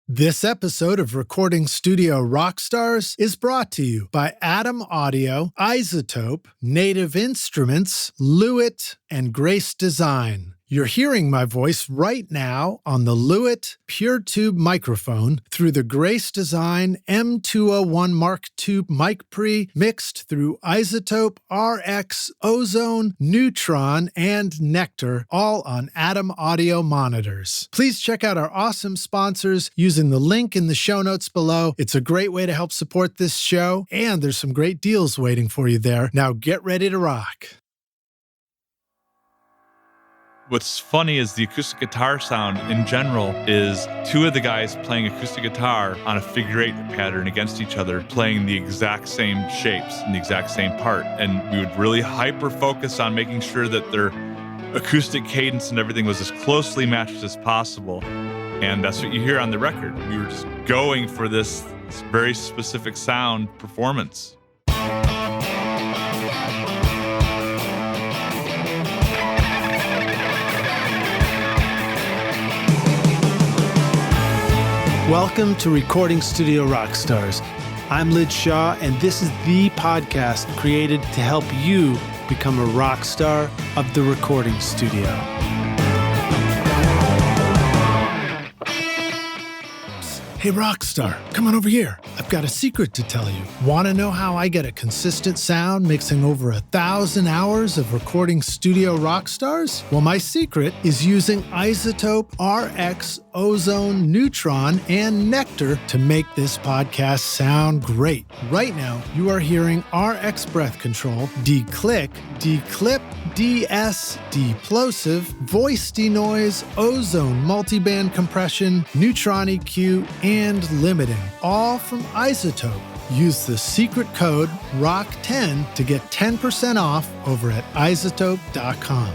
This episode of Recording Studio Rockstars is brought to you by Atom Audio, Isotope, Native Instruments, Lewitt, and Grace Design. You're hearing my voice right now on the Lewitt PureTube microphone through the Grace Design M201 Mark II mic pre mixed through Isotope, RX, Ozone, Neutron, and Nectar, all on Atom Audio monitors. Please check out our awesome sponsors using the link in the show notes below. It's a great way to help support this show, and there's some great deals waiting for you there. Now get ready to rock. What's funny is the acoustic guitar sound in general is two of the guys playing acoustic guitar on a figure eight pattern against each other, playing the exact same shapes and the exact same part. And we would really hyper focus on making sure that their acoustic cadence and everything was as closely matched as possible. And that's what you hear on the record. We were just going for this very specific sound performance. Welcome to Recording Studio Rockstars. I'm Lid Shaw, and this is the podcast created to help you become a rock star of the recording studio. Hey, Rockstar, come on over here. I've got a secret to tell you. Want to know how I get a consistent sound mixing over 1,000 hours of recording studio rock stars? Well, my secret is using Isotope, RX, Ozone, Neutron, and Nectar to make this podcast sound great. Right now, you are hearing RX breath control, declick, declip, DS, deplosive, voice denoise, Ozone multiband compression, Neutron EQ, and limiting, all from Isotope. Use the secret code ROCK10 to get 10% off over at isotope.com.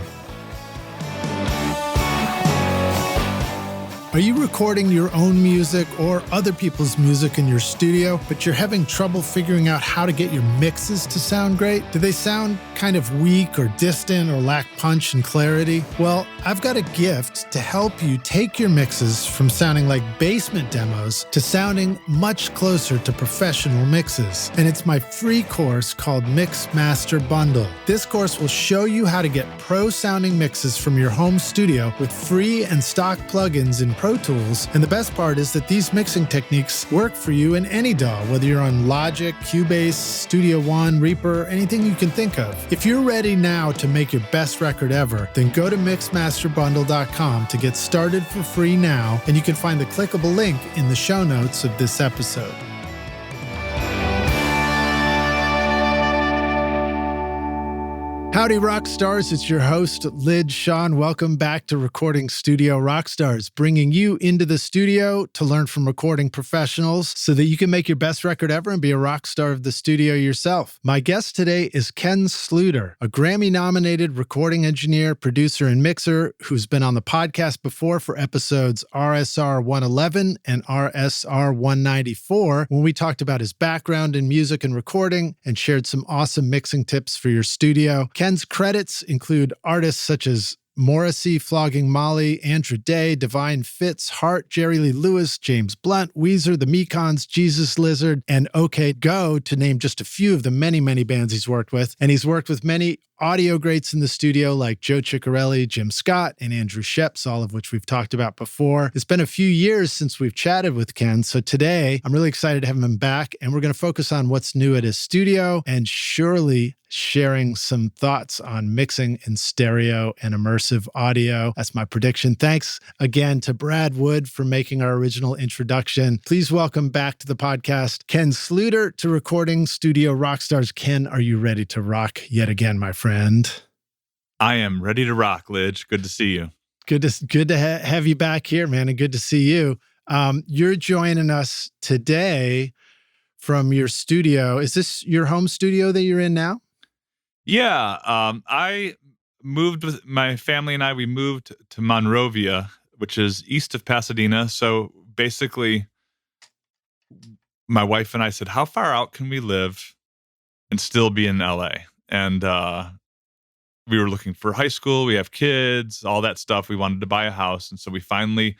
Are you recording your own music or other people's music in your studio, but you're having trouble figuring out how to get your mixes to sound great? Do they sound kind of weak or distant or lack punch and clarity? Well, I've got a gift to help you take your mixes from sounding like basement demos to sounding much closer to professional mixes. And it's my free course called Mix Master Bundle. This course will show you how to get pro-sounding mixes from your home studio with free and stock plugins in Pro Tools, and the best part is that these mixing techniques work for you in any DAW, whether you're on Logic, Cubase, Studio One, Reaper, anything you can think of. If you're ready now to make your best record ever, then go to mixmasterbundle.com to get started for free now, and you can find the clickable link in the show notes of this episode. Howdy, rock stars. It's your host, Lid Shaw. Welcome back to Recording Studio Rockstars, bringing you into the studio to learn from recording professionals so that you can make your best record ever and be a rock star of the studio yourself. My guest today is Ken Sluiter, a Grammy-nominated recording engineer, producer, and mixer who's been on the podcast before for episodes RSR111 and RSR194, when we talked about his background in music and recording and shared some awesome mixing tips for your studio. Ken's credits include artists such as Morrissey, Flogging Molly, Andra, Divine Fits, Hart, Jerry Lee Lewis, James Blunt, Weezer, the Mekons, Jesus Lizard, and OK Go, to name just a few of the many, many bands he's worked with. And he's worked with many audio greats in the studio like Joe Chiccarelli, Jim Scott, and Andrew Scheps, all of which we've talked about before. It's been a few years since we've chatted with Ken, so today I'm really excited to have him back, and we're going to focus on what's new at his studio and surely sharing some thoughts on mixing in stereo and immersive audio. That's my prediction. Thanks again to Brad Wood for making our original introduction. Please welcome back to the podcast, Ken Sluiter, to Recording Studio Rockstars. Ken, are you ready to rock yet again, my friend? I am ready to rock, Lidge. Good to see you. Good to have you back here, man, and good to see you. You're joining us today from your studio. Is this your home studio that you're in now? Yeah, I moved with my family and we moved to Monrovia, which is east of Pasadena. So basically, my wife and I said, how far out can we live and still be in LA? And we were looking for high school. We have kids, all that stuff. We wanted to buy a house. And so we finally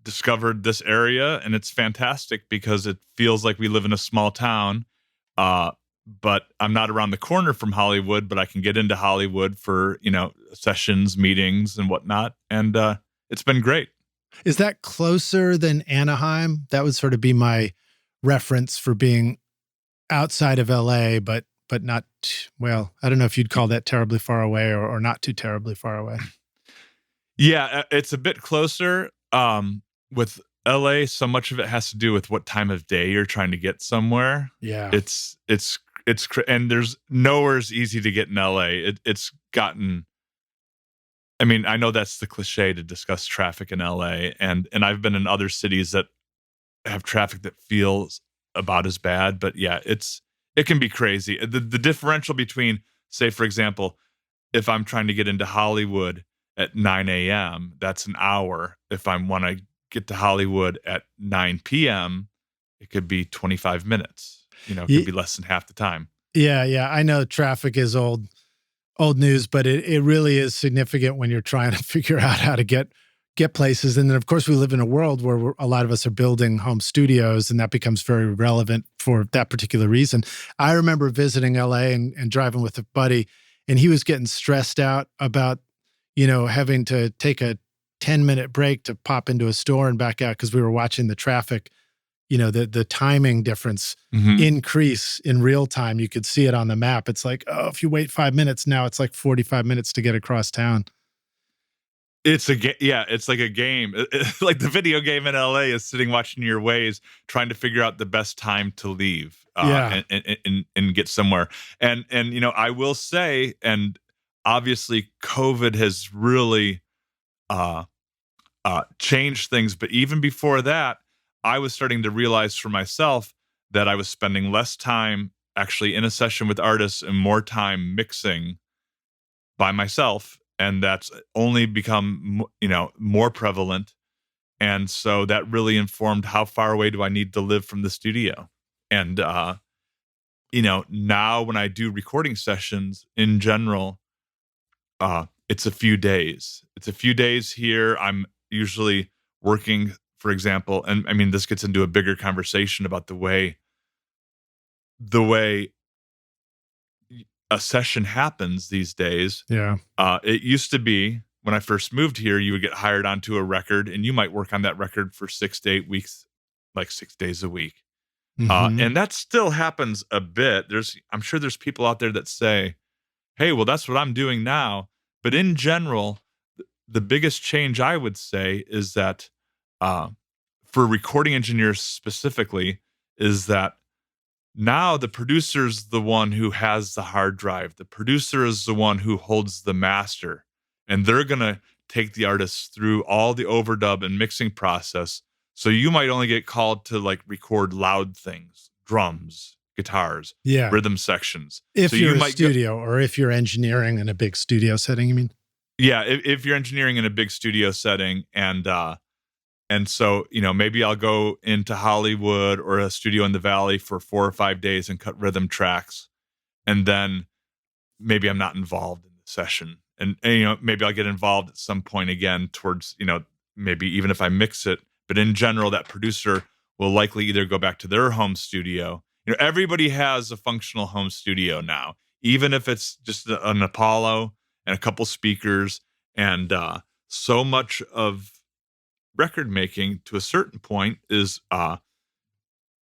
discovered this area, and it's fantastic because it feels like we live in a small town. But I'm not around the corner from Hollywood, but I can get into Hollywood for, sessions, meetings, and whatnot. And it's been great. Is that closer than Anaheim? That would sort of be my reference for being outside of LA, but not, well, I don't know if you'd call that terribly far away or not too terribly far away. Yeah, it's a bit closer. With LA, so much of it has to do with what time of day you're trying to get somewhere. Yeah. And there's nowhere's easy to get in LA. It's gotten, I mean, I know that's the cliche to discuss traffic in LA, and I've been in other cities that have traffic that feels about as bad, but yeah, it can be crazy. The differential between, say, for example, if I'm trying to get into Hollywood at 9 a.m., that's an hour. If I want to get to Hollywood at 9 p.m., it could be 25 minutes. It could be less than half the time. Yeah. I know traffic is old news, but it really is significant when you're trying to figure out how to get places. And then, of course, we live in a world where a lot of us are building home studios, and that becomes very relevant for that particular reason. I remember visiting LA and driving with a buddy, and he was getting stressed out about, having to take a 10-minute break to pop into a store and back out because we were watching the traffic, the timing difference increase in real time. You could see it on the map. It's like, oh, if you wait 5 minutes now, it's like 45 minutes to get across town. It's it's like a game. Like the video game in LA is sitting watching your ways, trying to figure out the best time to leave and get somewhere. And I will say, and obviously COVID has really changed things. But even before that, I was starting to realize for myself that I was spending less time actually in a session with artists and more time mixing by myself. And that's only become, more prevalent. And so that really informed how far away do I need to live from the studio. And, now when I do recording sessions in general, it's a few days. It's a few days here. I'm usually working, for example, and I mean, this gets into a bigger conversation about the way a session happens these days. Yeah. It used to be when I first moved here, you would get hired onto a record and you might work on that record for 6 to 8 weeks, like 6 days a week. And that still happens a bit. I'm sure there's people out there that say, hey, well, that's what I'm doing now. But in general, the biggest change I would say is that for recording engineers specifically, is that now the producer's the one who has the hard drive. The producer is the one who holds the master. And they're going to take the artist through all the overdub and mixing process. So you might only get called to record loud things, drums, guitars, rhythm sections. If so you're you a studio or if you're engineering in a big studio setting, you mean? Yeah, if you're engineering in a big studio setting and so, maybe I'll go into Hollywood or a studio in the Valley for 4 or 5 days and cut rhythm tracks. And then maybe I'm not involved in the session. And maybe I'll get involved at some point again towards, maybe even if I mix it. But in general, that producer will likely either go back to their home studio. Everybody has a functional home studio now, even if it's just an Apollo and a couple speakers. And so much of record making to a certain point is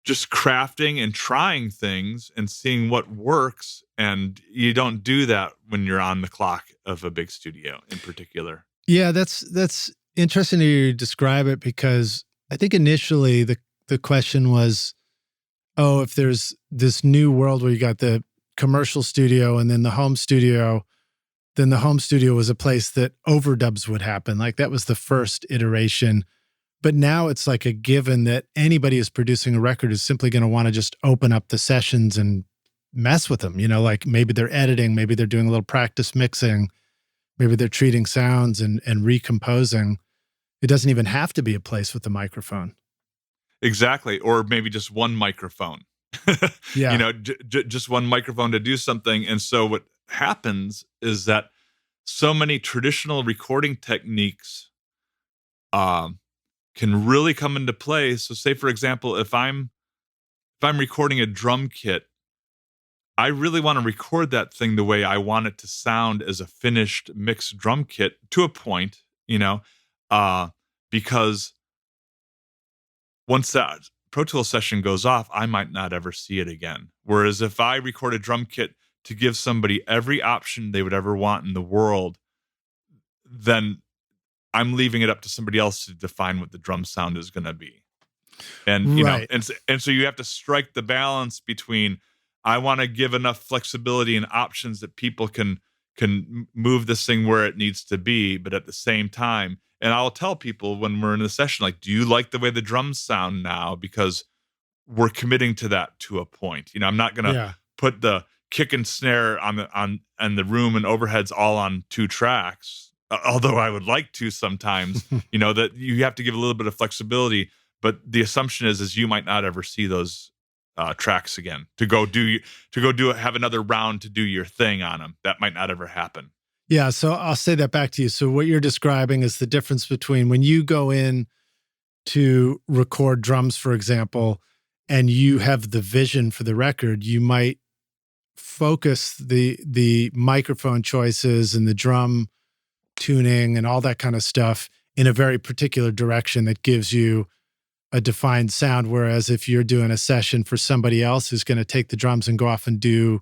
just crafting and trying things and seeing what works. And you don't do that when you're on the clock of a big studio in particular. Yeah, that's interesting to hear you describe it, because I think initially the question was, oh, if there's this new world where you got the commercial studio and then the home studio, then the home studio was a place that overdubs would happen. Like that was the first iteration. But now it's like a given that anybody who's producing a record is simply going to want to just open up the sessions and mess with them. Like maybe they're editing, maybe they're doing a little practice mixing, maybe they're treating sounds and recomposing. It doesn't even have to be a place with a microphone. Exactly. Or maybe just one microphone. Yeah. Just one microphone to do something. And so what happens is that so many traditional recording techniques can really come into play. So say, for example, if I'm recording a drum kit, I really want to record that thing the way I want it to sound as a finished mixed drum kit to a point, because once that Pro Tools session goes off, I might not ever see it again. Whereas if I record a drum kit to give somebody every option they would ever want in the world, then I'm leaving it up to somebody else to define what the drum sound is going to be. And, and so you have to strike the balance between, I want to give enough flexibility and options that people can move this thing where it needs to be, but at the same time, and I'll tell people when we're in the session, like, do you like the way the drums sound now? Because we're committing to that to a point. I'm not going to put the kick and snare on the room and overheads all on 2 tracks. Although I would like to sometimes, that you have to give a little bit of flexibility. But the assumption is you might not ever see those tracks again have another round to do your thing on them. That might not ever happen. Yeah. So I'll say that back to you. So what you're describing is the difference between when you go in to record drums, for example, and you have the vision for the record, you might focus the microphone choices and the drum tuning and all that kind of stuff in a very particular direction that gives you a defined sound. Whereas if you're doing a session for somebody else who's going to take the drums and go off and do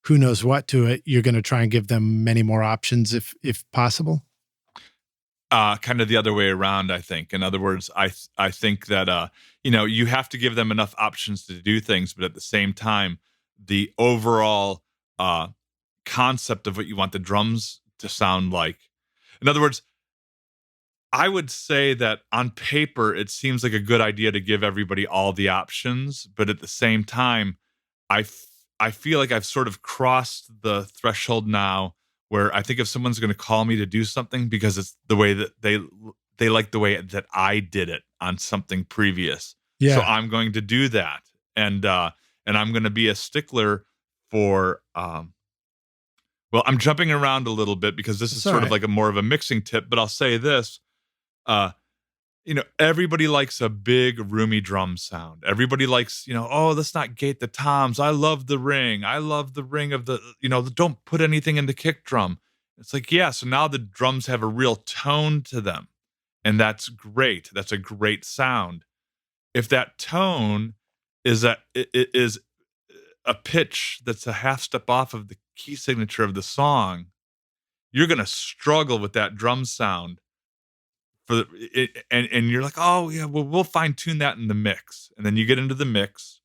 who knows what to it, you're going to try and give them many more options if possible. Kind of the other way around, I think. In other words, I think that you have to give them enough options to do things, but at the same time, the overall concept of what you want the drums to sound like. In other words, I would say that on paper, it seems like a good idea to give everybody all the options, but at the same time, I feel like I've sort of crossed the threshold now where I think if someone's going to call me to do something because it's the way that they like the way that I did it on something previous, so I'm going to do that, and I'm going to be a stickler for. Well, I'm jumping around a little bit because this is sort of like more of a mixing tip, but I'll say this. Everybody likes a big, roomy drum sound. Everybody likes, let's not gate the toms. I love the ring. I love the ring of the, don't put anything in the kick drum. It's like, so now the drums have a real tone to them. And that's great. That's a great sound. If that tone is a pitch that's a half step off of the key signature of the song, you're going to struggle with that drum sound. And you're like, oh yeah, well, we'll fine tune that in the mix. And then you get into the mix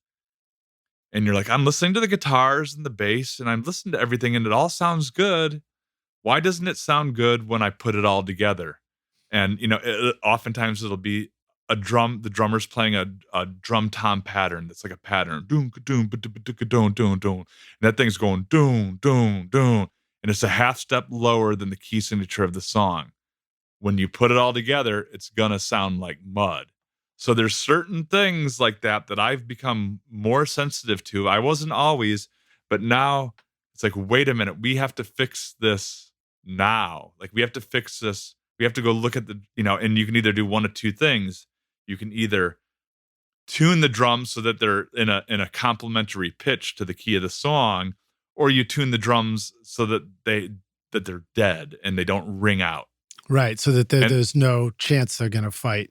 and you're like, I'm listening to the guitars and the bass and I'm listening to everything and it all sounds good. Why doesn't it sound good when I put it all together? And, oftentimes it'll be the drummer's playing a drum tom pattern. That's like a pattern. Doom, doom, doom, doom, doom. And that thing's going doom, doom, doom. And it's a half step lower than the key signature of the song. When you put it all together, it's going to sound like mud. So there's certain things like that I've become more sensitive to. I wasn't always, but now it's like, wait a minute, we have to fix this now. Like we have to fix this. We have to go look at and you can either do one of two things. You can either tune the drums so that they're in a complementary pitch to the key of the song, or you tune the drums so that they're dead and they don't ring out. Right, so that there's no chance they're going to fight.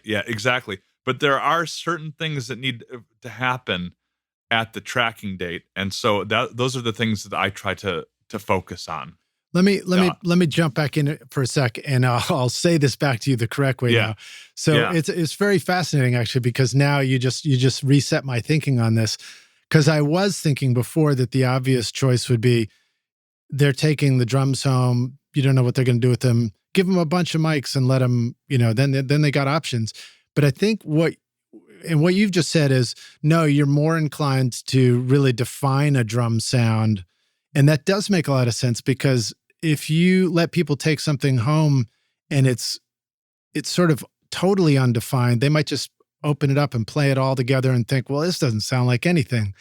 Yeah, exactly. But there are certain things that need to happen at the tracking date, and so those are the things that I try to focus on. Let me jump back in for a sec, and I'll say this back to you the correct way now. So it's very fascinating actually, because now you just reset my thinking on this, because I was thinking before that the obvious choice would be they're taking the drums home. You don't know what they're going to do with them. Give them a bunch of mics and let them, then they got options. But I think what you've just said is, no, you're more inclined to really define a drum sound. And that does make a lot of sense, because if you let people take something home and it's sort of totally undefined, they might just open it up and play it all together and think, well, this doesn't sound like anything.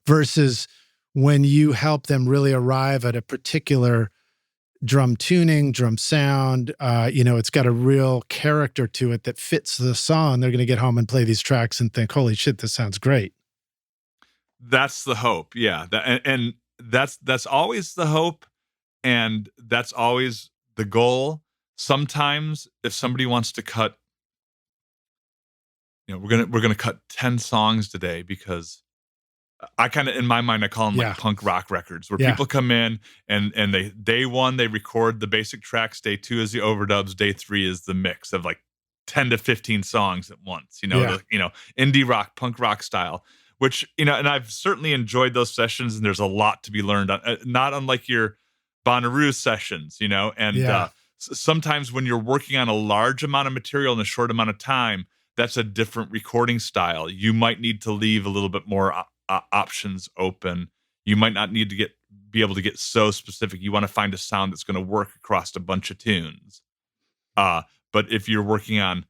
Versus when you help them really arrive at a particular drum tuning, drum sound. It's got a real character to it that fits the song. They're going to get home and play these tracks and think, holy shit, this sounds great. That's the hope. Yeah. And that's always the hope. And that's always the goal. Sometimes if somebody wants to cut, we're gonna cut 10 songs today, because I kind of, in my mind, I call them like punk rock records, where people come in and they, day one, they record the basic tracks. Day two is the overdubs. Day three is the mix of like 10 to 15 songs at once, indie rock, punk rock style, which, and I've certainly enjoyed those sessions, and there's a lot to be learned on, not unlike your Bonnaroo sessions, sometimes when you're working on a large amount of material in a short amount of time, that's a different recording style. You might need to leave a little bit more options open. You might not need to be able to get so specific. You want to find a sound that's going to work across a bunch of tunes. But if you're working on,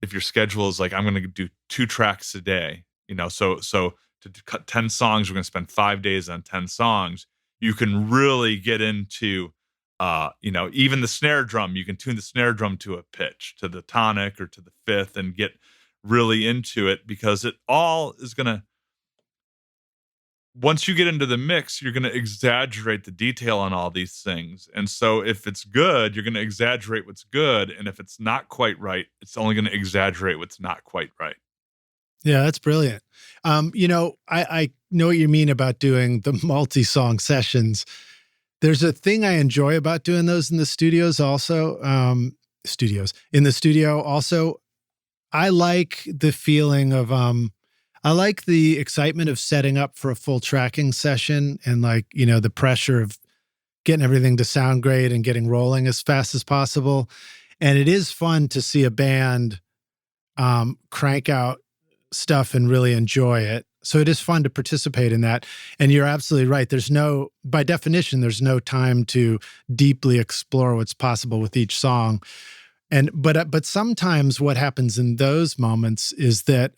if your schedule is like, I'm going to do 2 tracks a day, so to cut 10 songs, we're going to spend 5 days on 10 songs. You can really get into, even the snare drum. You can tune the snare drum to a pitch, to the tonic or to the fifth, and get really into it, because it all is going to, once you get into the mix, you're going to exaggerate the detail on all these things. And so if it's good, you're going to exaggerate what's good. And if it's not quite right, it's only going to exaggerate what's not quite right. Yeah, that's brilliant. I know what you mean about doing the multi-song sessions. There's a thing I enjoy about doing those in the studios also. In the studio also. I like the feeling of, I like the excitement of setting up for a full tracking session, and the pressure of getting everything to sound great and getting rolling as fast as possible. And it is fun to see a band crank out stuff and really enjoy it. So it is fun to participate in that. And you're absolutely right. By definition, there's no time to deeply explore what's possible with each song. But sometimes what happens in those moments is that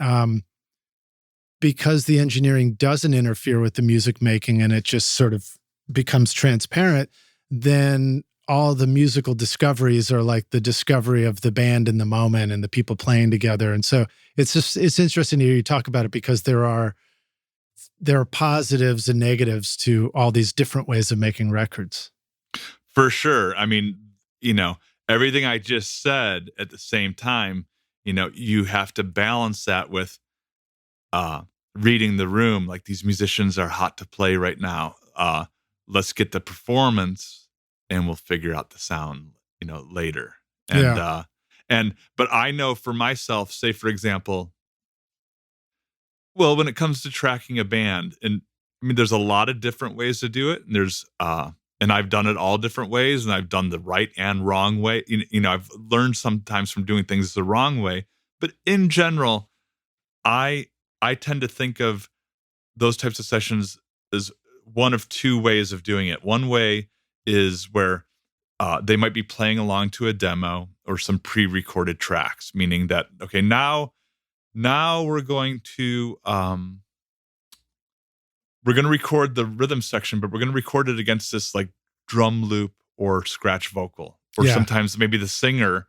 because the engineering doesn't interfere with the music making and it just sort of becomes transparent, then all the musical discoveries are like the discovery of the band in the moment and the people playing together. And so it's interesting to hear you talk about it, because there are positives and negatives to all these different ways of making records. For sure. I mean, everything I just said, at the same time, you have to balance that with reading the room. Like, these musicians are hot to play right now. Let's get the performance, and we'll figure out the sound, later. And but I know for myself, say for example, well, when it comes to tracking a band, and I mean, there's a lot of different ways to do it. And there's and I've done it all different ways, and I've done the right and wrong way. I've learned sometimes from doing things the wrong way, but in general, I tend to think of those types of sessions as one of 2 ways of doing it. One way is where they might be playing along to a demo or some pre-recorded tracks, meaning that, okay, now we're going to record the rhythm section, but we're going to record it against this like drum loop or scratch vocal. Or sometimes maybe the singer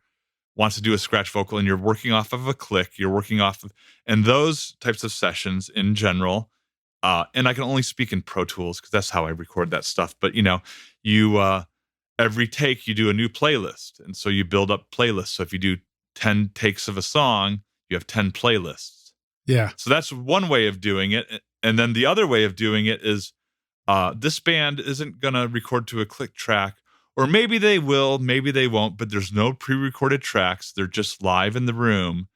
wants to do a scratch vocal, and you're working off of a click, and those types of sessions in general, and I can only speak in Pro Tools because that's how I record that stuff. But every take you do a new playlist, and so you build up playlists. So if you do 10 takes of a song, you have 10 playlists. Yeah. So that's one way of doing it. And then the other way of doing it is this band isn't going to record to a click track, or maybe they will, maybe they won't, but there's no pre-recorded tracks. They're just live in the room.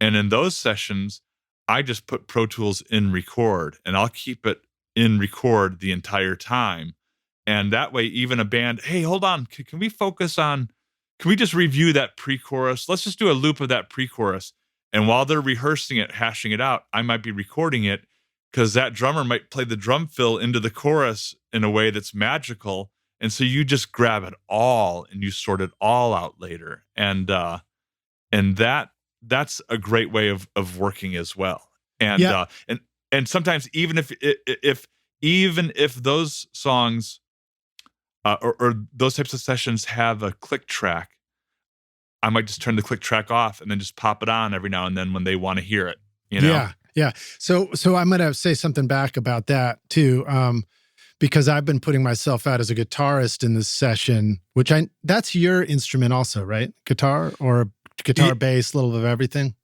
And in those sessions, I just put Pro Tools in record, and I'll keep it in record the entire time. And that way, even a band, hey, hold on, can we just review that pre-chorus? Let's just do a loop of that pre-chorus. And while they're rehearsing it, hashing it out, I might be recording it, because that drummer might play the drum fill into the chorus in a way that's magical. And so you just grab it all and you sort it all out later. And that's a great way of working as well. And and sometimes even if those songs or those types of sessions have a click track, I might just turn the click track off and then just pop it on every now and then when they want to hear it, you know? Yeah, yeah. So I'm going to say something back about that too, because I've been putting myself out as a guitarist in this session, that's your instrument also, right? Guitar or guitar, bass, a little bit of everything?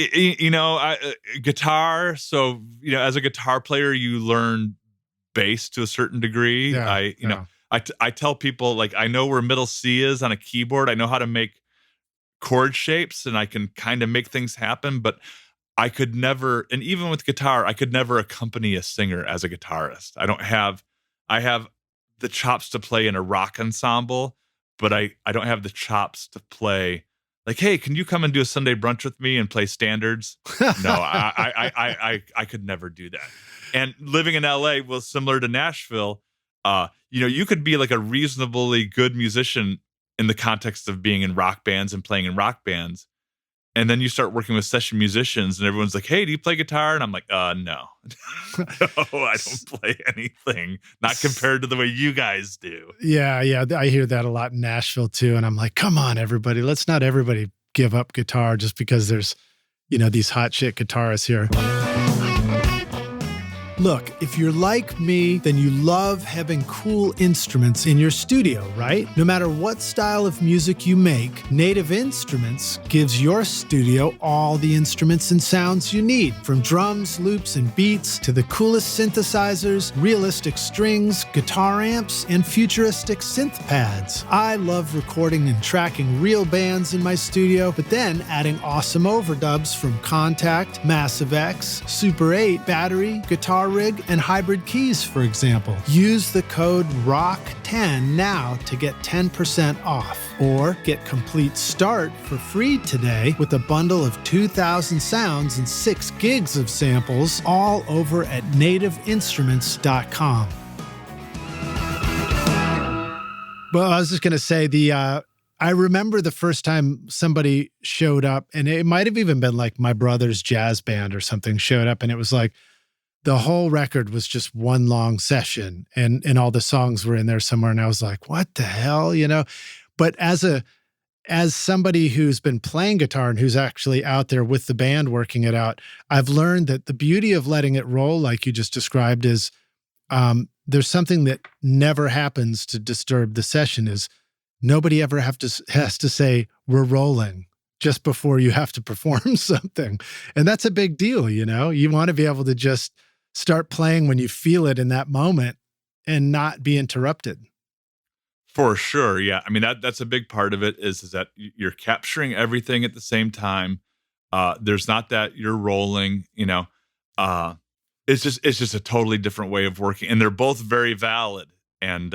Guitar. So, as a guitar player, you learn bass to a certain degree. Yeah, I tell people, like, I know where middle C is on a keyboard. I know how to make chord shapes and I can kind of make things happen, but I could never, and even with guitar, I could never accompany a singer as a guitarist. I have the chops to play in a rock ensemble, but I don't have the chops to play like, hey, can you come and do a Sunday brunch with me and play standards? No, I could never do that. And living in LA was similar to Nashville. You could be like a reasonably good musician in the context of being in rock bands and playing in rock bands. And then you start working with session musicians and everyone's like, hey, do you play guitar? And I'm like, no. No, I don't play anything. Not compared to the way you guys do. Yeah. I hear that a lot in Nashville too. And I'm like, come on, everybody. Let's not everybody give up guitar just because there's, these hot shit guitarists here. Look, if you're like me, then you love having cool instruments in your studio, right? No matter what style of music you make, Native Instruments gives your studio all the instruments and sounds you need, from drums, loops, and beats to the coolest synthesizers, realistic strings, guitar amps, and futuristic synth pads. I love recording and tracking real bands in my studio, but then adding awesome overdubs from Contact, Massive X, Super 8, Battery, Guitar Rig, and Hybrid Keys, for example. Use the code ROCK10 now to get 10% off, or get Complete Start for free today with a bundle of 2,000 sounds and 6 gigs of samples, all over at nativeinstruments.com. Well, I was just going to say I remember the first time somebody showed up, and it might have even been like my brother's jazz band or something showed up, and it was like, the whole record was just one long session and all the songs were in there somewhere. And I was like, what the hell, But as somebody who's been playing guitar and who's actually out there with the band working it out, I've learned that the beauty of letting it roll, like you just described, is there's something that never happens to disturb the session is nobody ever has to say, we're rolling, just before you have to perform something. And that's a big deal, You want to be able to just start playing when you feel it in that moment and not be interrupted. For sure. Yeah. I mean, that's a big part of it is that you're capturing everything at the same time. There's not that you're rolling, it's just a totally different way of working, and they're both very valid. And,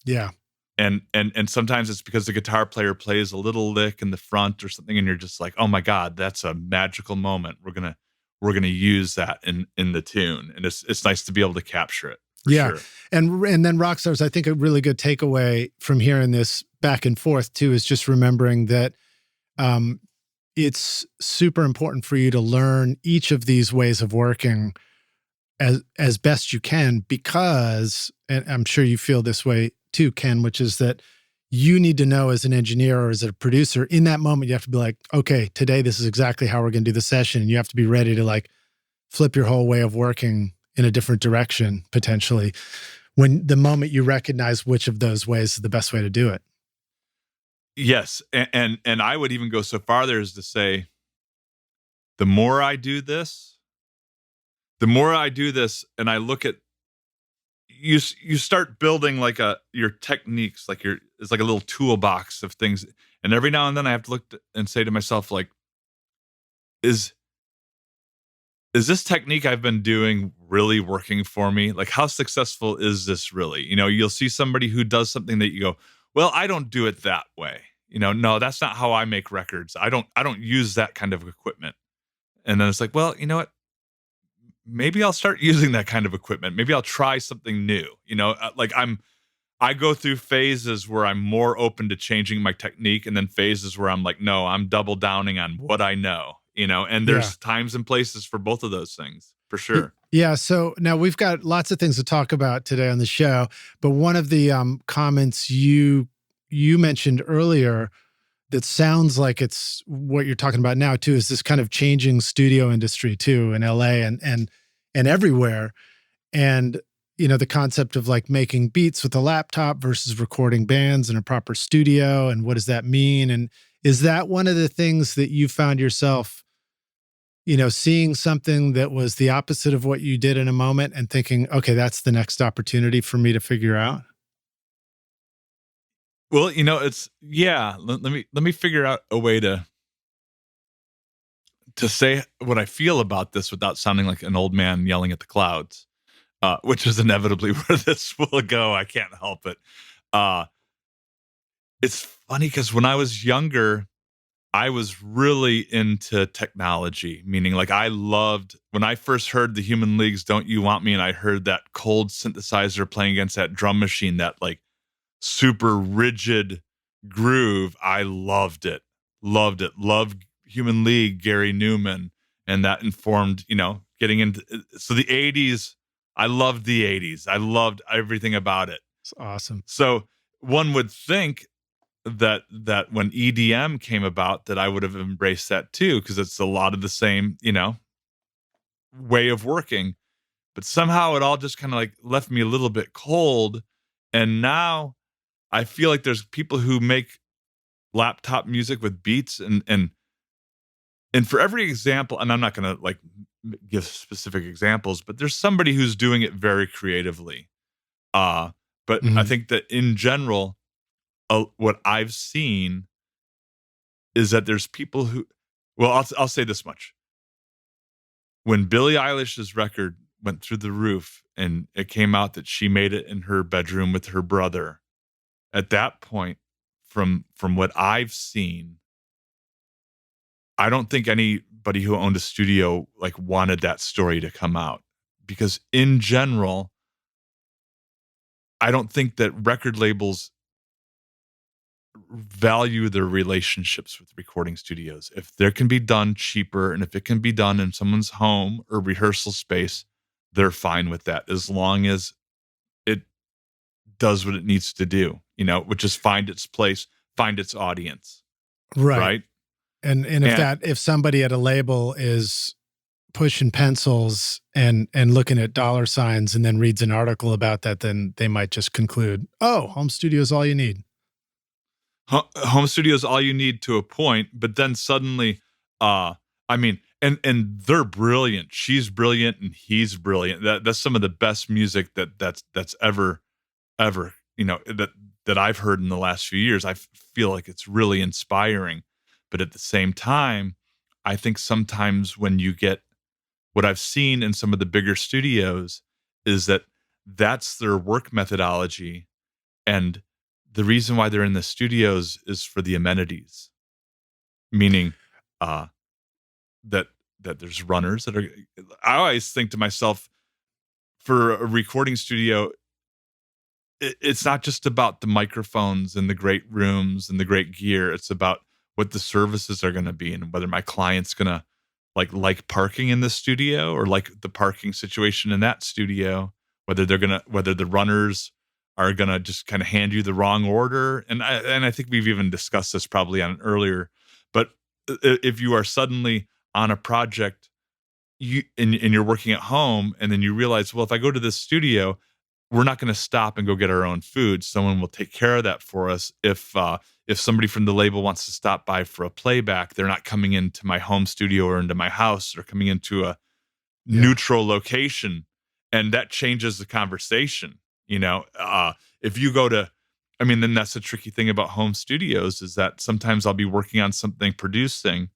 yeah. And sometimes it's because the guitar player plays a little lick in the front or something, and you're just like, oh my God, that's a magical moment. We're gonna use that in the tune, and it's nice to be able to capture it. Yeah, sure. And then Rockstars, I think a really good takeaway from hearing this back and forth too is just remembering that it's super important for you to learn each of these ways of working as best you can, because, and I'm sure you feel this way too, Ken, which is that you need to know as an engineer or as a producer, in that moment, you have to be like, okay, today, this is exactly how we're going to do the session. And you have to be ready to like flip your whole way of working in a different direction, potentially, when the moment you recognize which of those ways is the best way to do it. Yes. And I would even go so far there as to say, the more I do this, and I look at, you start building like your techniques, like it's like a little toolbox of things. And every now and then I have to look and say to myself, like, is this technique I've been doing really working for me? Like, how successful is this really? You'll see somebody who does something that you go, well, I don't do it that way. No, that's not how I make records. I don't use that kind of equipment. And then it's like, well, you know what? Maybe I'll start using that kind of equipment. Maybe I'll try something new. I go through phases where I'm more open to changing my technique, and then phases where I'm like, no, I'm double downing on what I know, and there's times and places for both of those things. for sure. Yeah. So now we've got lots of things to talk about today on the show, but one of the comments you mentioned earlier that sounds like it's what you're talking about now too, is this kind of changing studio industry too in LA and everywhere. And, the concept of like making beats with a laptop versus recording bands in a proper studio. And what does that mean? And is that one of the things that you found yourself, seeing something that was the opposite of what you did in a moment and thinking, okay, that's the next opportunity for me to figure out? Well, let me figure out a way to say what I feel about this without sounding like an old man yelling at the clouds, which is inevitably where this will go. I can't help it. It's funny because when I was younger, I was really into technology, meaning like I loved when I first heard the Human League's Don't You Want Me, and I heard that cold synthesizer playing against that drum machine, that like super rigid groove. I loved it. Loved it. Loved Human League, Gary Newman. And that informed, getting into so the 80s. I loved the 80s. I loved everything about it. It's awesome. So one would think that when EDM came about, that I would have embraced that too, because it's a lot of the same, way of working. But somehow it all just kind of like left me a little bit cold. And now I feel like there's people who make laptop music with beats and for every example, and I'm not going to like give specific examples, but there's somebody who's doing it very creatively. But I think that in general, what I've seen is that there's people who, well, I'll say this much. When Billie Eilish's record went through the roof and it came out that she made it in her bedroom with her brother, at that point, from what I've seen, I don't think anybody who owned a studio like wanted that story to come out, because in general, I don't think that record labels value their relationships with recording studios. If there can be done cheaper and if it can be done in someone's home or rehearsal space, they're fine with that, as long as it does what it needs to do, which is find its place, find its audience. Right. And if somebody at a label is pushing pencils and looking at dollar signs and then reads an article about that, then they might just conclude, oh, home studio is all you need. Home studio is all you need to a point, but then suddenly, and they're brilliant. She's brilliant and he's brilliant. That's some of the best music that's ever, that I've heard in the last few years. I feel like it's really inspiring. But at the same time, I think sometimes when you get what I've seen in some of the bigger studios is that that's their work methodology. And the reason why they're in the studios is for the amenities, meaning that there's runners that are. I always think to myself, for a recording studio, it's not just about the microphones and the great rooms and the great gear. It's about what the services are going to be and whether my client's going to like parking in the studio or like the parking situation in that studio, whether the runners are going to just kind of hand you the wrong order. And I think we've even discussed this probably on earlier, but if you are suddenly on a project and you're working at home and then you realize, well, if I go to this studio, we're not going to stop and go get our own food. Someone will take care of that for us. If somebody from the label wants to stop by for a playback, they're not coming into my home studio or into my house. They're coming into a neutral location, and that changes the conversation. If you go to, then that's the tricky thing about home studios is that sometimes I'll be working on something, producing,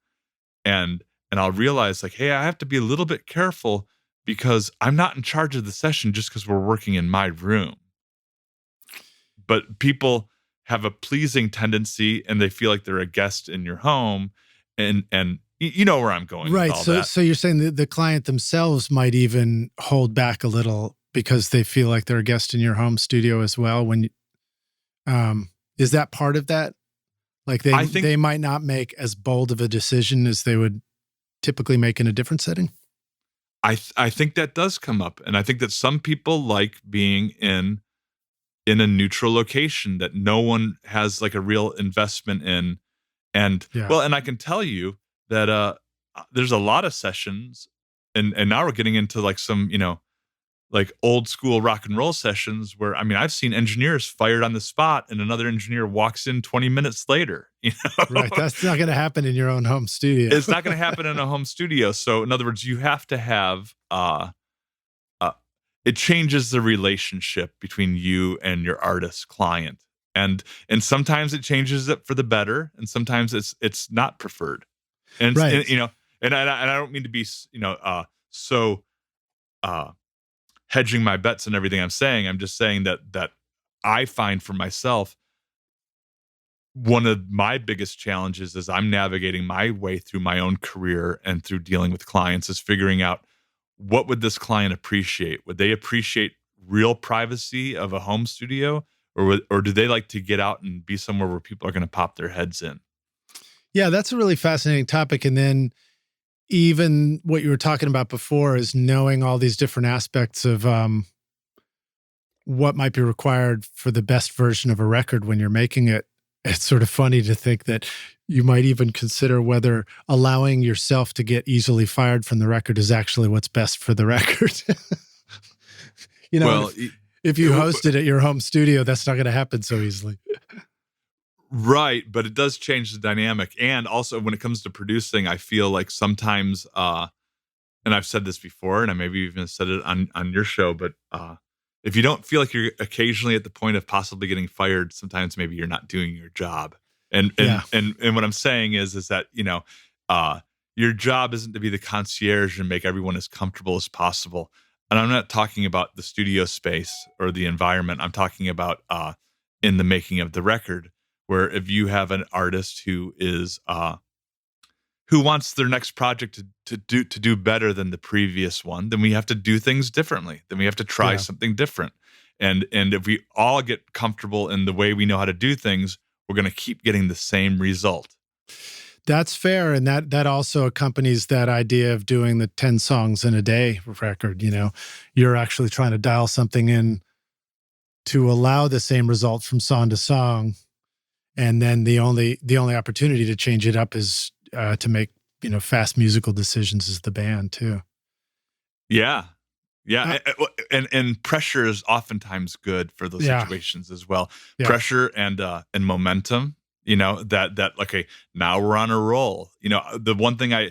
and I'll realize like, hey, I have to be a little bit careful because I'm not in charge of the session just because we're working in my room. But people have a pleasing tendency and they feel like they're a guest in your home, and you know where I'm going. Right. With all that. So you're saying that the client themselves might even hold back a little because they feel like they're a guest in your home studio as well. Is that part of that? Like they might not make as bold of a decision as they would typically make in a different setting? I think that does come up, and I think that some people like being in a neutral location that no one has like a real investment in. And Yeah. well, and I can tell you that there's a lot of sessions, and now we're getting into like some, like old school rock and roll sessions where, I mean, I've seen engineers fired on the spot and another engineer walks in 20 minutes later, Right. That's not going to happen in your own home studio. It's not going to happen in a home studio. So in other words, you have to have, it changes the relationship between you and your artist client. And sometimes it changes it for the better, and sometimes it's not preferred. And, Right. and I don't mean to be, so hedging my bets and everything I'm saying. I'm just saying that I find for myself, one of my biggest challenges as I'm navigating my way through my own career and through dealing with clients is figuring out, what would this client appreciate? Would they appreciate real privacy of a home studio, or do they like to get out and be somewhere where people are going to pop their heads in? Yeah, that's a really fascinating topic. And then even what you were talking about before is knowing all these different aspects of what might be required for the best version of a record when you're making it. It's sort of funny to think that you might even consider whether allowing yourself to get easily fired from the record is actually what's best for the record. Well, if you host it at your home studio, that's not going to happen so easily. Right, but it does change the dynamic. And also when it comes to producing, I feel like sometimes, and I've said this before, and I maybe even said it on your show, but if you don't feel like you're occasionally at the point of possibly getting fired, sometimes maybe you're not doing your job. And what I'm saying is that, your job isn't to be the concierge and make everyone as comfortable as possible. And I'm not talking about the studio space or the environment. I'm talking about in the making of the record, where if you have an artist who is who wants their next project to do better than the previous one, then we have to do things differently. Then we have to try something different. And if we all get comfortable in the way we know how to do things, we're going to keep getting the same result. That's fair. And that also accompanies that idea of doing the 10 songs in a day record. You're actually trying to dial something in to allow the same result from song to song. And then the only opportunity to change it up is to make, fast musical decisions as the band too. Yeah. And pressure is oftentimes good for those situations as well. Yeah. Pressure and momentum, that okay, now we're on a roll. The one thing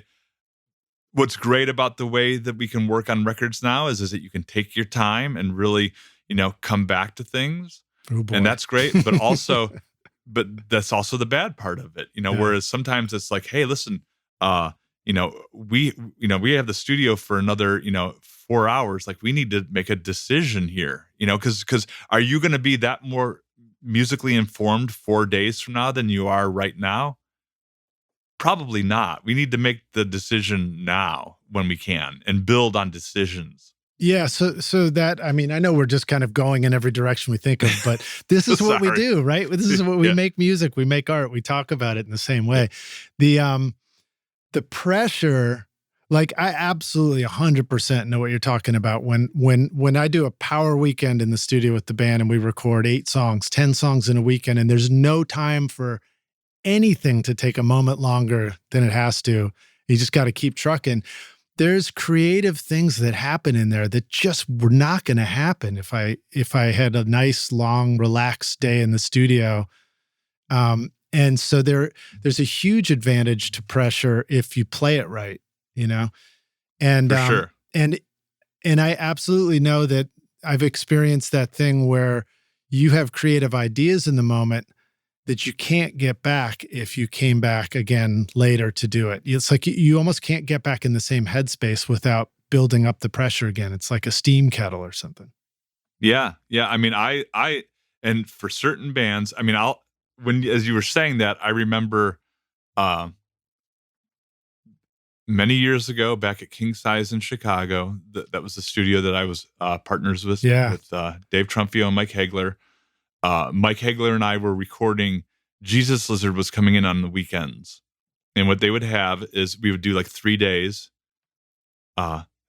what's great about the way that we can work on records now is that you can take your time and really, come back to things. Oh boy. And that's great. But also, but that's also the bad part of it, whereas sometimes it's like, hey, listen, we have the studio for another, 4 hours. Like, we need to make a decision here, because are you going to be that more musically informed 4 days from now than you are right now? Probably not. We need to make the decision now when we can and build on decisions. Yeah. So that, I mean, I know we're just kind of going in every direction we think of, but this is what we do, right? This is what we make music. We make art. We talk about it in the same way. The pressure, like, I absolutely 100% know what you're talking about. When I do a power weekend in the studio with the band and we record 8 songs, 10 songs in a weekend, and there's no time for anything to take a moment longer than it has to. You just got to keep trucking. There's creative things that happen in there that just were not going to happen if I had a nice, long, relaxed day in the studio. And so there's a huge advantage to pressure if you play it right, And for sure. And I absolutely know that I've experienced that thing where you have creative ideas in the moment that you can't get back if you came back again later to do it. It's like you almost can't get back in the same headspace without building up the pressure again. It's like a steam kettle or something. Yeah. I mean, and for certain bands, I mean, as you were saying that, I remember many years ago back at King Size in Chicago, that was the studio that I was partners with Dave Trumpio and Mike Hagler. Mike Hagler and I were recording Jesus Lizard was coming in on the weekends. And what they would have is we would do like 3 days,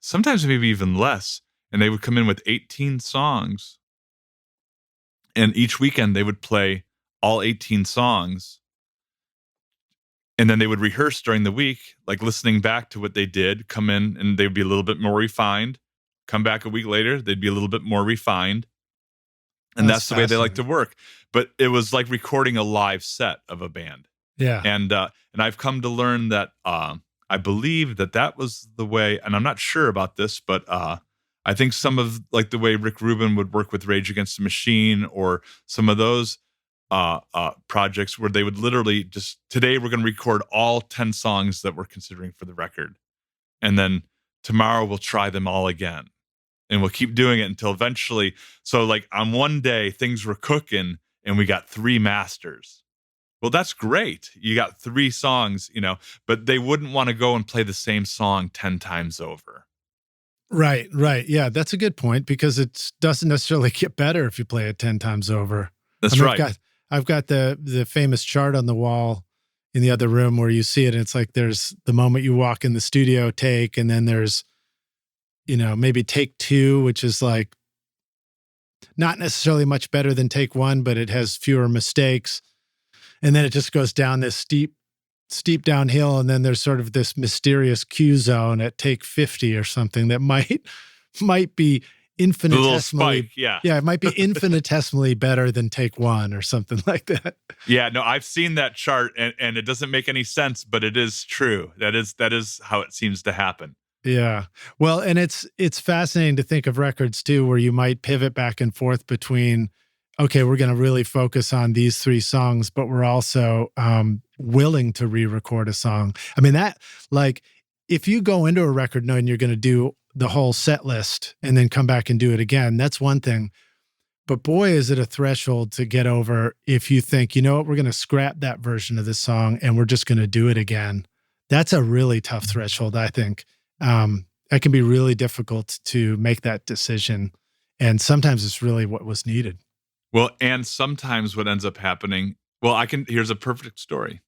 sometimes maybe even less. And they would come in with 18 songs. And each weekend they would play all 18 songs. And then they would rehearse during the week, like listening back to what they did, come in and they'd be a little bit more refined. Come back a week later, they'd be a little bit more refined. And that's the way they like to work. But it was like recording a live set of a band. Yeah. And I've come to learn that I believe that was the way, and I'm not sure about this, but I think some of like the way Rick Rubin would work with Rage Against the Machine or some of those projects where they would literally just, today we're going to record all 10 songs that we're considering for the record. And then tomorrow we'll try them all again. And we'll keep doing it until eventually. So like on one day, things were cooking and we got 3 masters. Well, that's great. You got 3 songs, but they wouldn't want to go and play the same song 10 times over. Right. Yeah, that's a good point because it doesn't necessarily get better if you play it 10 times over. That's right. I've got the famous chart on the wall in the other room where you see it. And it's like there's the moment you walk in the studio take, and then there's, maybe take 2, which is like not necessarily much better than take 1, but it has fewer mistakes. And then it just goes down this steep downhill, and then there's sort of this mysterious Q zone at take 50 or something that might be infinitesimally, it might be infinitesimally better than take 1 or something like that. Yeah, no, I've seen that chart, and it doesn't make any sense, but it is true. That is how it seems to happen. Yeah, well, and it's fascinating to think of records too, where you might pivot back and forth between, okay, we're going to really focus on these 3 songs, but we're also willing to re-record a song. I mean, that, like, if you go into a record knowing you're going to do the whole set list and then come back and do it again, that's one thing. But boy, is it a threshold to get over if you think, you know what, we're going to scrap that version of this song and we're just going to do it again. That's a really tough threshold, I think. It can be really difficult to make that decision. And sometimes it's really what was needed. Well, and sometimes what ends up happening, here's a perfect story.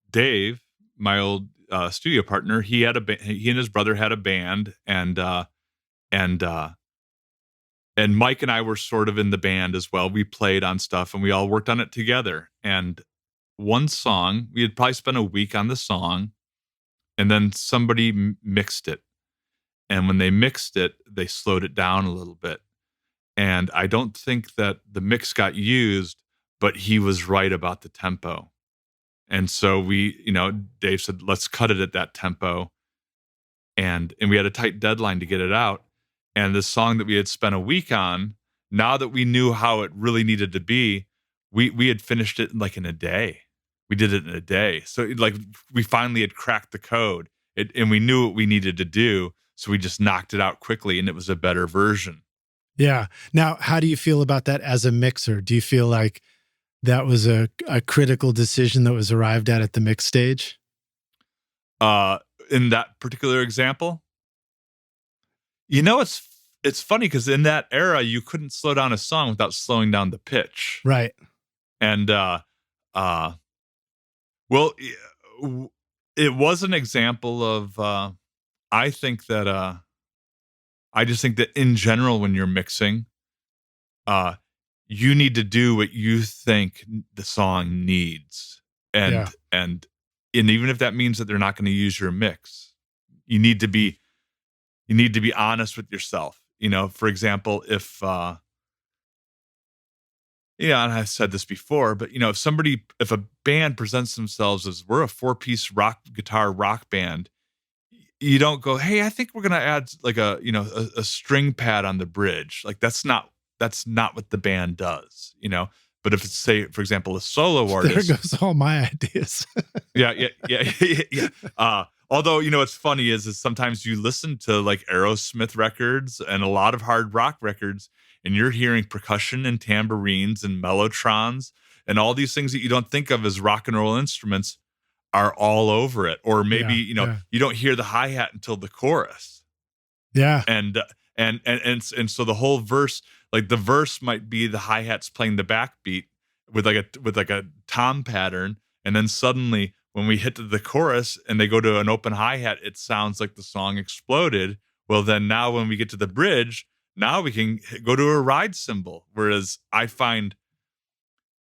Dave, my old studio partner, he and his brother had a band, and Mike and I were sort of in the band as well. We played on stuff and we all worked on it together. And one song, we had probably spent a week on the song, and then somebody mixed it. And when they mixed it, they slowed it down a little bit. And I don't think that the mix got used, but he was right about the tempo. And so Dave said, let's cut it at that tempo. And we had a tight deadline to get it out. And the song that we had spent a week on, now that we knew how it really needed to be, we had finished it in a day. We did it in a day. So we finally had cracked the code and we knew what we needed to do. So we just knocked it out quickly and it was a better version. Yeah. Now, how do you feel about that as a mixer? Do you feel like that was a critical decision that was arrived at the mix stage? In that particular example? It's funny because in that era, you couldn't slow down a song without slowing down the pitch. Right. And, it was an example of, I just think that in general, when you're mixing, you need to do what you think the song needs. And even if that means that they're not going to use your mix, you need to be honest with yourself. For example, if, and I've said this before, but if a band presents themselves as, we're a 4-piece guitar rock band, you don't go, hey, I think we're going to add a string pad on the bridge. That's not what the band does, But if it's, say, for example, a solo artist, there goes all my ideas. Yeah. Although, what's funny is sometimes you listen to Aerosmith records and a lot of hard rock records, and you're hearing percussion and tambourines and mellotrons and all these things that you don't think of as rock and roll instruments are all over it. Or maybe, you don't hear the hi-hat until the chorus. Yeah. And so the whole verse, the verse might be the hi-hats playing the backbeat with a tom pattern. And then suddenly when we hit to the chorus and they go to an open hi-hat, it sounds like the song exploded. Well, then now when we get to the bridge, now we can go to a ride cymbal. Whereas I find,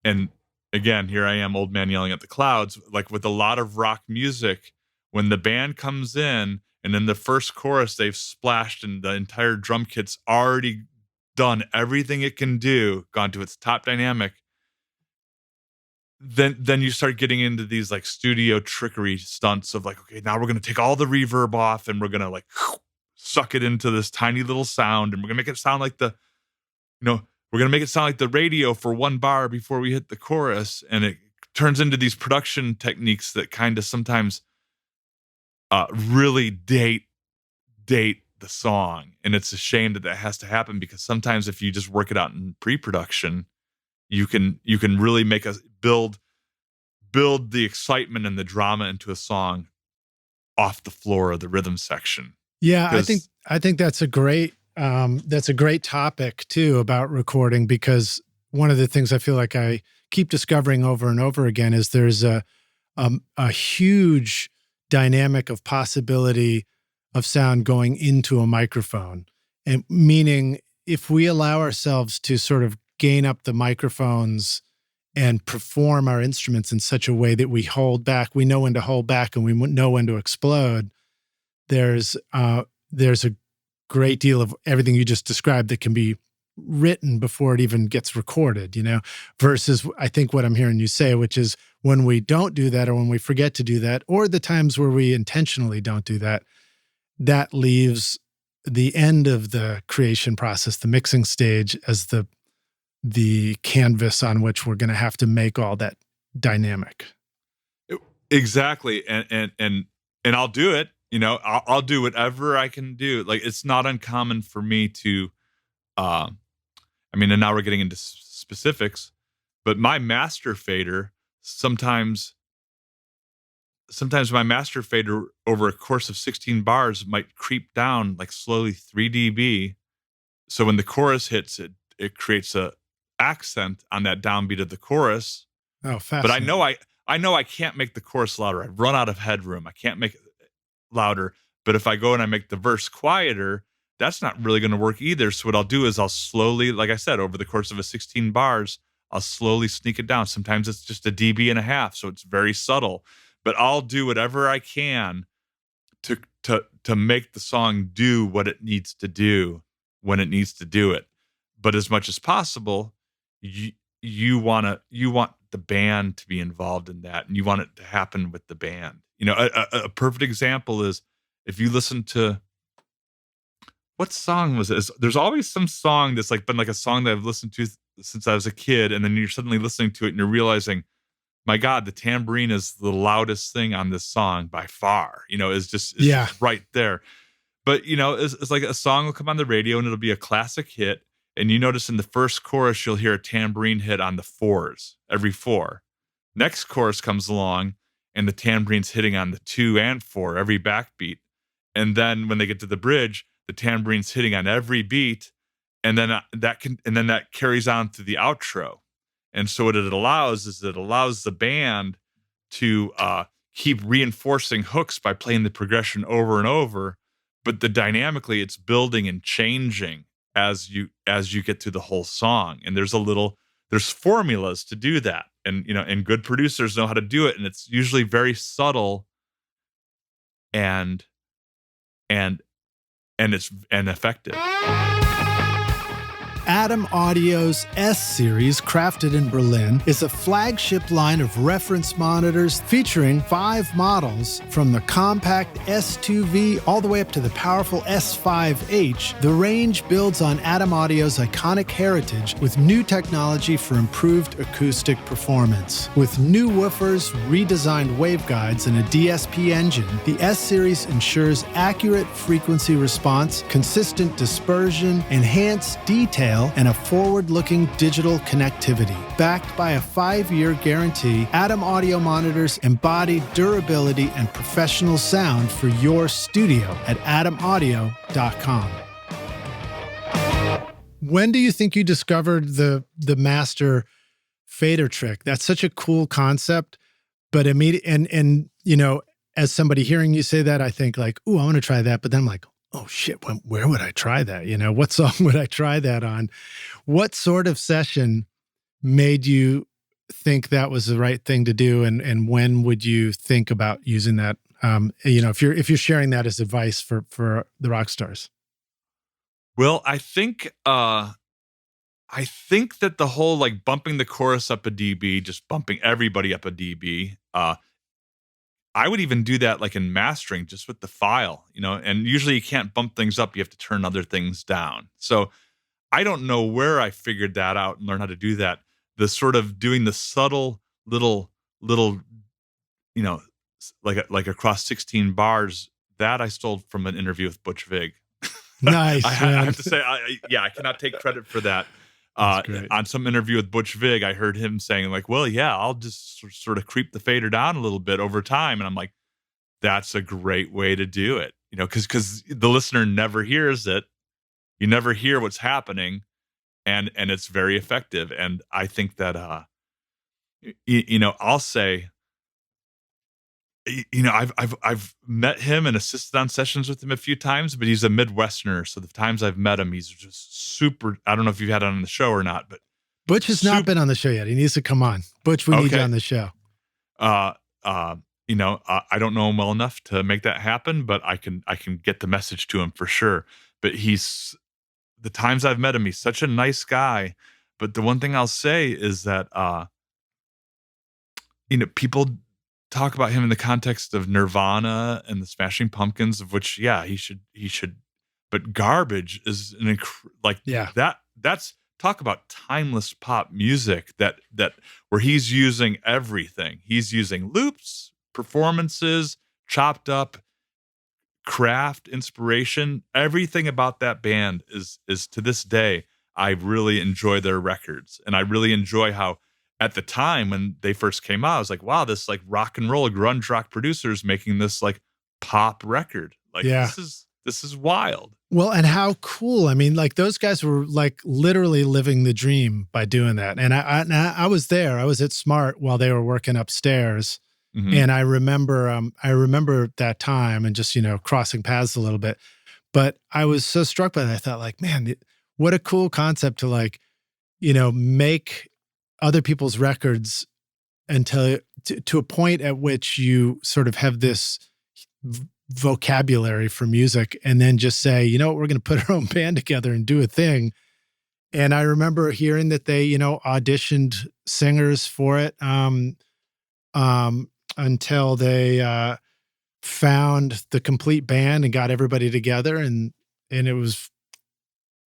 and again, here I am, old man yelling at the clouds, like with a lot of rock music, when the band comes in and in the first chorus, they've splashed and the entire drum kit's already done everything it can do, gone to its top dynamic, then you start getting into these like studio trickery stunts of like, okay, now we're going to take all the reverb off and we're going to like suck it into this tiny little sound, and we're going to make it sound like we're going to make it sound like the radio for one bar before we hit the chorus. And it turns into these production techniques that kind of sometimes really date the song. And it's a shame that has to happen, because sometimes if you just work it out in pre-production, you can really make build the excitement and the drama into a song off the floor of the rhythm section. Yeah, I think that's a great topic too, about recording, because one of the things I feel like I keep discovering over and over again is there's a huge dynamic of possibility of sound going into a microphone. And meaning, if we allow ourselves to sort of gain up the microphones and perform our instruments in such a way that we hold back, we know when to hold back and we know when to explode, there's a great deal of everything you just described that can be written before it even gets recorded, versus I think what I'm hearing you say, which is when we don't do that, or when we forget to do that, or the times where we intentionally don't do that, that leaves the end of the creation process, the mixing stage, as the canvas on which we're going to have to make all that dynamic. Exactly. And I'll do it, I'll do whatever I can do. Like, it's not uncommon for me to, and now we're getting into specifics, but my master fader, sometimes my master fader over a course of 16 bars might creep down like slowly 3 dB. So when the chorus hits, it creates a accent on that downbeat of the chorus. Oh, fascinating. But I know I can't make the chorus louder. I've run out of headroom. I can't make it louder. But if I go and I make the verse quieter, that's not really going to work either. So what I'll do is I'll slowly, like I said, over the course of a 16 bars, I'll slowly sneak it down. Sometimes it's just 1.5 dB, so it's very subtle. But I'll do whatever I can to make the song do what it needs to do when it needs to do it. But as much as possible, you want the band to be involved in that, and you want it to happen with the band. A perfect example is if you listen to, what song was it? There's always some song that's like been like a song that I've listened to since I was a kid, and then you're suddenly listening to it and you're realizing, my God, the tambourine is the loudest thing on this song by far. It's just right there. But it's like a song will come on the radio and it'll be a classic hit, and you notice in the first chorus you'll hear a tambourine hit on the 4s, every 4. Next chorus comes along and the tambourine's hitting on the 2 and 4, every backbeat. And then when they get to the bridge, the tambourine's hitting on every beat, and then that carries on to the outro. And so what it allows is the band to keep reinforcing hooks by playing the progression over and over, but dynamically it's building and changing as you get through the whole song. And there's formulas to do that, and good producers know how to do it, and it's usually very subtle and effective. Atom Audio's S-Series, crafted in Berlin, is a flagship line of reference monitors featuring 5 models, from the compact S2V all the way up to the powerful S5H. The range builds on Atom Audio's iconic heritage with new technology for improved acoustic performance. With new woofers, redesigned waveguides, and a DSP engine, the S-Series ensures accurate frequency response, consistent dispersion, enhanced detail, and a forward-looking digital connectivity. Backed by a 5-year guarantee, Atom Audio monitors embody durability and professional sound for your studio at atomaudio.com. When do you think you discovered the master fader trick? That's such a cool concept, but and as somebody hearing you say that, I think like, "Ooh, I want to try that," but then I'm like, "Oh shit, where would I try that? What song would I try that on?" What sort of session made you think that was the right thing to do, and when would you think about using that? If you're sharing that as advice for the rock stars. Well, I think that the whole like bumping the chorus up a dB, just bumping everybody up a dB. I would even do that like in mastering, just with the file, and usually you can't bump things up. You have to turn other things down. So I don't know where I figured that out and learned how to do that. The sort of doing the subtle little, like across 16 bars, that I stole from an interview with Butch Vig. Nice. I have to say, I cannot take credit for that. On some interview with Butch Vig, I heard him saying like, well, yeah, I'll just sort of creep the fader down a little bit over time. And I'm like, that's a great way to do it, because the listener never hears it. You never hear what's happening, and it's very effective. And I think that, I'll say, I've met him and assisted on sessions with him a few times, but he's a Midwesterner. So the times I've met him, he's just super. I don't know if you've had it on the show or not, but Butch has not been on the show yet. He needs to come on. Butch, we need you on the show. I don't know him well enough to make that happen, but I can get the message to him for sure. But the times I've met him, he's such a nice guy. But the one thing I'll say is that, people talk about him in the context of Nirvana and the Smashing Pumpkins, of which, yeah, he should, but Garbage is that's talk about timeless pop music that where he's using everything. He's using loops, performances, chopped up craft, inspiration. Everything about that band is to this day, I really enjoy their records. And I really enjoy how, at the time when they first came out, I was like, wow, this like rock and roll grunge rock producers making this like pop record. Like, this is wild. Well, and how cool. I mean, like those guys were like literally living the dream by doing that. And I was there. I was at Smart while they were working upstairs. Mm-hmm. And I remember that time and just, crossing paths a little bit. But I was so struck by that. I thought like, man, what a cool concept to like, make other people's records until to a point at which you sort of have this vocabulary for music, and then just say, you know what, we're going to put our own band together and do a thing. And I remember hearing that they, auditioned singers for it until they found the complete band and got everybody together, and it was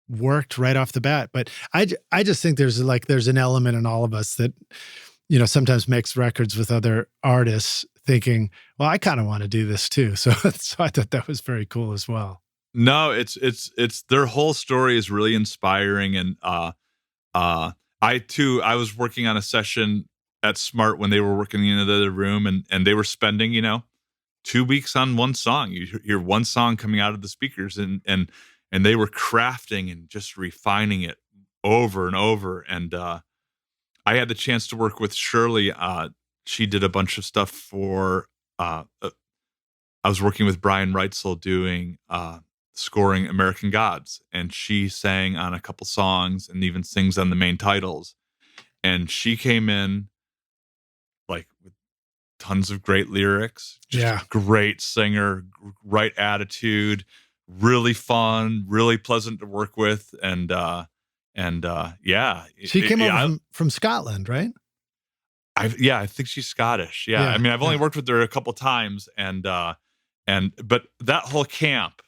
worked right off the bat. But I just think there's an element in all of us that, sometimes makes records with other artists thinking, well, I kind of want to do this too. So I thought that was very cool as well. No, it's their whole story is really inspiring. And I was working on a session at Smart when they were working in the other room, and they were spending, 2 weeks on one song. You hear one song coming out of the speakers, and they were crafting and just refining it over and over. And I had the chance to work with Shirley. She did a bunch of stuff for, I was working with Brian Reitzel doing scoring American Gods, and she sang on a couple songs and even sings on the main titles. And she came in like with tons of great lyrics, just a great singer, right attitude, really fun, really pleasant to work with. And she came over from Scotland, right? I think she's Scottish. Yeah. I mean, I've only worked with her a couple times, but that whole camp,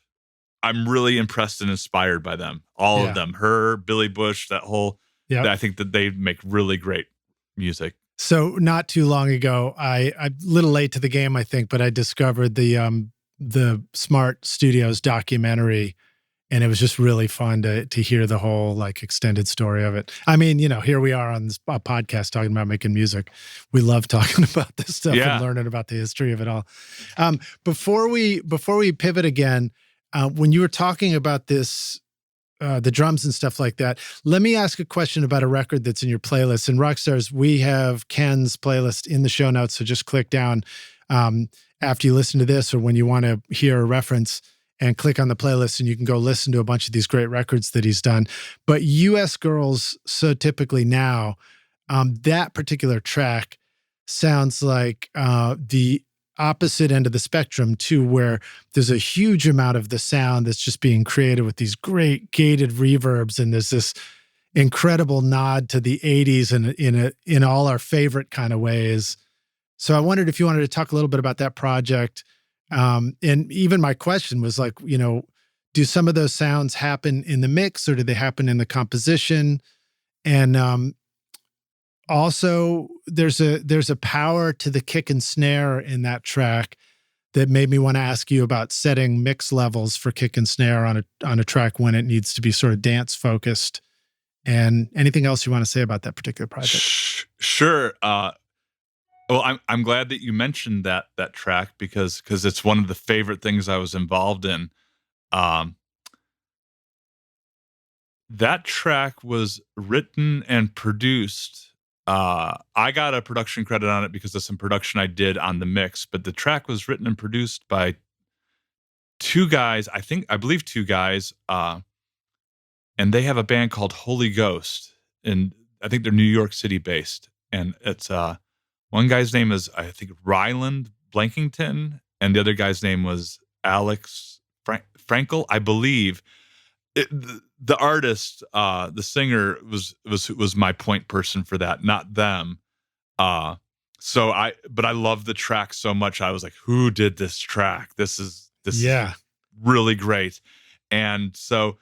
I'm really impressed and inspired by them. All of them, her, Billy Bush, that whole, I think that they make really great music. So not too long ago, I'm a little late to the game, I think, but I discovered the Smart Studios documentary, and it was just really fun to hear the whole like extended story of it. I mean, here we are on this podcast talking about making music. We love talking about this stuff and learning about the history of it all. Before we pivot again, when you were talking about this the drums and stuff like that. Let me ask a question about a record that's in your playlist. In Rockstars, we have Ken's playlist in the show notes, so just click down after you listen to this or when you want to hear a reference and click on the playlist and you can go listen to a bunch of these great records that he's done. But US Girls So Typically Now, that particular track sounds like the opposite end of the spectrum too, where there's a huge amount of the sound that's just being created with these great gated reverbs, and there's this incredible nod to the 80s and in all our favorite kind of ways. So I wondered if you wanted to talk a little bit about that project. And even my question was like, do some of those sounds happen in the mix or do they happen in the composition? And also, there's a power to the kick and snare in that track that made me want to ask you about setting mix levels for kick and snare on a track when it needs to be sort of dance focused. And anything else you want to say about that particular project? Sure. Well, I'm glad that you mentioned that track because it's one of the favorite things I was involved in. That track was written and produced. I got a production credit on it because of some production I did on the mix, but the track was written and produced by two guys, I believe two guys, and they have a band called Holy Ghost, and I think they're New York City based, and it's one guy's name is, I think, Ryland Blankington, and the other guy's name was Alex Frankel, I believe. The artist, the singer was my point person for that, not them. But I love the track so much. I was like, who did this track? This is really great. And so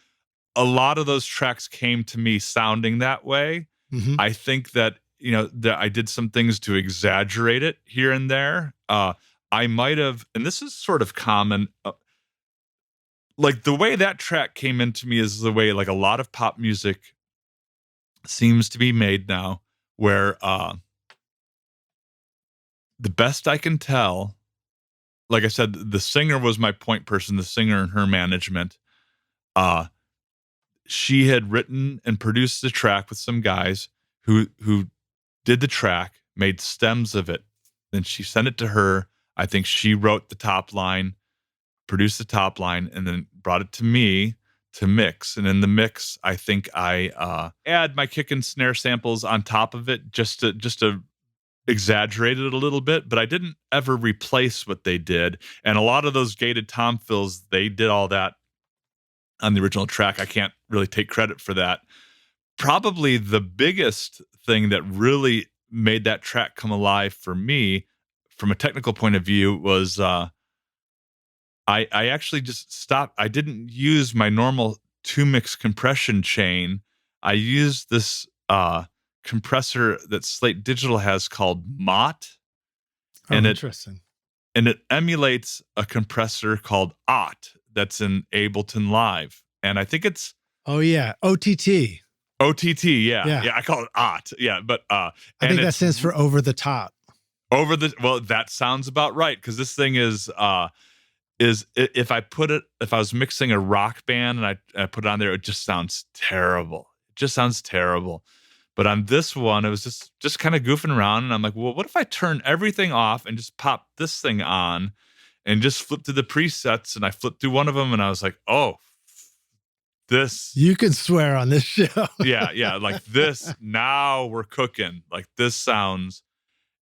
a lot of those tracks came to me sounding that way. Mm-hmm. I think that, that I did some things to exaggerate it here and there. I might have, and this is sort of common, like the way that track came into me is the way like a lot of pop music seems to be made now, where the best I can tell, like I said, the singer was my point person, the singer and her management. She had written and produced the track with some guys who did the track, made stems of it. Then she sent it to her. I think she wrote the top line, produced the top line, and then brought it to me to mix. And in the mix, I think I add my kick and snare samples on top of it just to exaggerate it a little bit, but I didn't ever replace what they did. And a lot of those gated tom fills, they did all that on the original track. I can't really take credit for that. Probably the biggest thing that really made that track come alive for me from a technical point of view was I actually just stopped. I didn't use my normal 2-mix compression chain. I used this compressor that Slate Digital has called Mott. And interesting. It emulates a compressor called OTT that's in Ableton Live. And I think it's... Oh, yeah. OTT. OTT, yeah. I call it OTT. Yeah, but... I think that stands for over the top. Well, that sounds about right, because this thing is if I was mixing a rock band and I put it on there, it just sounds terrible. It just sounds terrible. But on this one, it was just kind of goofing around, and I'm like, well, what if I turn everything off and just pop this thing on and just flip to the presets? And I flipped through one of them, and I was like, oh, this... You can swear on this show. yeah, like this, now we're cooking. Like, this sounds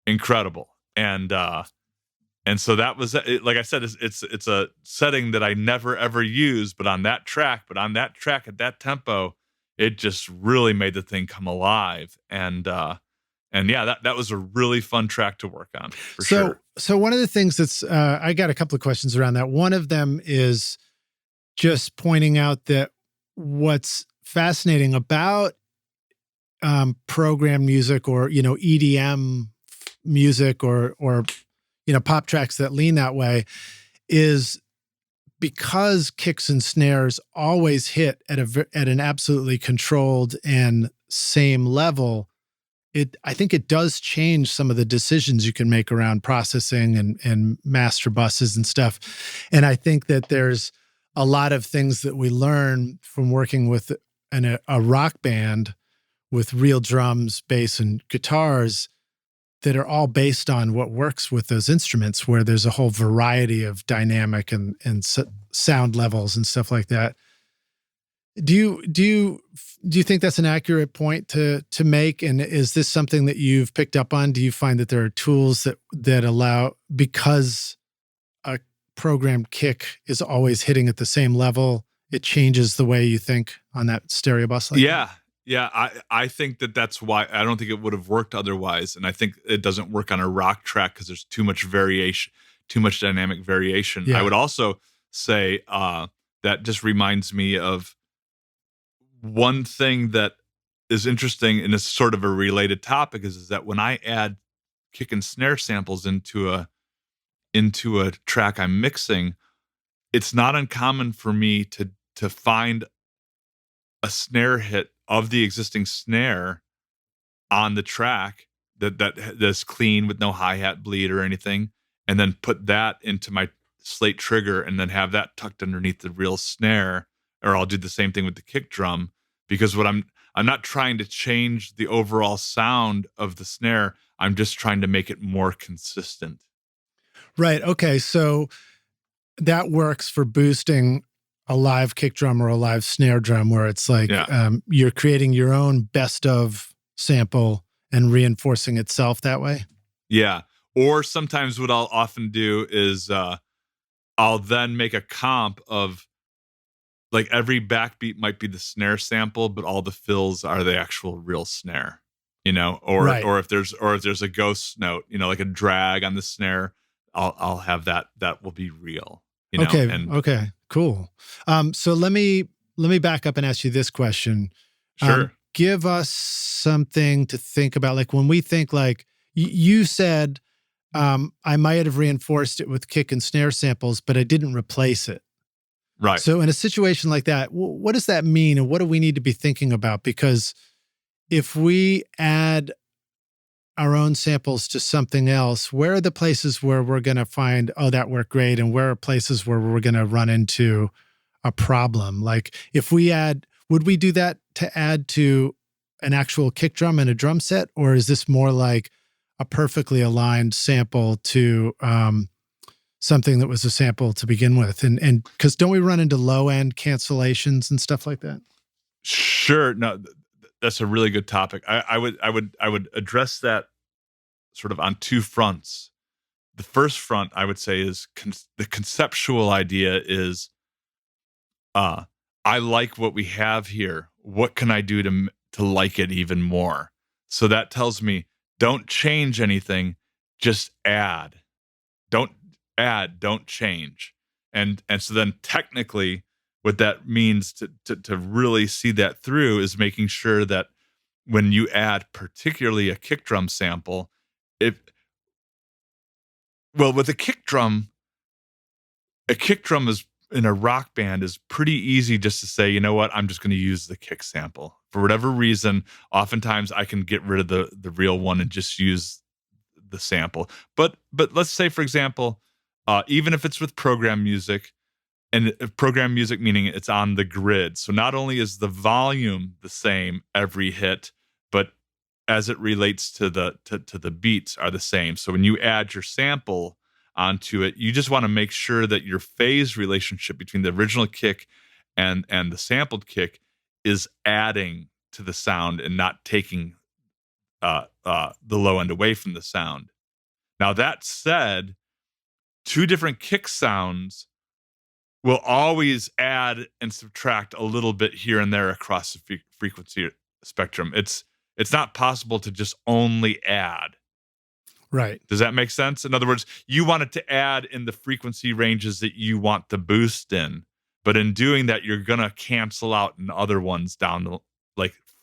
incredible. And so that was it. Like I said, it's a setting that I never ever use, but on that track at that tempo, it just really made the thing come alive. And yeah, that was a really fun track to work on for sure. So one of the things that's I got a couple of questions around that. One of them is just pointing out that what's fascinating about program music or EDM music or pop tracks that lean that way is because kicks and snares always hit at an absolutely controlled and same level. I think it does change some of the decisions you can make around processing and master buses and stuff. And I think that there's a lot of things that we learn from working with a rock band with real drums, bass, and guitars that are all based on what works with those instruments, where there's a whole variety of dynamic and sound levels and stuff like that. Do you think that's an accurate point to make? And is this something that you've picked up on? Do you find that there are tools that allow, because a programmed kick is always hitting at the same level, it changes the way you think on that stereo bus? Like that? Yeah. I think that's why I don't think it would have worked otherwise. And I think it doesn't work on a rock track because there's too much variation, too much dynamic variation. Yeah. I would also say that just reminds me of one thing that is interesting, and it's sort of a related topic, is that when I add kick and snare samples into a track I'm mixing, it's not uncommon for me to find a snare hit of the existing snare on the track that's clean with no hi-hat bleed or anything, and then put that into my slate trigger and then have that tucked underneath the real snare. Or I'll do the same thing with the kick drum, because what I'm not trying to change the overall sound of the snare. I'm just trying to make it more consistent. Right. Okay. So that works for boosting a live kick drum or a live snare drum, where it's like you're creating your own best of sample and reinforcing itself that way. Yeah. Or sometimes what I'll often do is I'll then make a comp of, like, every backbeat might be the snare sample, but all the fills are the actual real snare, or if there's a ghost note, like a drag on the snare, I'll have that will be real. Okay. Okay, cool. So let me back up and ask you this question. Sure. Give us something to think about. Like, when we think, like you said, I might have reinforced it with kick and snare samples, but I didn't replace it. Right. So in a situation like that, what does that mean? And what do we need to be thinking about? Because if we add our own samples to something else, where are the places where we're going to find, oh, that worked great? And where are places where we're going to run into a problem? Like, if we would we do that to add to an actual kick drum and a drum set? Or is this more like a perfectly aligned sample to something that was a sample to begin with? And because don't we run into low end cancellations and stuff like that? Sure. No, that's a really good topic. I would address that sort of on two fronts. The first front, I would say, is the conceptual idea is, I like what we have here. What can I do to like it even more? So that tells me, don't change anything, just add. Don't add, don't change. And so then technically what that means to really see that through is making sure that when you add particularly a kick drum sample, with a kick drum is, in a rock band, is pretty easy just to say, you know what, I'm just going to use the kick sample. For whatever reason, oftentimes I can get rid of the real one and just use the sample. But let's say, for example, even if it's with program music, and program music meaning it's on the grid. So not only is the volume the same every hit, but as it relates to the beats are the same. So when you add your sample onto it, you just want to make sure that your phase relationship between the original kick and the sampled kick is adding to the sound and not taking the low end away from the sound. Now, that said, two different kick sounds will always add and subtract a little bit here and there across the frequency spectrum. It's not possible to just only add. Right. Does that make sense? In other words, you want it to add in the frequency ranges that you want the boost in, but in doing that, you're gonna cancel out in other ones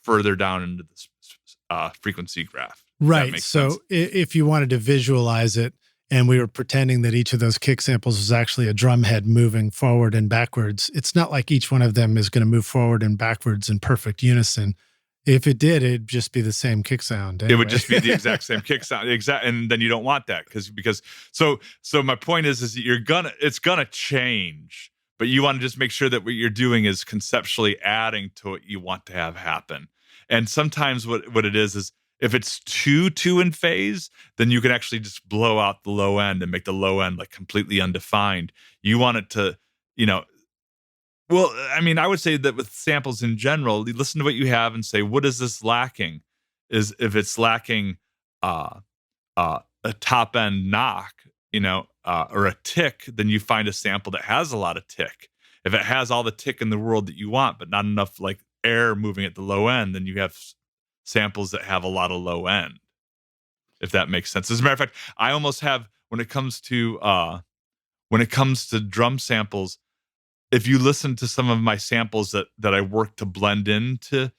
further down into the frequency graph. Right. So if you wanted to visualize it, and we were pretending that each of those kick samples was actually a drum head moving forward and backwards, it's not like each one of them is going to move forward and backwards in perfect unison. If it did, it'd just be the same kick sound. Anyway. It would just be the exact same kick sound. And then you don't want that because so my point is that it's gonna change, but you want to just make sure that what you're doing is conceptually adding to what you want to have happen. And sometimes what it is if it's too in phase, then you can actually just blow out the low end and make the low end like completely undefined. You want it to, well, I mean, I would say that with samples in general, you listen to what you have and say, what is this lacking? Is if it's lacking a top end knock, or a tick, then you find a sample that has a lot of tick. If it has all the tick in the world that you want, but not enough like air moving at the low end, then you have samples that have a lot of low end, if that makes sense. As a matter of fact, I almost have, when it comes to drum samples, if you listen to some of my samples that I work to blend into,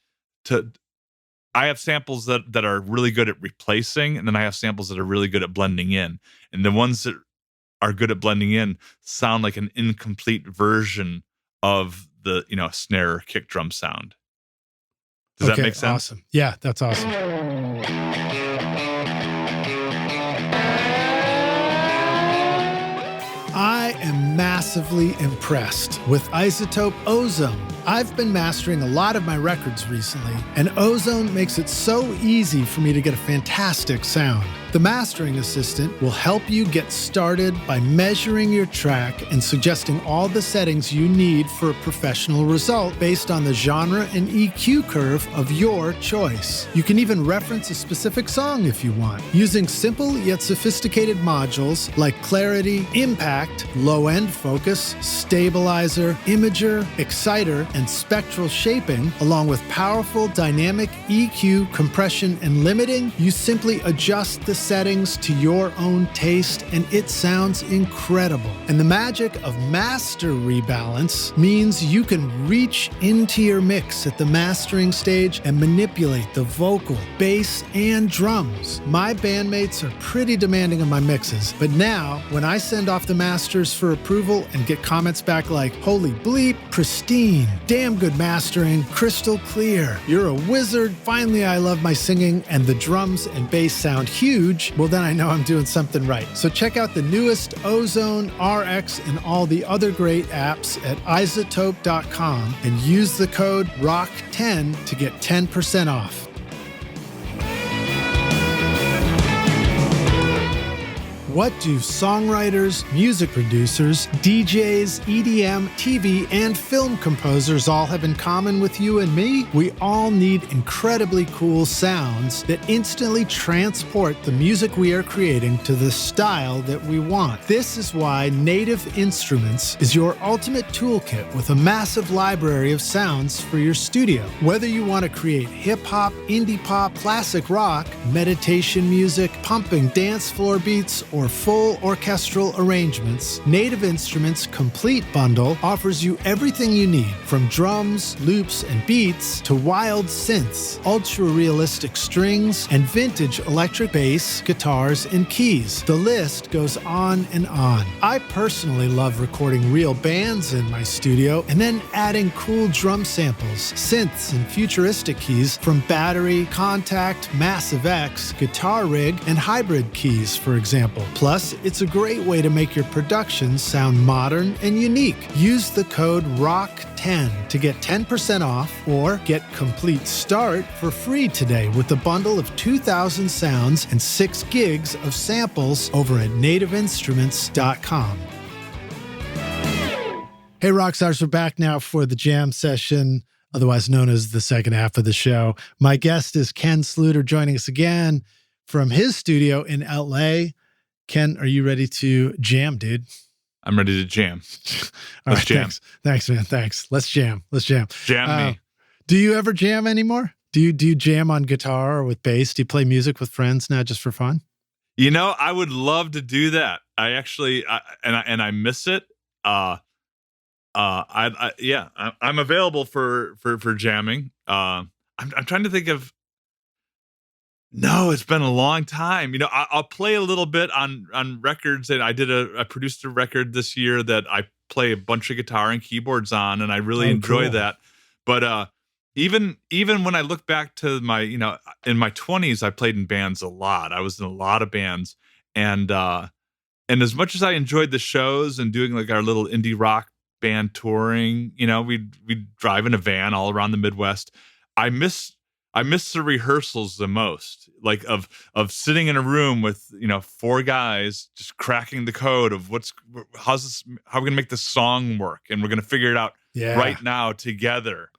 I have samples that are really good at replacing, and then I have samples that are really good at blending in. And the ones that are good at blending in sound like an incomplete version of the, snare or kick drum sound. Does that make sense? Awesome. Yeah, that's awesome. I am massively impressed with iZotope Ozone. I've been mastering a lot of my records recently, and Ozone makes it so easy for me to get a fantastic sound. The mastering assistant will help you get started by measuring your track and suggesting all the settings you need for a professional result based on the genre and EQ curve of your choice. You can even reference a specific song if you want. Using simple yet sophisticated modules like clarity, impact, low-end focus, stabilizer, imager, exciter, and spectral shaping, along with powerful dynamic EQ, compression, and limiting, you simply adjust the settings to your own taste and it sounds incredible. And the magic of master rebalance means you can reach into your mix at the mastering stage and manipulate the vocal, bass, and drums. My bandmates are pretty demanding of my mixes, but now when I send off the masters for approval and get comments back like, holy bleep, pristine, damn good mastering, crystal clear, you're a wizard, finally I love my singing, and the drums and bass sound huge, well then I know I'm doing something right. So check out the newest Ozone, RX, and all the other great apps at iZotope.com and use the code ROCK10 to get 10% off. What do songwriters, music producers, DJs, EDM, TV, and film composers all have in common with you and me? We all need incredibly cool sounds that instantly transport the music we are creating to the style that we want. This is why Native Instruments is your ultimate toolkit with a massive library of sounds for your studio. Whether you want to create hip-hop, indie pop, classic rock, meditation music, pumping dance floor beats, or full orchestral arrangements, Native Instruments' complete bundle offers you everything you need, from drums, loops, and beats to wild synths, ultra-realistic strings, and vintage electric bass, guitars, and keys. The list goes on and on. I personally love recording real bands in my studio and then adding cool drum samples, synths, and futuristic keys from Battery, Contact, Massive X, Guitar Rig, and Hybrid keys, for example. Plus, it's a great way to make your productions sound modern and unique. Use the code ROCK10 to get 10% off or get Complete Start for free today with a bundle of 2,000 sounds and 6 gigs of samples over at nativeinstruments.com. Hey, Rockstars, we're back now for the jam session, otherwise known as the second half of the show. My guest is Ken Sluiter, joining us again from his studio in LA. Ken, are you ready to jam, dude? I'm ready to jam. Let's jam. Thanks, man. Thanks. Let's jam. Jam me. Do you ever jam anymore? Do you jam on guitar or with bass? Do you play music with friends now just for fun? I would love to do that. I miss it. I'm available for jamming. I'm trying to think of. No, it's been a long time. I'll play a little bit on records, and I produced a record this year that I play a bunch of guitar and keyboards on, and I really enjoy that. But even when I look back to my, in my 20s, I played in bands a lot. I was in a lot of bands, and as much as I enjoyed the shows and doing like our little indie rock band touring. We'd drive in a van all around the Midwest. I miss the rehearsals the most, like of sitting in a room with 4 guys just cracking the code of how are we gonna make this song work, and we're gonna figure it out right now together.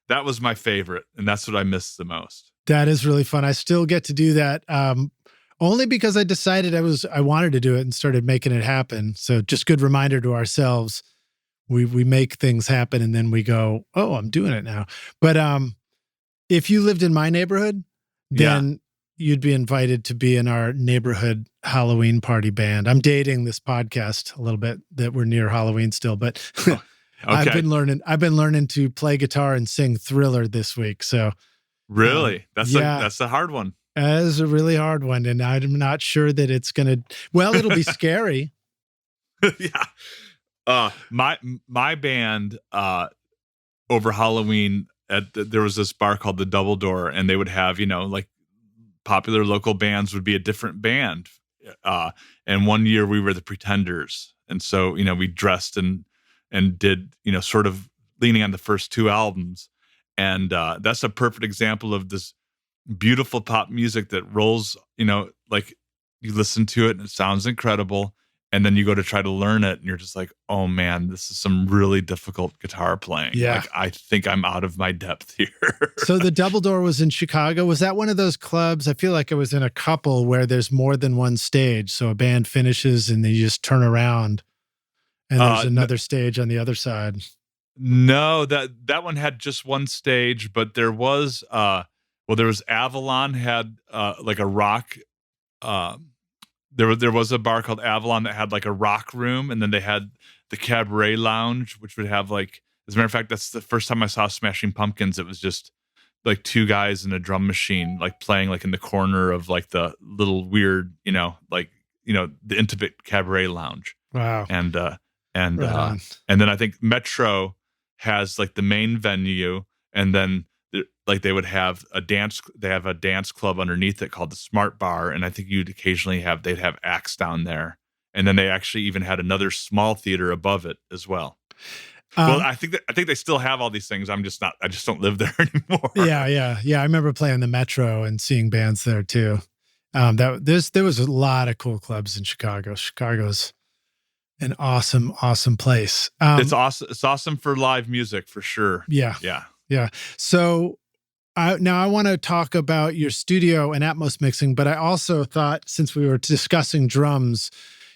That was my favorite, and that's what I miss the most. That is really fun. I still get to do that, only because I decided I wanted to do it and started making it happen. So just good reminder to ourselves. We make things happen, and then we go, oh, I'm doing it now. But if you lived in my neighborhood, then you'd be invited to be in our neighborhood Halloween party band. I'm dating this podcast a little bit that we're near Halloween still, but okay. I've been learning to play guitar and sing Thriller this week. So really, that's a hard one. That is a really hard one, and I'm not sure that it's gonna. Well, it'll be scary. Yeah. My band over Halloween there was this bar called the Double Door, and they would have like popular local bands would be a different band. And one year we were the Pretenders, and so we dressed and did sort of leaning on the first 2 albums, and that's a perfect example of this beautiful pop music that rolls. Like you listen to it and it sounds incredible. And then you go to try to learn it, and you're just like, oh man, this is some really difficult guitar playing. Yeah. Like, I think I'm out of my depth here. So the Double Door was in Chicago. Was that one of those clubs? I feel like I was in a couple where there's more than one stage. So a band finishes and they just turn around and there's another stage on the other side. No, that one had just one stage, but there was, there was Avalon had like a rock, There was a bar called Avalon that had like a rock room, and then they had the Cabaret Lounge, which would have like, as a matter of fact, that's the first time I saw Smashing Pumpkins. It was just like 2 guys in a drum machine, like playing like in the corner of like the little weird, the intimate Cabaret Lounge. Wow. And then I think Metro has like the main venue, and then like they have a dance club underneath it called the Smart Bar, and I think they'd have acts down there, and then they actually even had another small theater above it as well. Well, I think they still have all these things. I just don't live there anymore. Yeah. I remember playing the Metro and seeing bands there too. There was a lot of cool clubs in Chicago. Chicago's an awesome place. It's awesome. It's awesome for live music for sure. Yeah. So now I want to talk about your studio and Atmos mixing, but I also thought, since we were discussing drums,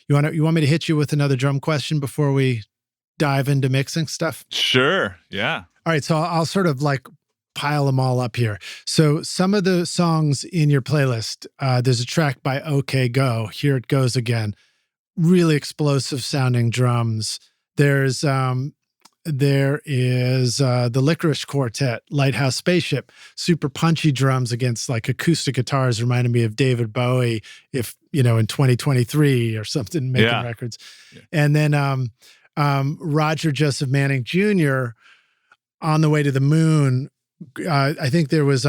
you want me to hit you with another drum question before we dive into mixing stuff? Sure. Yeah. All right. So I'll sort of like pile them all up here. So some of the songs in your playlist, there's a track by OK Go. Here It Goes Again. Really explosive sounding drums. There is the Licorice Quartet, Lighthouse Spaceship, super punchy drums against like acoustic guitars, reminded me of David Bowie, if in 2023 or something, making records. Yeah. And then Roger Joseph Manning Jr., On the Way to the Moon. I think there was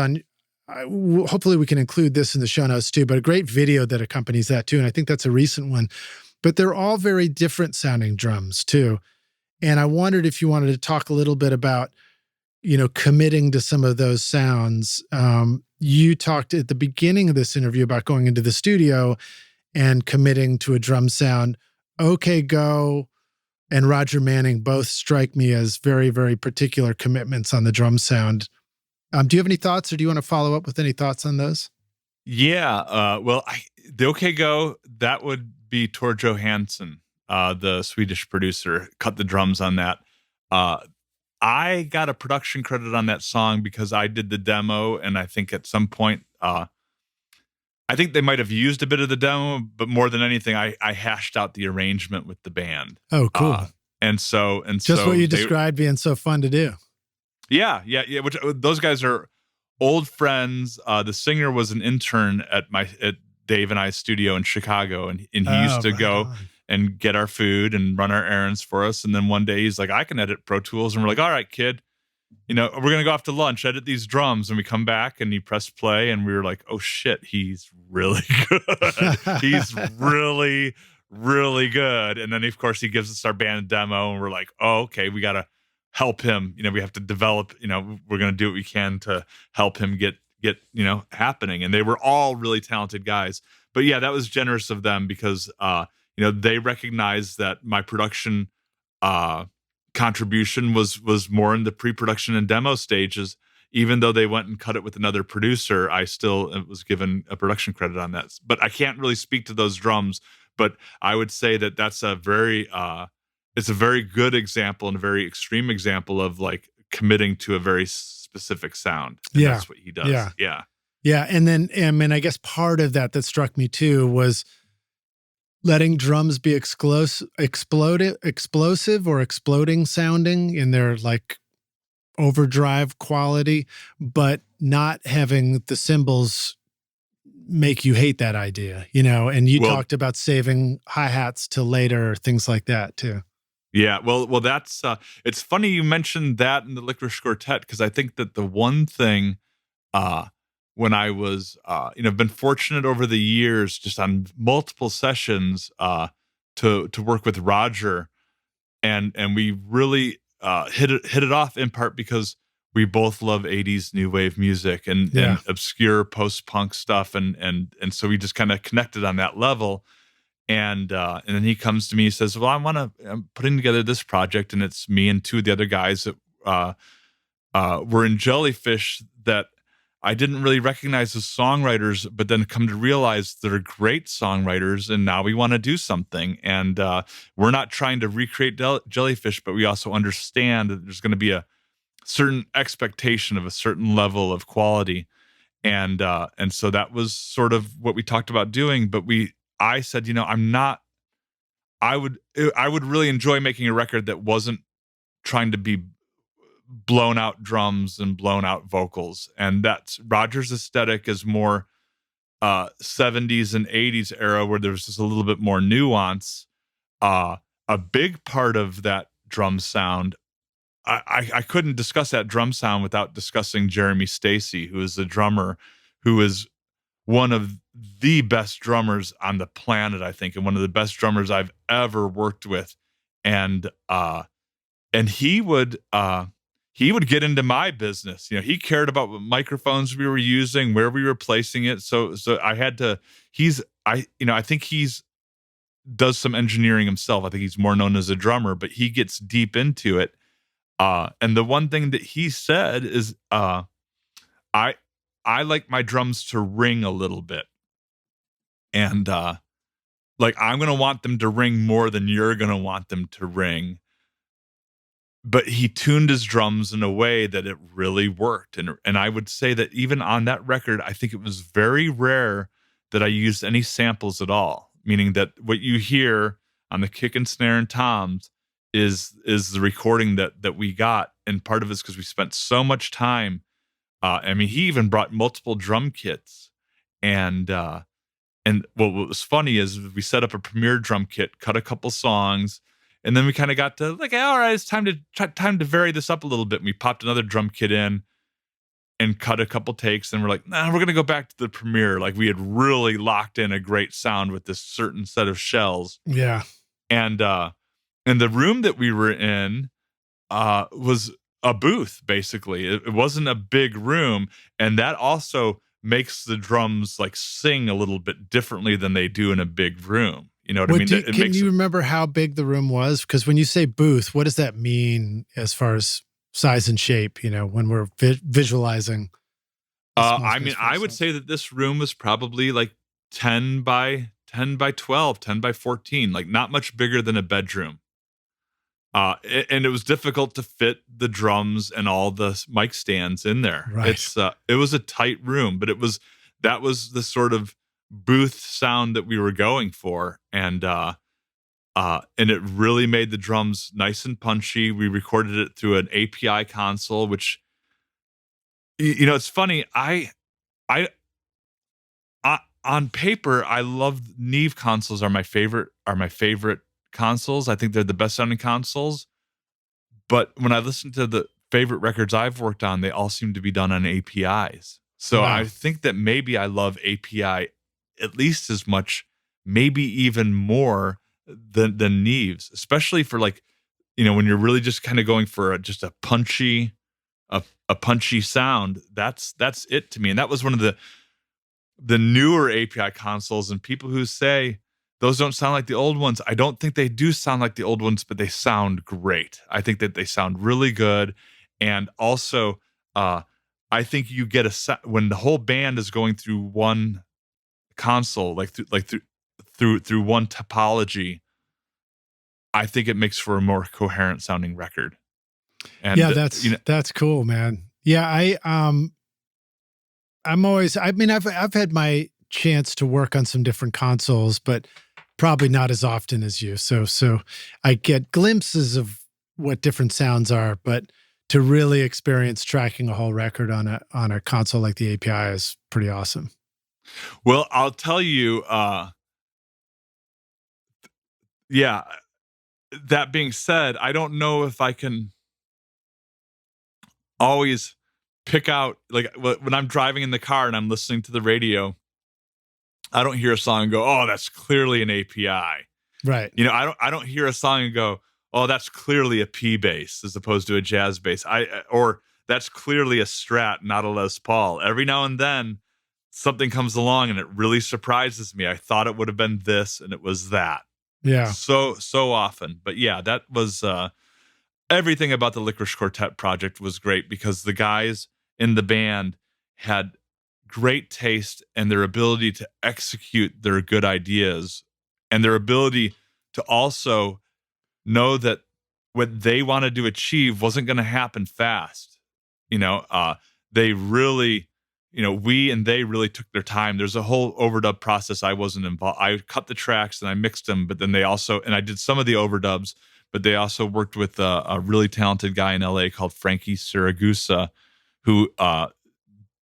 hopefully we can include this in the show notes too, but a great video that accompanies that too. And I think that's a recent one, but they're all very different sounding drums too. And I wondered if you wanted to talk a little bit about, committing to some of those sounds. You talked at the beginning of this interview about going into the studio and committing to a drum sound. OK Go and Roger Manning both strike me as very, very particular commitments on the drum sound. Do you have any thoughts, or do you want to follow up with any thoughts on those? Yeah. The OK Go, that would be Tor Johansson. The Swedish producer, cut the drums on that. I got a production credit on that song because I did the demo, and I think at some point, I think they might have used a bit of the demo, but more than anything, I hashed out the arrangement with the band. Oh, cool! And so what you described being so fun to do. Yeah. Which those guys are old friends. The singer was an intern at Dave and I's studio in Chicago, and he used to go and get our food and run our errands for us. And then one day he's like, I can edit Pro Tools. And we're like, all right, kid, we're going to go off to lunch, edit these drums. And we come back and he pressed play, and we were like, oh shit, he's really good. He's really, really good. And then of course he gives us our band demo and we're like, oh, okay, we got to help him. We have to develop, we're going to do what we can to help him get, happening. And they were all really talented guys. But yeah, that was generous of them because, they recognized that my production contribution was more in the pre-production and demo stages. Even though they went and cut it with another producer, I still was given a production credit on that. But I can't really speak to those drums. But I would say that that's it's a very good example and a very extreme example of like committing to a very specific sound. And that's what he does. Yeah. And then, I guess part of that struck me too was letting drums be explosive or exploding sounding in their like overdrive quality, but not having the cymbals make you hate that idea, and you talked about saving hi-hats till later, things like that too. Yeah, well, that's it's funny you mentioned that in the Licorice Quartet, because I think that the one thing when I was I've been fortunate over the years just on multiple sessions to work with Roger, and we really hit it off in part because we both love 80s new wave music and obscure post-punk stuff, and so we just kind of connected on that level. And then he comes to me, he says, well, I'm putting together this project, and it's me and two of the other guys that were in Jellyfish that I didn't really recognize as songwriters, but then come to realize they're great songwriters, and now we want to do something. And we're not trying to recreate Jellyfish, but we also understand that there's going to be a certain expectation of a certain level of quality. And so that was sort of what we talked about doing. But I said, I would really enjoy making a record that wasn't trying to be blown out drums and blown out vocals. And that's Roger's aesthetic is more 70s and 80s era where there's just a little bit more nuance. A big part of that drum sound, I couldn't discuss that drum sound without discussing Jeremy Stacy, who is the drummer, who is one of the best drummers on the planet, I think, and one of the best drummers I've ever worked with. And he would get into my business. He cared about what microphones we were using, where we were placing it. So I had to, I think he's does some engineering himself. I think he's more known as a drummer, but he gets deep into it. And the one thing that he said is, I like my drums to ring a little bit. And like, I'm going to want them to ring more than you're going to want them to ring. But he tuned his drums in a way that it really worked. And I would say that even on that record, I think it was very rare that I used any samples at all. Meaning that what you hear on the kick and snare and toms is the recording that we got. And part of it's because we spent so much time. He even brought multiple drum kits. And what was funny is we set up a Premiere drum kit, cut a couple songs, and then we kind of got to like, all right, it's time to vary this up a little bit. And we popped another drum kit in and cut a couple takes. And we're like, nah, we're going to go back to the Premiere. Like we had really locked in a great sound with this certain set of shells. Yeah. And the room that we were in was a booth, basically. It wasn't a big room. And that also makes the drums like sing a little bit differently than they do in a big room. You know what I mean? Can you remember how big the room was? Because when you say booth, what does that mean as far as size and shape, when we're visualizing? I would say that this room was probably like 10 by 12, 10 by 14, like not much bigger than a bedroom. And it was difficult to fit the drums and all the mic stands in there. Right. It was a tight room, but that was the sort of booth sound that we were going for. And it really made the drums nice and punchy. We recorded it through an API console, which, it's funny. I on paper, I love Neve consoles are my favorite consoles. I think they're the best sounding consoles. But when I listen to the favorite records I've worked on, they all seem to be done on APIs. So wow. I think that maybe I love API at least as much, maybe even more than Neves, especially for like, you know, when you're really just kind of going for just a punchy sound. That's it to me. And that was one of the newer API consoles, and people who say those don't sound like the old ones, I don't think they do sound like the old ones, but they sound great. I think that they sound really good. And also, I think you get when the whole band is going through one console, through one topology, I think it makes for a more coherent sounding record. And yeah, that's cool, man. Yeah, I'm always, I mean, I've had my chance to work on some different consoles, but probably not as often as you. So I get glimpses of what different sounds are, but to really experience tracking a whole record on a console like the API is pretty awesome. Well, I'll tell you, yeah, that being said, I don't know if I can always pick out, like when I'm driving in the car and I'm listening to the radio, I don't hear a song and go, oh, that's clearly an API. Right. You know, I don't hear a song and go, oh, that's clearly a P bass as opposed to a jazz bass. Or that's clearly a Strat, not a Les Paul. Every now and then something comes along and it really surprises me. I thought it would have been this and it was that. Yeah. So often. But yeah, that was everything about the Licorice Quartet project was great because the guys in the band had great taste and their ability to execute their good ideas and their ability to also know that what they wanted to achieve wasn't going to happen fast. You know, they really, you know, they really took their time. There's a whole overdub process. I wasn't involved. I cut the tracks and I mixed them, but then and I did some of the overdubs, but they also worked with a really talented guy in LA called Frankie Siragusa, who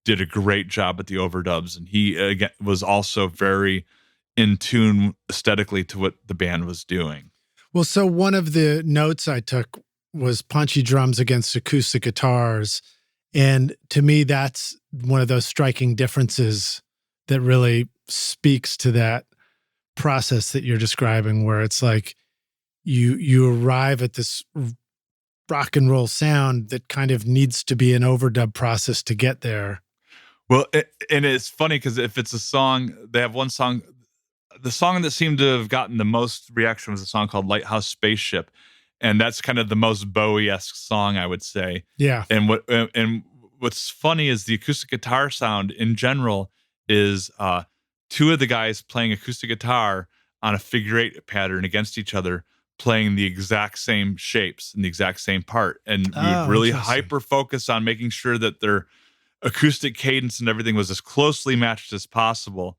did a great job at the overdubs. And he, again, was also very in tune aesthetically to what the band was doing. Well, so one of the notes I took was punchy drums against acoustic guitars. And to me, that's one of those striking differences that really speaks to that process that you're describing, where it's like you arrive at this rock and roll sound that kind of needs to be an overdub process to get there. Well, and it's funny because if it's a song, they have one song. The song that seemed to have gotten the most reaction was a song called Lighthouse Spaceship. And that's kind of the most Bowie-esque song, I would say. Yeah. And what's funny is the acoustic guitar sound in general is two of the guys playing acoustic guitar on a figure eight pattern against each other, playing the exact same shapes in the exact same part. And we would really hyper focus on making sure that their acoustic cadence and everything was as closely matched as possible.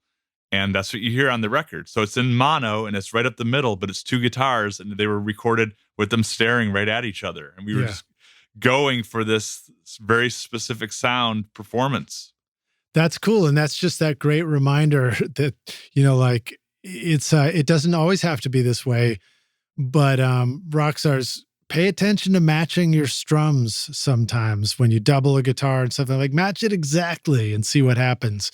And that's what you hear on the record. So it's in mono and it's right up the middle, but it's two guitars and they were recorded with them staring right at each other. And we were just going for this very specific sound performance. That's cool. And that's just that great reminder that, you know, like it doesn't always have to be this way, but rock stars, pay attention to matching your strums sometimes when you double a guitar and something, like match it exactly and see what happens.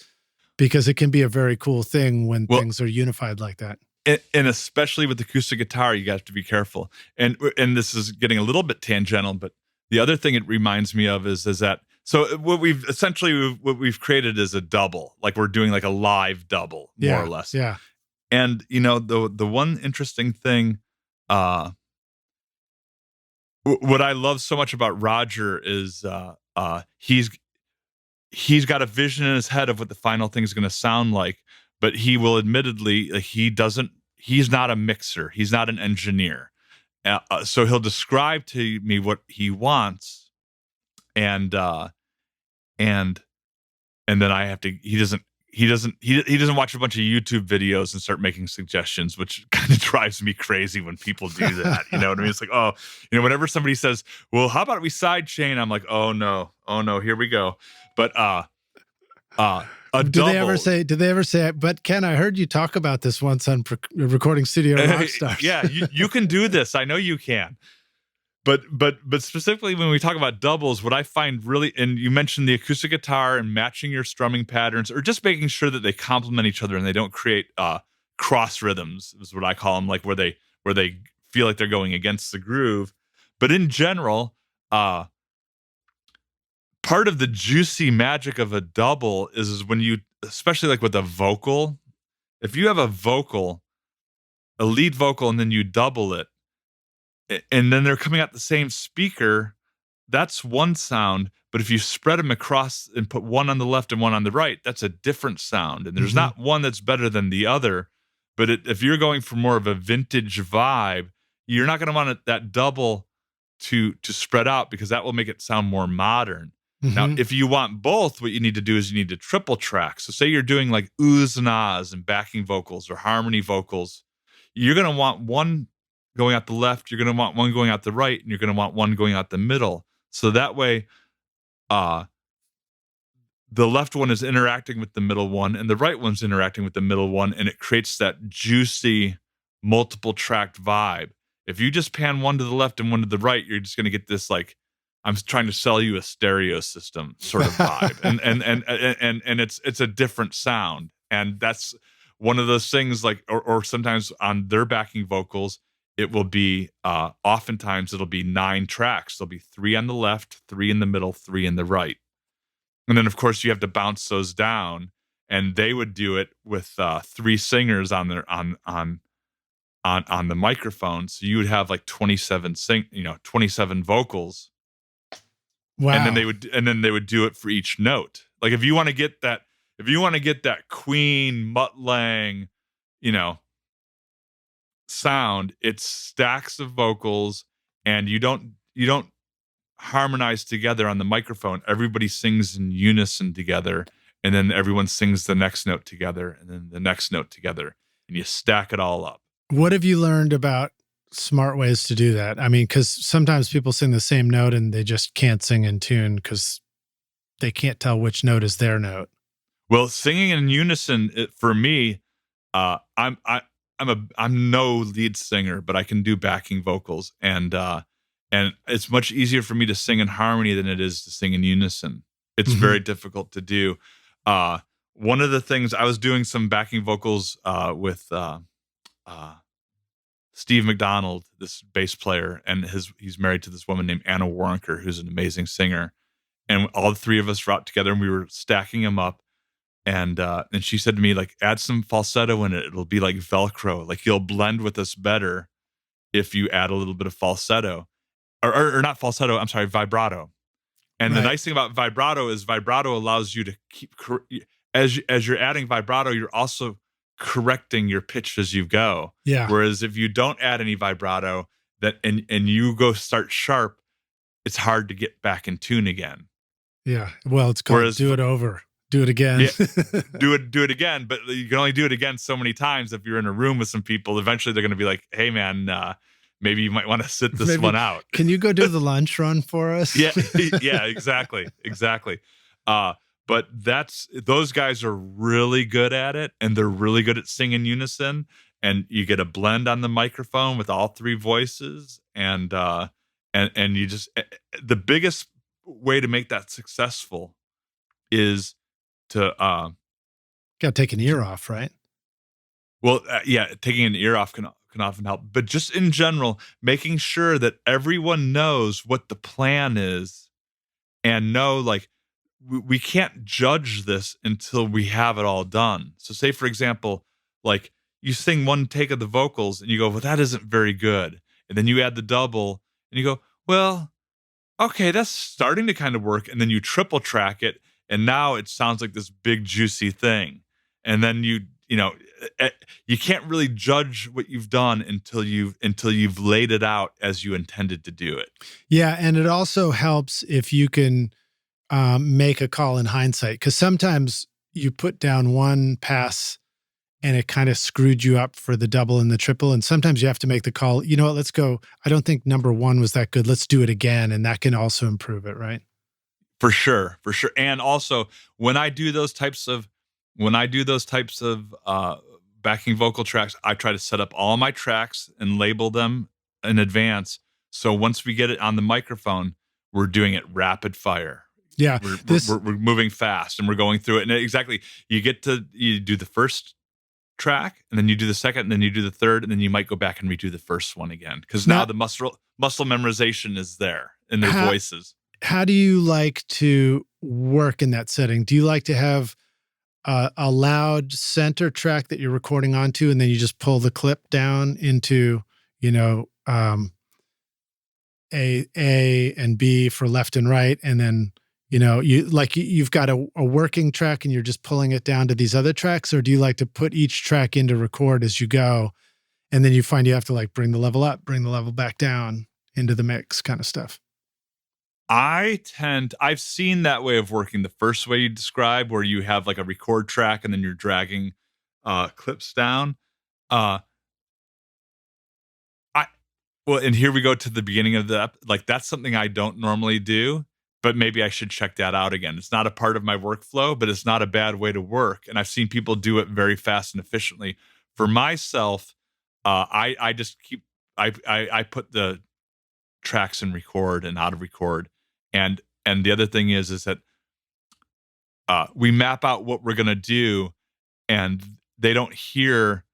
Because it can be a very cool thing when things are unified like that. And especially with acoustic guitar, you got to be careful. And this is getting a little bit tangential, but the other thing it reminds me of is that, so what we've created is a double, like we're doing like a live double, more or less. Yeah. And, you know, the one interesting thing, what I love so much about Roger is he's got a vision in his head of what the final thing is going to sound like, but he will admittedly, he's not a mixer. He's not an engineer. So he'll describe to me what he wants. And then I have to, he doesn't watch a bunch of YouTube videos and start making suggestions, which kind of drives me crazy when people do that. You know what I mean? It's like, oh, you know, whenever somebody says, well, how about we sidechain? I'm like, oh no, here we go. But do they ever say, but Ken, I heard you talk about this once on Recording Studio Rockstars. Yeah, you can do this. I know you can. But specifically when we talk about doubles, what I find really, and you mentioned the acoustic guitar and matching your strumming patterns, or just making sure that they complement each other and they don't create cross rhythms, is what I call them, like where they where they feel like they're going against the groove. But in general, part of the juicy magic of a double is when you, especially like with a vocal, if you have a lead vocal, and then you double it, and then they're coming out the same speaker, that's one sound. But if you spread them across and put one on the left and one on the right, that's a different sound. And there's not one that's better than the other. But if you're going for more of a vintage vibe, you're not going to want that double to spread out, because that will make it sound more modern. Now, if you want both, what you need to do is you need to triple track. So say you're doing like oohs and ahs and backing vocals or harmony vocals. You're going to want one going out the left, you're going to want one going out the right, and you're going to want one going out the middle. So that way, the left one is interacting with the middle one, and the right one's interacting with the middle one, and it creates that juicy, multiple tracked vibe. If you just pan one to the left and one to the right, you're just going to get this like, I'm trying to sell you a stereo system sort of vibe, and it's a different sound, and that's one of those things. Like, or sometimes on their backing vocals, it will be oftentimes it'll be 9 tracks. There'll be 3 on the left, 3 in the middle, 3 in the right, and then of course you have to bounce those down. And they would do it with 3 singers on their on the microphone, so you would have like 27 vocals. Wow. And then they would do it for each note. Like if you want to get that Queen Mutt Lange, sound, it's stacks of vocals, and you don't harmonize together on the microphone. Everybody sings in unison together, and then everyone sings the next note together, and then the next note together, and you stack it all up. What have you learned about smart ways to do that? I mean, because sometimes people sing the same note and they just can't sing in tune because they can't tell which note is their note. Well, singing in unison, for me, I'm no lead singer, but I can do backing vocals, and it's much easier for me to sing in harmony than it is to sing in unison. It's very difficult to do. One of the things, I was doing some backing vocals with Steve McDonald, this bass player, and he's married to this woman named Anna Warrenker, who's an amazing singer. And all the 3 of us were out together, and we were stacking them up. And she said to me, like, add some falsetto in it. It'll be like Velcro. Like, you'll blend with us better if you add a little bit of falsetto. Or not falsetto, I'm sorry, vibrato. And the nice thing about vibrato is vibrato allows you to keep, as you're adding vibrato, you're also correcting your pitch as you go. Yeah. Whereas if you don't add any vibrato, and you go start sharp, it's hard to get back in tune again. Yeah. Well, it's called do it over. Do it again. Yeah, do it again. But you can only do it again so many times. If you're in a room with some people, eventually they're going to be like, hey man, maybe you might want to sit this one out. Can you go do the lunch run for us? Yeah, exactly. But those guys are really good at it, and they're really good at singing unison. And you get a blend on the microphone with all 3 voices, and you just, the biggest way to make that successful is to gotta take an ear off, right? Well, yeah, taking an ear off can often help, but just in general, making sure that everyone knows what the plan is, and know, like, we can't judge this until we have it all done. So say, for example, like, you sing one take of the vocals and you go, well, that isn't very good. And then you add the double and you go, well, okay, that's starting to kind of work. And then you triple track it, and now it sounds like this big juicy thing. And then you can't really judge what you've done until you've laid it out as you intended to do it. Yeah, and it also helps if you can make a call in hindsight, because sometimes you put down one pass and it kind of screwed you up for the double and the triple. And sometimes you have to make the call, you know what, let's go. I don't think number 1 was that good. Let's do it again. And that can also improve it, right? For sure. And also, when I do those types of backing vocal tracks, I try to set up all my tracks and label them in advance. So once we get it on the microphone, we're doing it rapid fire. Yeah. We're moving fast, and we're going through it. And exactly, you do the first track, and then you do the second, and then you do the third, and then you might go back and redo the first one again, because now the muscle memorization is there in their voices. How do you like to work in that setting? Do you like to have a loud center track that you're recording onto, and then you just pull the clip down into, A and B for left and right, and then you've got a working track and you're just pulling it down to these other tracks? Or do you like to put each track into record as you go, and then you find you have to like bring the level up, bring the level back down into the mix kind of stuff? I've seen that way of working, the first way you describe, where you have like a record track and then you're dragging clips down. And here we go to the beginning of that's something I don't normally do, but maybe I should check that out again. It's not a part of my workflow, but it's not a bad way to work. And I've seen people do it very fast and efficiently. For myself, I just I put the tracks in record and out of record. And the other thing is that we map out what we're going to do, and they don't hear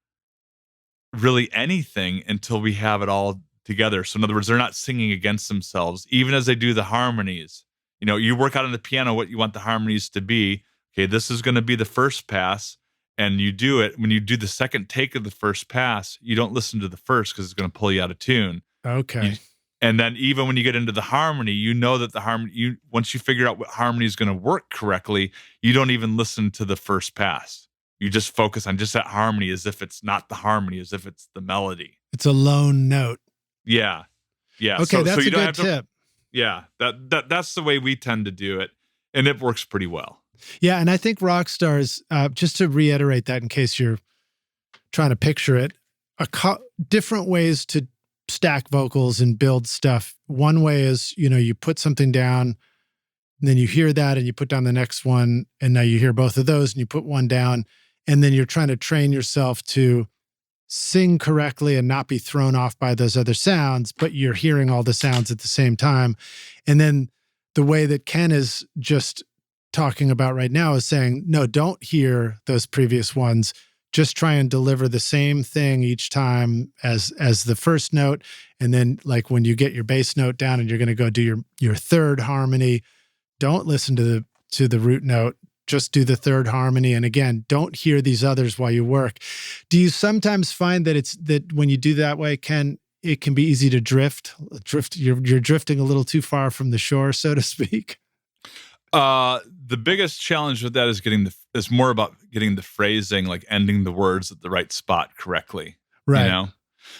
really anything until we have it all together. So in other words, they're not singing against themselves, even as they do the harmonies. You work out on the piano what you want the harmonies to be. Okay, this is going to be the first pass, and you do it. When you do the second take of the first pass, you don't listen to the first because it's going to pull you out of tune. Okay. And then even when you get into the harmony, you know that the harmony, once you figure out what harmony is going to work correctly, you don't even listen to the first pass. You just focus on just that harmony as if it's not the harmony, as if it's the melody. It's a lone note. Yeah. Yeah. Okay, that's a good tip. Yeah. That's the way we tend to do it. And it works pretty well. Yeah. And I think rock stars, just to reiterate that in case you're trying to picture it, different ways to stack vocals and build stuff. One way is, you put something down, and then you hear that and you put down the next one, and now you hear both of those and you put one down, and then you're trying to train yourself to sing correctly and not be thrown off by those other sounds, but you're hearing all the sounds at the same time. And then the way that Ken is just talking about right now is saying, no, don't hear those previous ones. Just try and deliver the same thing each time as the first note. And then like when you get your bass note down and you're going to go do your third harmony, don't listen to the root note, just do the third harmony. And again, don't hear these others while you work. Do you sometimes find that when you do that way, Ken, it can be easy to drift? You're drifting a little too far from the shore, so to speak? The biggest challenge with that is more about getting the phrasing, like ending the words at the right spot correctly. Right.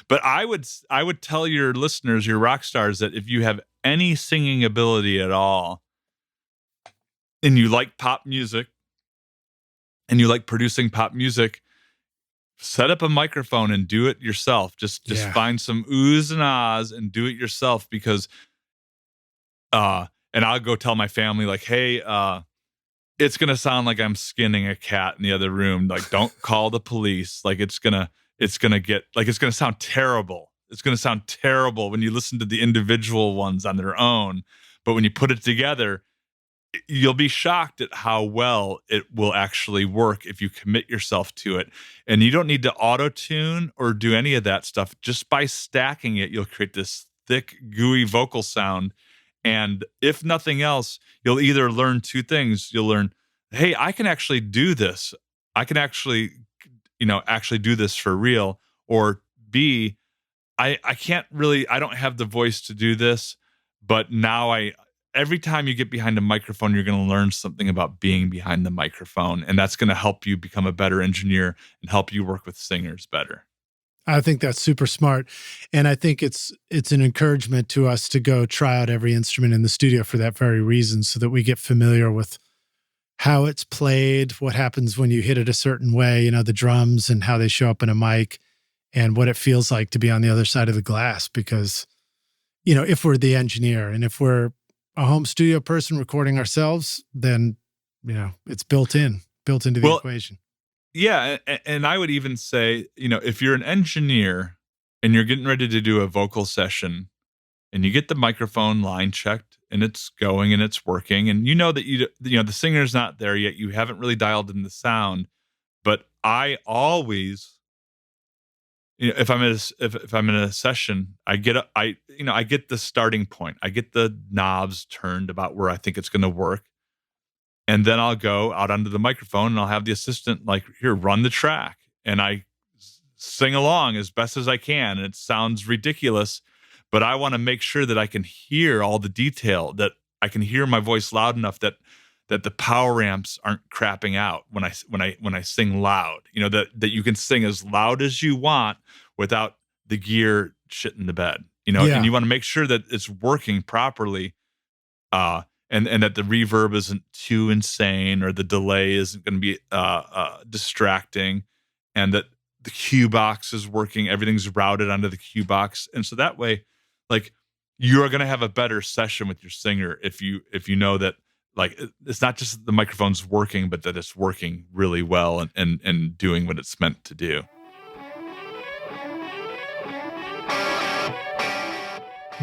But I would tell your listeners, your rock stars, that if you have any singing ability at all, and you like pop music, and you like producing pop music, set up a microphone and do it yourself. Just find some oohs and ahs and do it yourself, because and I'll go tell my family, like, hey, it's going to sound like I'm skinning a cat in the other room. Like, don't call the police. Like, it's going to sound terrible. It's going to sound terrible when you listen to the individual ones on their own. But when you put it together, you'll be shocked at how well it will actually work if you commit yourself to it. And you don't need to auto-tune or do any of that stuff. Just by stacking it, you'll create this thick, gooey vocal sound. And if nothing else, you'll either learn two things. You'll learn, hey, I can actually do this. I can actually do this for real. Or B, I don't have the voice to do this, but now every time you get behind a microphone, you're going to learn something about being behind the microphone. And that's going to help you become a better engineer and help you work with singers better. I think that's super smart. And I think it's an encouragement to us to go try out every instrument in the studio for that very reason, so that we get familiar with how it's played, what happens when you hit it a certain way, the drums and how they show up in a mic, and what it feels like to be on the other side of the glass. Because, if we're the engineer and if we're a home studio person recording ourselves, then, it's built into the equation. Yeah, and I would even say, if you're an engineer and you're getting ready to do a vocal session and you get the microphone line checked and it's going and it's working, and that the singer's not there yet, you haven't really dialed in the sound, but I always, if I'm in a session, I get the starting point. I get the knobs turned about where I think it's going to work. And then I'll go out onto the microphone and I'll have the assistant like, here, run the track. And I sing along as best as I can. And it sounds ridiculous, but I want to make sure that I can hear all the detail, that I can hear my voice loud enough that the power amps aren't crapping out when I sing loud. That you can sing as loud as you want without the gear shitting the bed. And you want to make sure that it's working properly. And that the reverb isn't too insane or the delay isn't going to be distracting, and that the cue box is working. Everything's routed onto the cue box. And so that way, like, you're going to have a better session with your singer if you know that, like, it's not just that the microphone's working, but that it's working really well and doing what it's meant to do.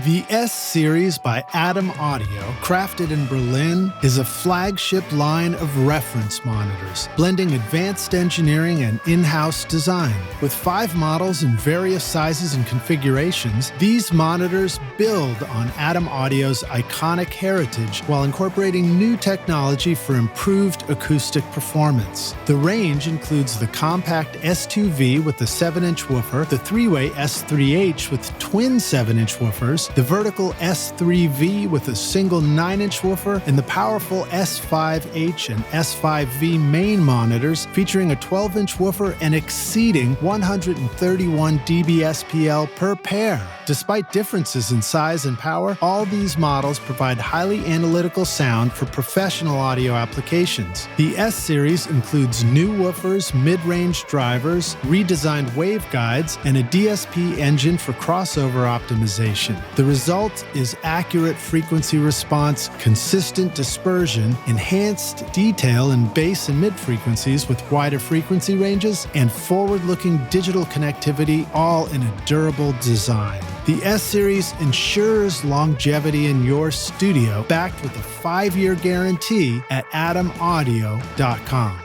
The S-Series by Atom Audio, crafted in Berlin, is a flagship line of reference monitors, blending advanced engineering and in-house design. With 5 models in various sizes and configurations, these monitors build on Atom Audio's iconic heritage while incorporating new technology for improved acoustic performance. The range includes the compact S2V with the 7-inch woofer, the 3-way S3H with twin 7-inch woofers, the vertical S3V with a single 9-inch woofer, and the powerful S5H and S5V main monitors featuring a 12-inch woofer and exceeding 131 dBSPL per pair. Despite differences in size and power, all these models provide highly analytical sound for professional audio applications. The S-Series includes new woofers, mid-range drivers, redesigned waveguides, and a DSP engine for crossover optimization. The result is accurate frequency response, consistent dispersion, enhanced detail in bass and mid frequencies with wider frequency ranges, and forward-looking digital connectivity, all in a durable design. The S-Series ensures longevity in your studio, backed with a 5-year guarantee at atomaudio.com.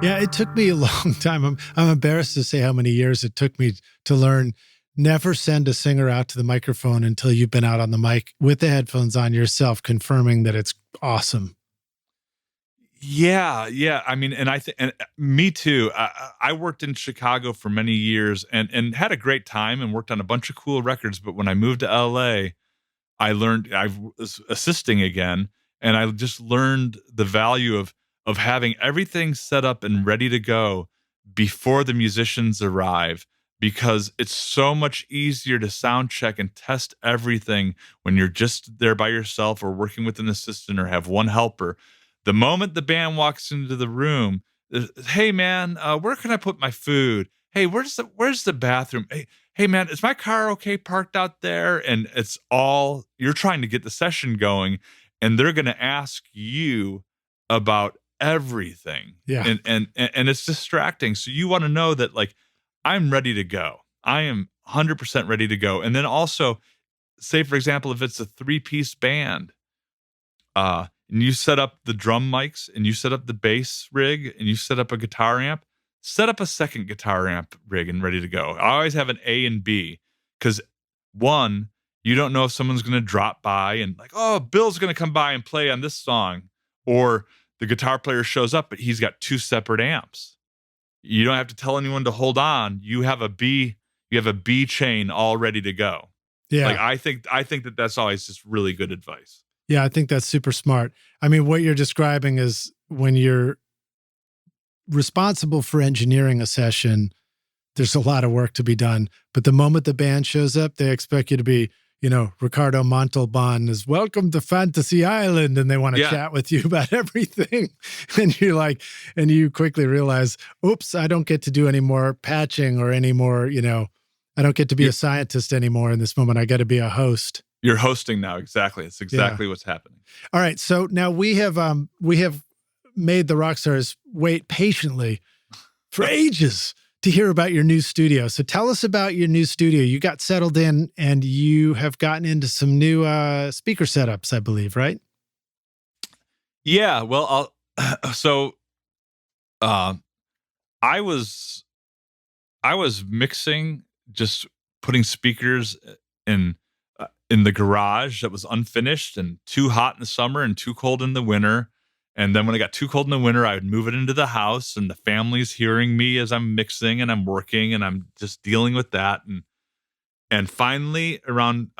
Yeah, it took me a long time. I'm embarrassed to say how many years it took me to learn. Never send a singer out to the microphone until you've been out on the mic with the headphones on yourself, confirming that it's awesome. Yeah. I mean, and me too. I worked in Chicago for many years and had a great time and worked on a bunch of cool records. But when I moved to LA, I was assisting again, and I just learned the value of having everything set up and ready to go before the musicians arrive, because it's so much easier to sound check and test everything when you're just there by yourself or working with an assistant or have one helper. The moment the band walks into the room, hey man, where can I put my food? Hey, where's the bathroom? Hey man, is my car okay parked out there? And it's all, you're trying to get the session going, and they're going to ask you about everything. Yeah. And it's distracting. So you want to know that, like, I'm ready to go. I am 100% ready to go. And then also, say for example, if it's a 3-piece band, and you set up the drum mics and you set up the bass rig and you set up a guitar amp, set up a second guitar amp rig and ready to go. I always have an A and B, because one, you don't know if someone's going to drop by and like, oh, Bill's going to come by and play on this song, or the guitar player shows up, but he's got 2 separate amps. You don't have to tell anyone to hold on. You have a B chain all ready to go. Yeah. Like, I think that that's always just really good advice. Yeah, I think that's super smart. I mean, what you're describing is when you're responsible for engineering a session, there's a lot of work to be done. But the moment the band shows up, they expect you to be, Ricardo Montalban is welcome to Fantasy Island, and they want to chat with you about everything. And you're like, and you quickly realize, oops, I don't get to do any more patching or any more, I don't get to be a scientist anymore in this moment. I got to be a host. You're hosting now. Exactly. It's exactly what's happening. All right. So now we have made the Rockstars wait patiently for ages to hear about your new studio. So tell us about your new studio. You got settled in and you have gotten into some new speaker setups, I believe, right? Yeah, well, so uh, I was I was mixing, just putting speakers in the garage that was unfinished and too hot in the summer and too cold in the winter. And then when it got too cold in the winter, I would move it into the house, and the family's hearing me as I'm mixing and I'm working and I'm just dealing with that. And finally, around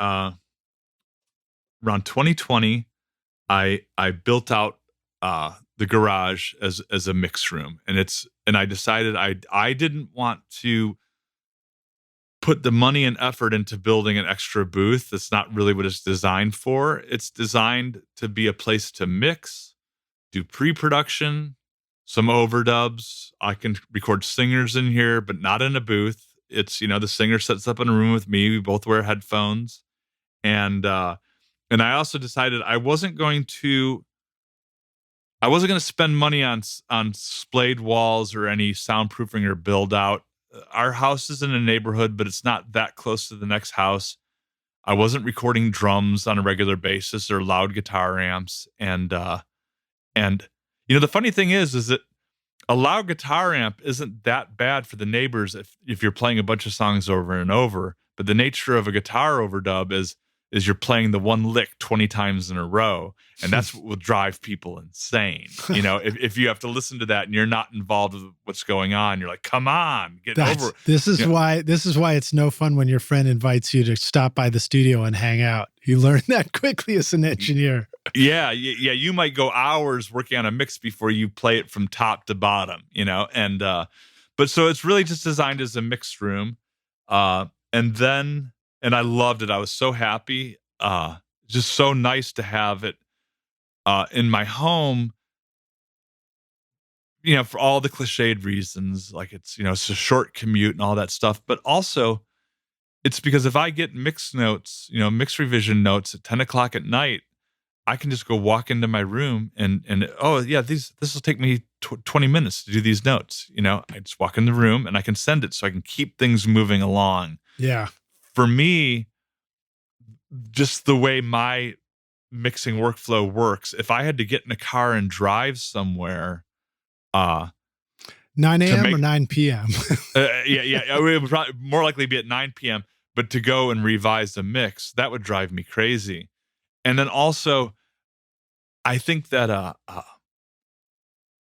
2020, I built out the garage as a mix room, and I decided I didn't want to put the money and effort into building an extra booth. That's not really what it's designed for. It's designed to be a place to mix, do pre-production, some overdubs. I can record singers in here, but not in a booth. It's, the singer sets up in a room with me. We both wear headphones. And I also decided I wasn't going to spend money on splayed walls or any soundproofing or build out. Our house is in a neighborhood, but it's not that close to the next house. I wasn't recording drums on a regular basis or loud guitar amps. And the funny thing is that a loud guitar amp isn't that bad for the neighbors if you're playing a bunch of songs over and over. But the nature of a guitar overdub is you're playing the one lick 20 times in a row. And that's what will drive people insane. If you have to listen to that and you're not involved with what's going on, you're like, come on, get over it. This is why it's no fun when your friend invites you to stop by the studio and hang out. You learn that quickly as an engineer. Yeah. You might go hours working on a mix before you play it from top to bottom, but so it's really just designed as a mix room. And I loved it. I was so happy. Just so nice to have it in my home, for all the cliched reasons, like it's a short commute and all that stuff. But also, it's because if I get mix notes, mix revision notes at 10 o'clock at night, I can just go walk into my room and oh yeah, this will take me 20 minutes to do these notes. I just walk in the room and I can send it so I can keep things moving along. Yeah. For me, just the way my mixing workflow works, if I had to get in a car and drive somewhere, 9 a.m. or 9 p.m. It would probably more likely be at 9 p.m. But to go and revise the mix, that would drive me crazy. And then also, I think that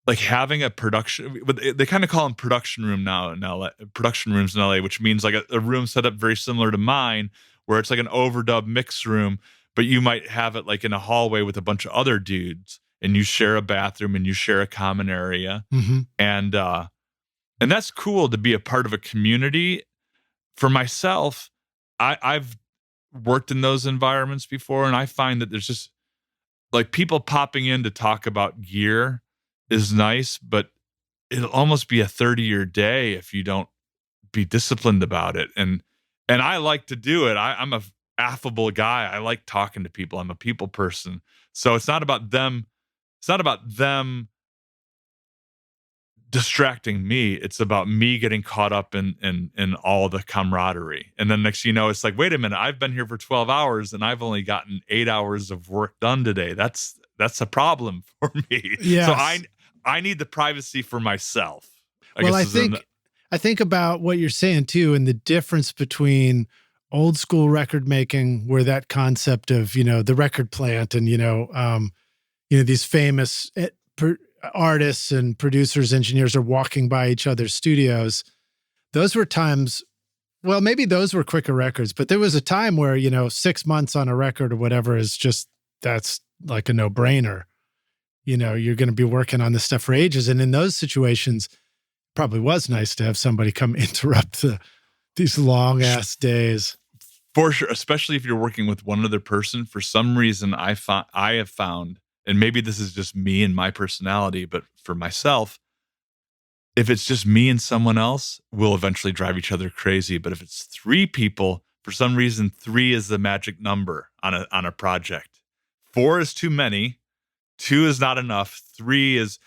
like having a production, they kind of call them production room now in LA, production rooms in LA, which means like a room set up very similar to mine, where it's like an overdub mix room, but you might have it like in a hallway with a bunch of other dudes, and you share a bathroom and you share a common area. Mm-hmm. And that's cool to be a part of a community. For myself, I've worked in those environments before, and I find that there's just like people popping in to talk about gear is nice, but it'll almost be a 30-year day if you don't be disciplined about it. And I like to do it. I'm a affable guy. I like talking to people. I'm a people person. So it's not about them. It's not about them distracting me. It's about me getting caught up in all the camaraderie. And then next, it's like, wait a minute, I've been here for 12 hours and I've only gotten 8 hours of work done today. That's a problem for me. Yes. So I need the privacy for myself. I think about what you're saying too, and the difference between old school record making, where that concept of, the record plant and, these famous artists and producers, engineers are walking by each other's studios. Those were times, well, maybe those were quicker records, but there was a time where, 6 months on a record or whatever that's like a no-brainer. You're going to be working on this stuff for ages. And in those situations, probably was nice to have somebody come interrupt these long ass days. For sure, especially if you're working with one other person. For some reason, I have found, and maybe this is just me and my personality, but for myself, if it's just me and someone else, we'll eventually drive each other crazy. But if it's 3 people, for some reason, 3 is the magic number on a project. 4 is too many. 2 is not enough. 3 is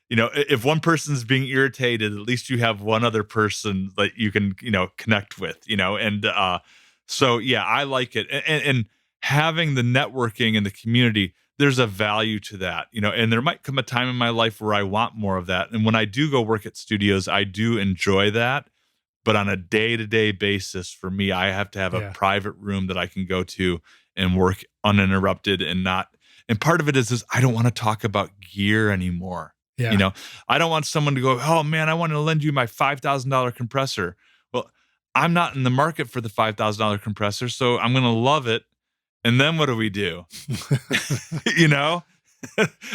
if one person's being irritated, at least you have one other person that you can, connect with, and so, yeah, I like it. And having the networking and the community, there's a value to that, and there might come a time in my life where I want more of that. And when I do go work at studios, I do enjoy that. But on a day-to-day basis, for me, I have to have a private room that I can go to and work uninterrupted and not. And part of it is I don't want to talk about gear anymore. Yeah. I don't want someone to go, oh man, I want to lend you my $5,000 compressor. Well, I'm not in the market for the $5,000 compressor, so I'm going to love it. And then what do we do?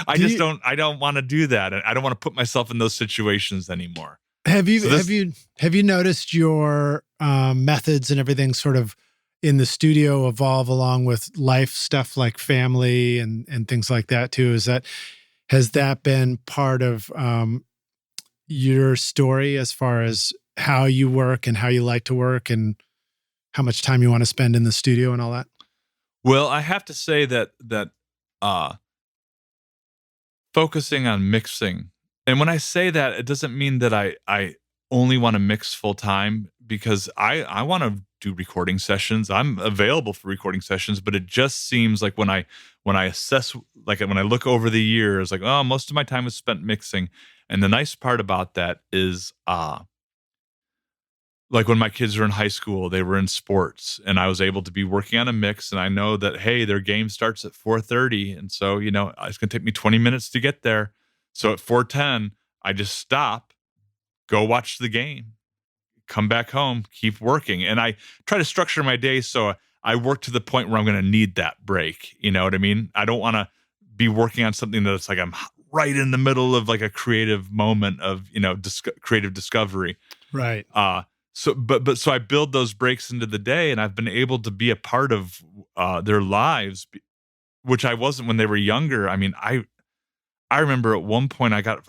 I don't want to do that. I don't want to put myself in those situations anymore. Have you noticed your methods and everything sort of in the studio evolve along with life stuff like family and things like that too? Has that been part of your story as far as how you work and how you like to work and how much time you want to spend in the studio and all that? Well, I have to say that focusing on mixing, and when I say that, it doesn't mean that I only want to mix full time, because I want to do recording sessions. I'm available for recording sessions, but it just seems like when I assess, like when I look over the years, like, oh, most of my time was spent mixing. And the nice part about that is, like when my kids were in high school, they were in sports, and I was able to be working on a mix, and I know that, hey, their game starts at 4:30, and so it's going to take me 20 minutes to get there. So at 4:10, I just stop, go watch the game, come back home, keep working, and I try to structure my day so I work to the point where I'm going to need that break. You know what I mean? I don't want to be working on something that's like I'm right in the middle of like a creative moment of creative discovery. Right. So I build those breaks into the day, and I've been able to be a part of their lives, which I wasn't when they were younger. I mean, I remember at one point I got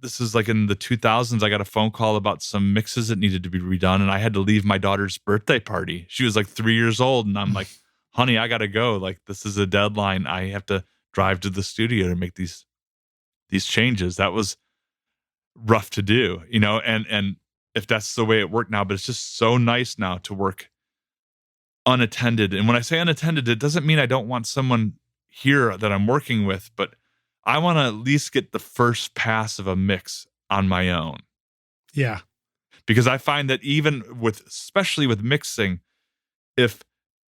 this is like in the 2000s. I got a phone call about some mixes that needed to be redone, and I had to leave my daughter's birthday party. She was like 3 years old, and I'm like, "Honey, I gotta go. Like, this is a deadline. I have to drive to the studio to make these changes." That was rough to do, and if that's the way it worked now, but it's just so nice now to work unattended. And when I say unattended, it doesn't mean I don't want someone here that I'm working with, but I want to at least get the first pass of a mix on my own. Yeah. Because I find that especially with mixing, if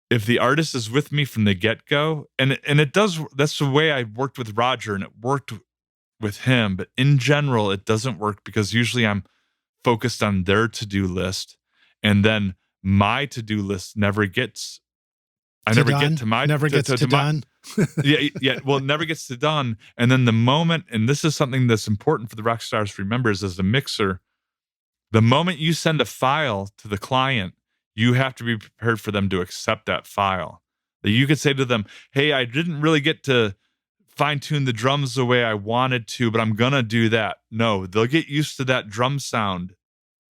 the artist is with me from the get-go, and that's the way I worked with Roger, and it worked with him, but in general, it doesn't work because usually I'm focused on their to-do list, and then my to-do list never gets to done. Yeah. Well, it never gets to done. And then the moment, and this is something that's important for the rock stars to remember, is as a mixer, the moment you send a file to the client, you have to be prepared for them to accept that file. That you could say to them, "Hey, I didn't really get to fine-tune the drums the way I wanted to, but I'm gonna do that." No, they'll get used to that drum sound,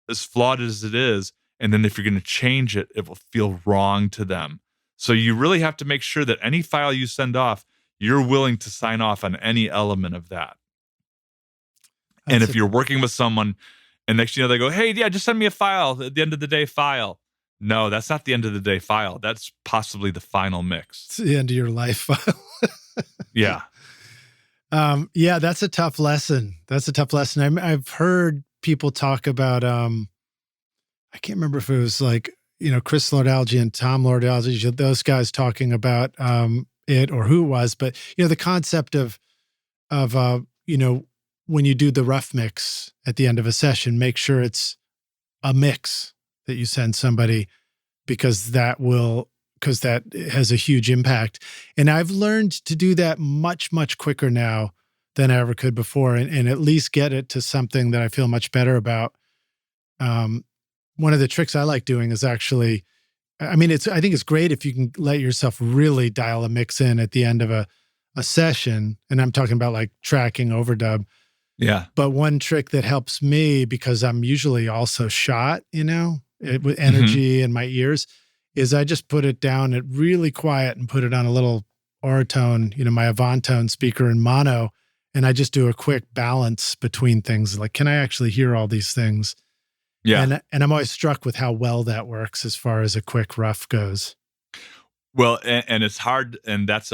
as flawed as it is, and then if you're gonna change it, it will feel wrong to them. So you really have to make sure that any file you send off, you're willing to sign off on any element of that. And if you're working with someone and next they go, "Hey, yeah, just send me a file, at the end of the day file." No, that's not the end of the day file. That's possibly the final mix. It's the end of your life file. Yeah. Yeah, that's a tough lesson. I've heard people talk about, I can't remember if it was like, Chris Lord-Alge and Tom Lord-Alge, those guys talking about it or who it was, but the concept of when you do the rough mix at the end of a session, make sure it's a mix that you send somebody, because that has a huge impact. And I've learned to do that much, much quicker now than I ever could before, and at least get it to something that I feel much better about. One of the tricks I like doing is actually, I think it's great if you can let yourself really dial a mix in at the end of a session. And I'm talking about like tracking, overdub. Yeah. But one trick that helps me, because I'm usually also shot, with energy in my ears, is I just put it down at really quiet and put it on a little Auratone, my Avantone speaker in mono. And I just do a quick balance between things. Like, can I actually hear all these things? Yeah. And I'm always struck with how well that works as far as a quick rough goes. Well, and it's hard, and that's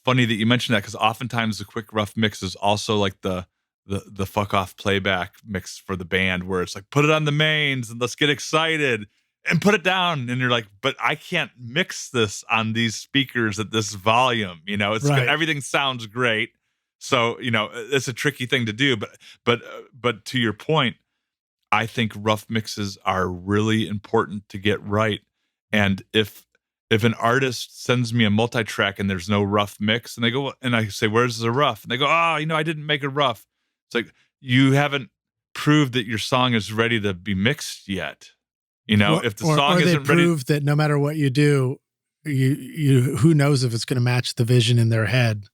funny that you mentioned that, because oftentimes the quick rough mix is also like the fuck off playback mix for the band, where it's like, put it on the mains and let's get excited and put it down. And you're like, but I can't mix this on these speakers at this volume. It's Right. Everything sounds great. So, it's a tricky thing to do, but to your point, I think rough mixes are really important to get right. And if an artist sends me a multi-track and there's no rough mix, and they go, and I say, where's the rough? And they go, I didn't make a rough. It's like, you haven't proved that your song is ready to be mixed yet. If the song isn't ready, prove that no matter what you do, you who knows if it's going to match the vision in their head.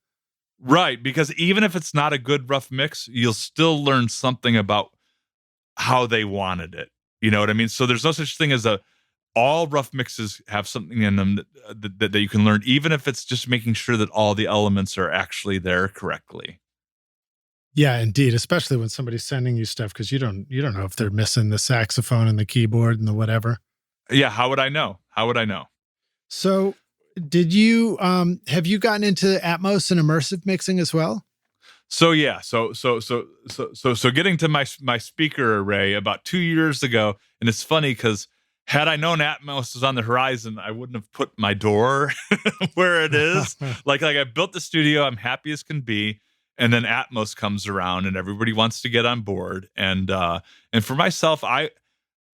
Right, because even if it's not a good rough mix, you'll still learn something about how they wanted it. You know what I mean? So there's no such thing as all rough mixes have something in them that you can learn, even if it's just making sure that all the elements are actually there correctly. Yeah, indeed, especially when somebody's sending you stuff, because you don't know if they're missing the saxophone and the keyboard and the whatever. Yeah, how would I know? So, did you have you gotten into Atmos and immersive mixing as well? So yeah, so getting to my speaker array about 2 years ago, and it's funny because had I known Atmos was on the horizon, I wouldn't have put my door where it is. like I built the studio, I'm happy as can be. And then Atmos comes around and everybody wants to get on board. And for myself,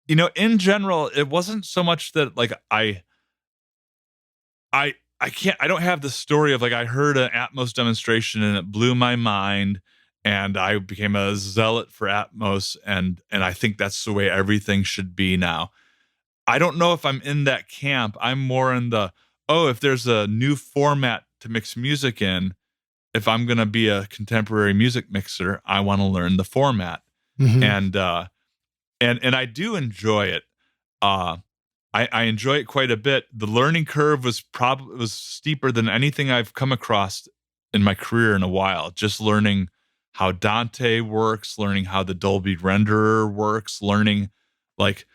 in general, it wasn't so much that like I don't have the story of like, I heard an Atmos demonstration and it blew my mind and I became a zealot for Atmos. And I think that's the way everything should be now. I don't know if I'm in that camp. I'm more in if there's a new format to mix music in, if I'm going to be a contemporary music mixer, I want to learn the format. Mm-hmm. And I do enjoy it. I enjoy it quite a bit. The learning curve was steeper than anything I've come across in my career in a while. Just learning how Dante works, learning how the Dolby renderer works, learning like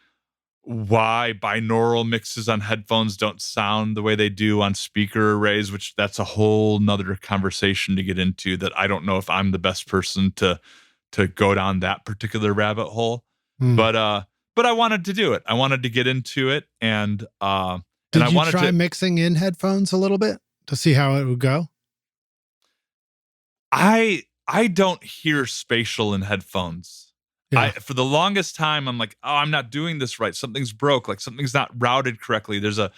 why binaural mixes on headphones don't sound the way they do on speaker arrays, which that's a whole nother conversation to get into that I don't know if I'm the best person to go down that particular rabbit hole. But I wanted to do it. I wanted to get into it. And did you try mixing in headphones a little bit to see how it would go? I don't hear spatial in headphones. Yeah. For the longest time, I'm like, I'm not doing this right. Something's broke. Like something's not routed correctly. There's a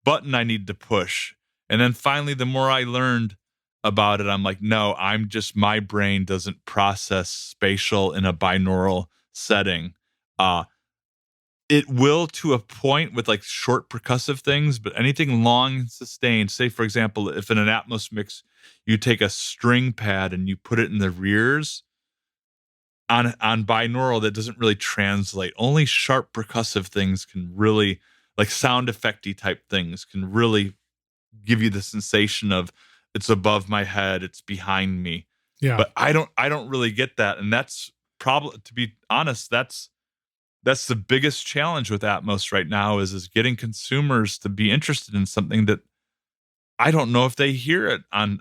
button I need to push. And then finally, the more I learned about it, I'm like, no, my brain doesn't process spatial in a binaural setting. It will to a point with like short percussive things, but anything long and sustained, say, for example, if in an Atmos mix, you take a string pad and you put it in the rears, on binaural, that doesn't really translate. Only sharp percussive things can really, like sound effecty type things, can really give you the sensation of it's above my head, it's behind me. Yeah. But I don't really get that, and that's probably, to be honest, that's the biggest challenge with Atmos right now is getting consumers to be interested in something that I don't know if they hear it on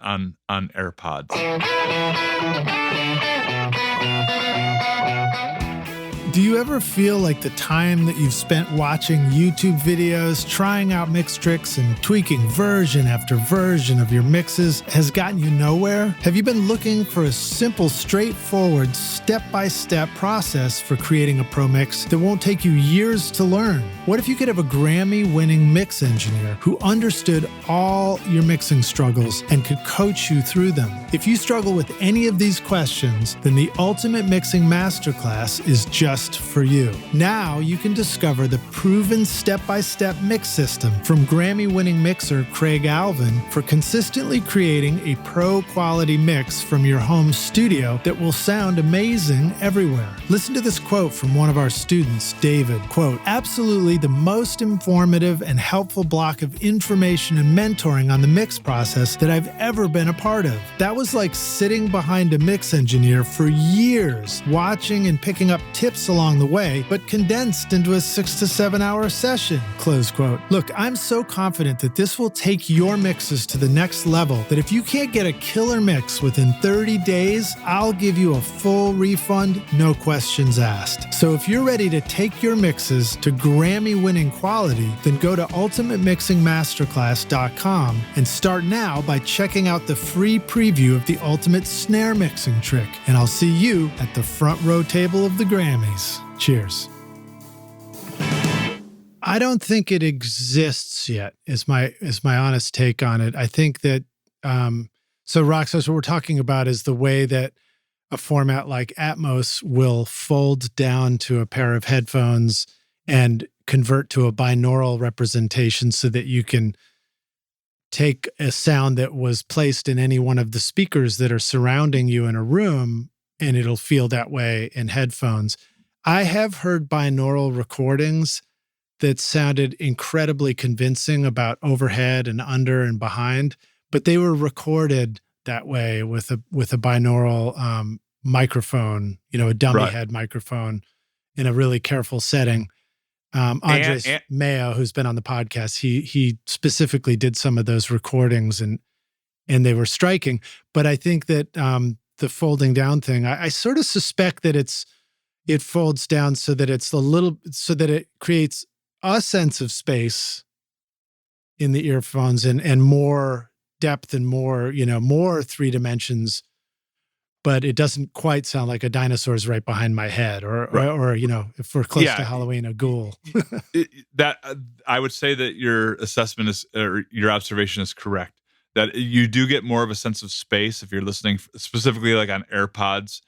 AirPods. Do you ever feel like the time that you've spent watching YouTube videos, trying out mix tricks, and tweaking version after version of your mixes has gotten you nowhere? Have you been looking for a simple, straightforward, step-by-step process for creating a pro mix that won't take you years to learn? What if you could have a Grammy-winning mix engineer who understood all your mixing struggles and could coach you through them? If you struggle with any of these questions, then the Ultimate Mixing Masterclass is just for you. Now you can discover the proven step-by-step mix system from Grammy-winning mixer Craig Alvin for consistently creating a pro-quality mix from your home studio that will sound amazing everywhere. Listen to this quote from one of our students, David. Quote, "Absolutely the most informative and helpful block of information and mentoring on the mix process that I've ever been a part of. That was like sitting behind a mix engineer for years, watching and picking up tips along the way, but condensed into a 6 to 7 hour session, close quote. Look, I'm so confident that this will take your mixes to the next level that if you can't get a killer mix within 30 days, I'll give you a full refund, no questions asked. So if you're ready to take your mixes to Grammy-winning quality, then go to ultimatemixingmasterclass.com and start now by checking out the free preview of the ultimate snare mixing trick. And I'll see you at the front row table of the Grammys. Cheers. I don't think it exists yet, is my honest take on it. I think that, so Rockstars, what we're talking about is the way that a format like Atmos will fold down to a pair of headphones and convert to a binaural representation so that you can take a sound that was placed in any one of the speakers that are surrounding you in a room, and it'll feel that way in headphones. I have heard binaural recordings that sounded incredibly convincing about overhead and under and behind, but they were recorded that way with a binaural microphone, a dummy head microphone in a really careful setting. Andres Mayo, who's been on the podcast, he specifically did some of those recordings and they were striking. But I think that the folding down thing, I sort of suspect that it folds down so that it creates a sense of space in the earphones and more depth and more three dimensions, but it doesn't quite sound like a dinosaur's right behind my head or if we're close to Halloween, a ghoul. That I would say that your assessment is, or your observation is correct, that you do get more of a sense of space if you're listening specifically like on AirPods.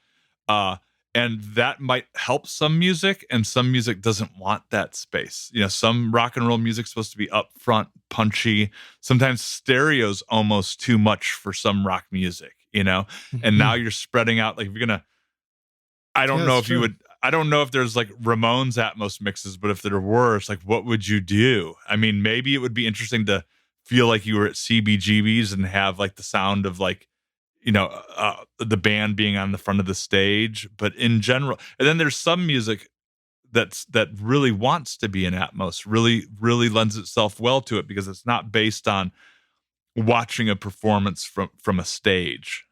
And that might help some music, and some music doesn't want that space. Some rock and roll music's supposed to be upfront, punchy. Sometimes stereo's almost too much for some rock music, Mm-hmm. And now you're spreading out. Like, if you're gonna, I don't know if you would. I don't know if there's like Ramones Atmos mixes, but if there were, it's like, what would you do? I mean, maybe it would be interesting to feel like you were at CBGB's and have like the sound of like, the band being on the front of the stage, but in general, and then there's some music that really wants to be in Atmos, really, really lends itself well to it because it's not based on watching a performance from a stage.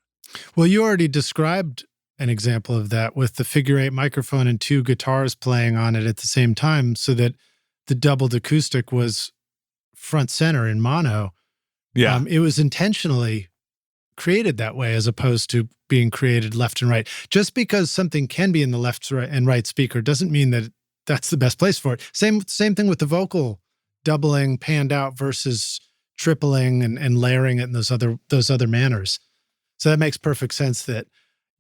Well, you already described an example of that with the figure 8 microphone and 2 guitars playing on it at the same time, so that the doubled acoustic was front center in mono. Yeah, it was intentionally created that way as opposed to being created left and right. Just because something can be in the left and right speaker doesn't mean that that's the best place for it. Same thing with the vocal doubling panned out versus tripling and layering it in those other manners. So that makes perfect sense that,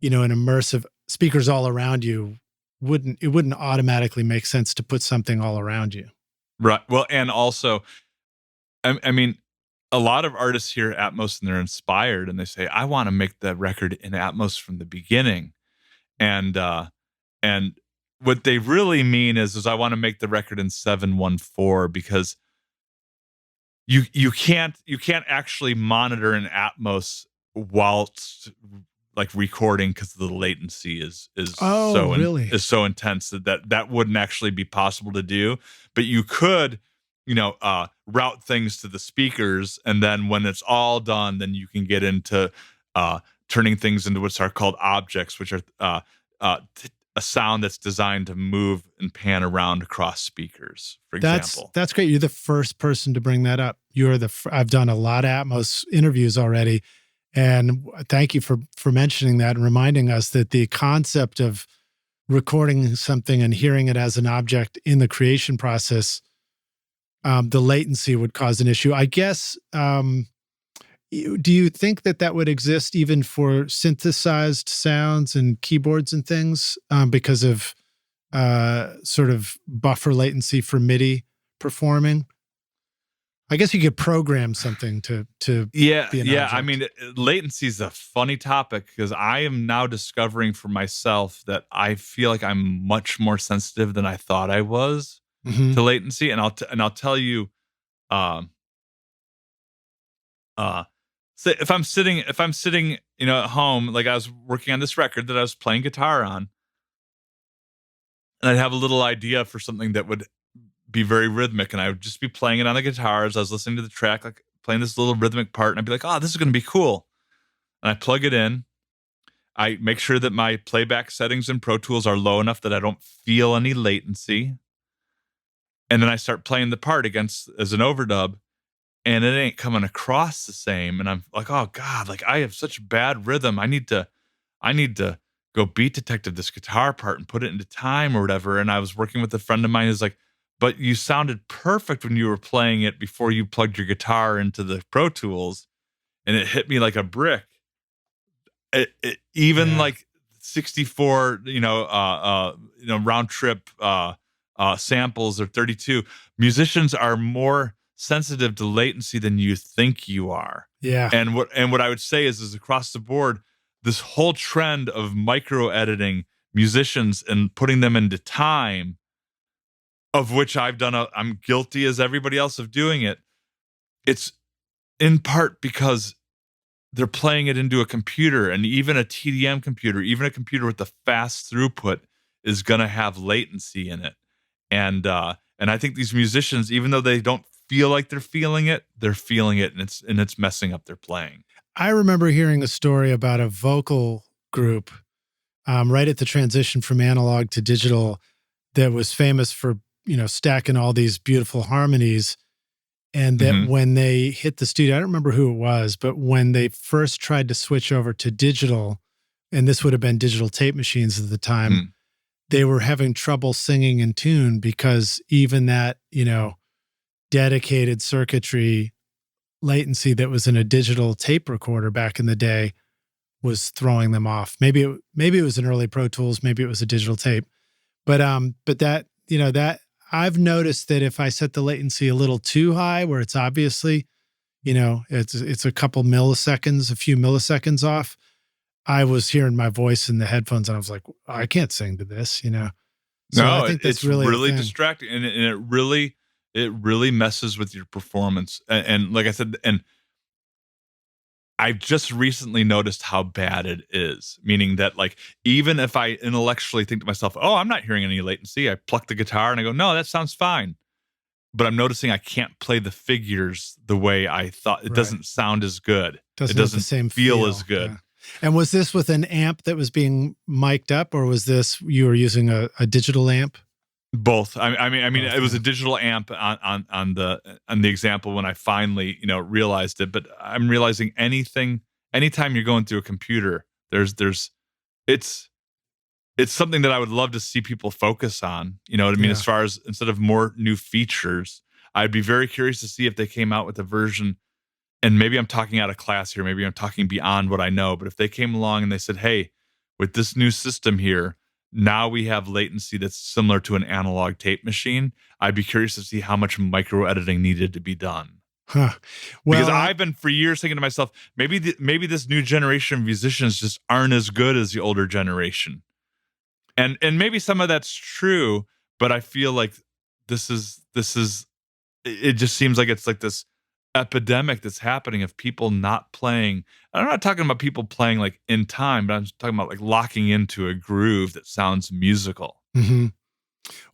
an immersive speakers all around you wouldn't automatically make sense to put something all around you. Right. Well, and also, I mean, a lot of artists hear Atmos and they're inspired and they say, I want to make the record in Atmos from the beginning. And what they really mean is I want to make the record in 714 because you can't actually monitor an Atmos whilst like recording because the latency is so intense that wouldn't actually be possible to do. But you could route things to the speakers, and then when it's all done, then you can get into turning things into what's called objects, which are a sound that's designed to move and pan around across speakers, for example. That's great. You're the first person to bring that up. I've done a lot of Atmos interviews already, and thank you for mentioning that and reminding us that the concept of recording something and hearing it as an object in the creation process, the latency would cause an issue. I guess, do you think that would exist even for synthesized sounds and keyboards and things because of sort of buffer latency for MIDI performing? I guess you could program something to be an object. I mean, latency is a funny topic because I am now discovering for myself that I feel like I'm much more sensitive than I thought I was. to latency, and I'll tell you, so if I'm sitting, at home, like I was working on this record that I was playing guitar on, and I'd have a little idea for something that would be very rhythmic, and I would just be playing it on the guitar as I was listening to the track, like playing this little rhythmic part, and I'd be like, oh, this is going to be cool. And I plug it in. I make sure that my playback settings in Pro Tools are low enough that I don't feel any latency. And then I start playing the part as an overdub, and it ain't coming across the same. And I'm like, oh God, like I have such bad rhythm. I need to go beat detective this guitar part and put it into time or whatever. And I was working with a friend of mine who's like, but you sounded perfect when you were playing it before you plugged your guitar into the Pro Tools. And it hit me like a brick. Even like 64, round trip samples or 32, musicians are more sensitive to latency than you think you are. Yeah. And what I would say is across the board, this whole trend of micro editing musicians and putting them into time, of which I'm guilty as everybody else of doing it. It's in part because they're playing it into a computer, and even a TDM computer, even a computer with the fast throughput is going to have latency in it. And I think these musicians, even though they don't feel like they're feeling it, and it's messing up their playing. I remember hearing a story about a vocal group right at the transition from analog to digital that was famous for, stacking all these beautiful harmonies. And that when they hit the studio, I don't remember who it was, but when they first tried to switch over to digital, and this would have been digital tape machines at the time, they were having trouble singing in tune because even that, dedicated circuitry latency that was in a digital tape recorder back in the day was throwing them off. Maybe it was an early Pro Tools, maybe it was a digital tape. But that, that I've noticed that if I set the latency a little too high, where it's obviously, it's a couple milliseconds, a few milliseconds off, I was hearing my voice in the headphones and I was like, I can't sing to this, So no, I think that's it's really distracting, and it really messes with your performance. And like I said, and I've just recently noticed how bad it is, meaning that like, even if I intellectually think to myself, oh, I'm not hearing any latency, I pluck the guitar and I go, no, that sounds fine. But I'm noticing I can't play the figures the way I thought. It doesn't sound as good. It doesn't feel as good. Yeah. And was this with an amp that was being mic'd up, or was this, you were using a digital amp? Both. I mean, it was a digital amp on the example when I finally, realized it. But I'm realizing anytime you're going through a computer, it's something that I would love to see people focus on. You know what I mean? As far as, instead of more new features, I'd be very curious to see if they came out with a version. And maybe I'm talking out of class here. Maybe I'm talking beyond what I know. But if they came along and they said, hey, with this new system here, now we have latency that's similar to an analog tape machine, I'd be curious to see how much micro editing needed to be done. Huh. Well, because I've been for years thinking to myself, maybe this new generation of musicians just aren't as good as the older generation. And maybe some of that's true, but I feel like this is it just seems like it's like this epidemic that's happening of people not playing. I'm not talking about people playing like in time, but I'm talking about like locking into a groove that sounds musical. Mm-hmm.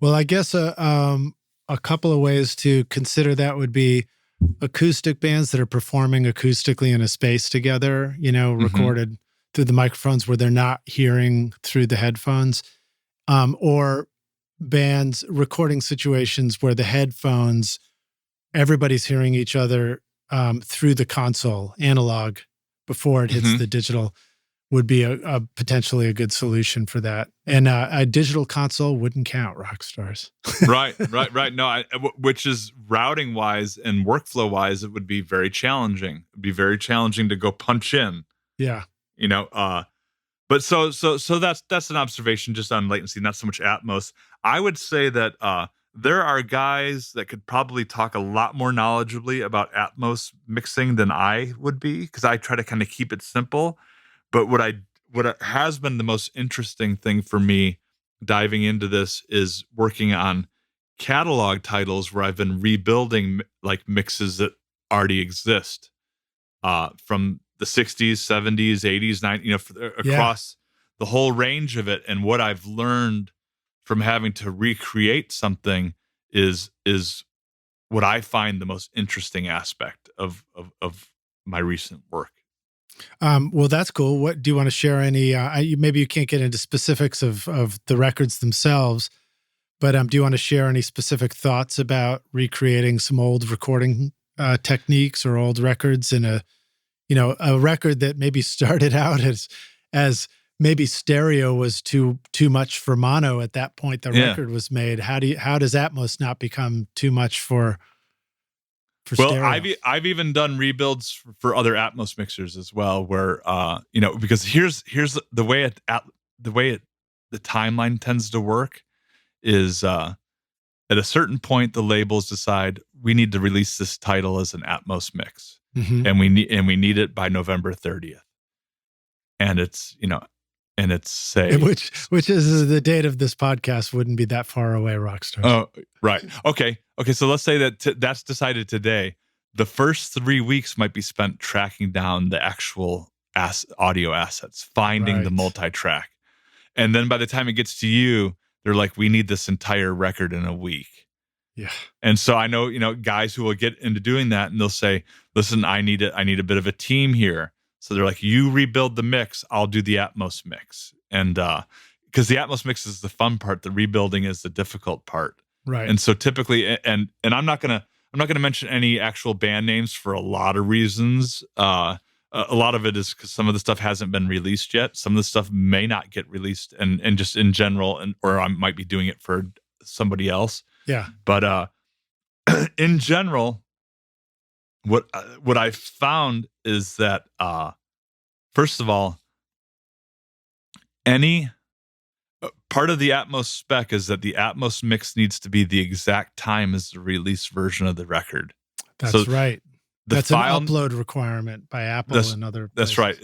Well, I guess a couple of ways to consider that would be acoustic bands that are performing acoustically in a space together, recorded through the microphones where they're not hearing through the headphones, or bands recording situations where the headphones, everybody's hearing each other through the console, analog, before it hits the digital, would be a potentially a good solution for that. And a digital console wouldn't count, rock stars. Right. No, which is routing wise and workflow wise, it would be very challenging. It'd be very challenging to go punch in. Yeah. But so that's an observation just on latency, not so much Atmos. I would say that there are guys that could probably talk a lot more knowledgeably about Atmos mixing than I would be, because I try to kind of keep it simple. But what has been the most interesting thing for me diving into this is working on catalog titles where I've been rebuilding like mixes that already exist from the 60s, 70s, 80s, 90s, across the whole range of it. And what I've learned from having to recreate something is what I find the most interesting aspect of my recent work. Well, that's cool. What do you want to share? Any? Maybe you can't get into specifics of the records themselves, but do you want to share any specific thoughts about recreating some old recording techniques or old records in a record that maybe started out as maybe stereo was too much for mono at that point the record was made? How does Atmos not become too much for stereo? I've even done rebuilds for other Atmos mixers as well, where because here's the way the timeline tends to work is at a certain point the labels decide we need to release this title as an Atmos mix, and we need it by November 30th, and it's say which is the date of this podcast. Wouldn't be that far away, Rockstars. Oh, right. Okay. So let's say that that's decided today. The first 3 weeks might be spent tracking down the actual audio assets, finding the multi-track. And then by the time it gets to you, they're like, we need this entire record in a week. Yeah. And so I know, guys who will get into doing that and they'll say, listen, I need a bit of a team here. So they're like, you rebuild the mix, I'll do the Atmos mix. And because the Atmos mix is the fun part, the rebuilding is the difficult part. Right. And so typically, and I'm not gonna mention any actual band names for a lot of reasons. A lot of it is because some of the stuff hasn't been released yet. Some of the stuff may not get released, and just in general, or I might be doing it for somebody else. Yeah. But in general, what I've found is that first of all, any part of the Atmos spec is that the Atmos mix needs to be the exact time as the release version of the record. That's right. That's file, an upload requirement by Apple and other places. That's right.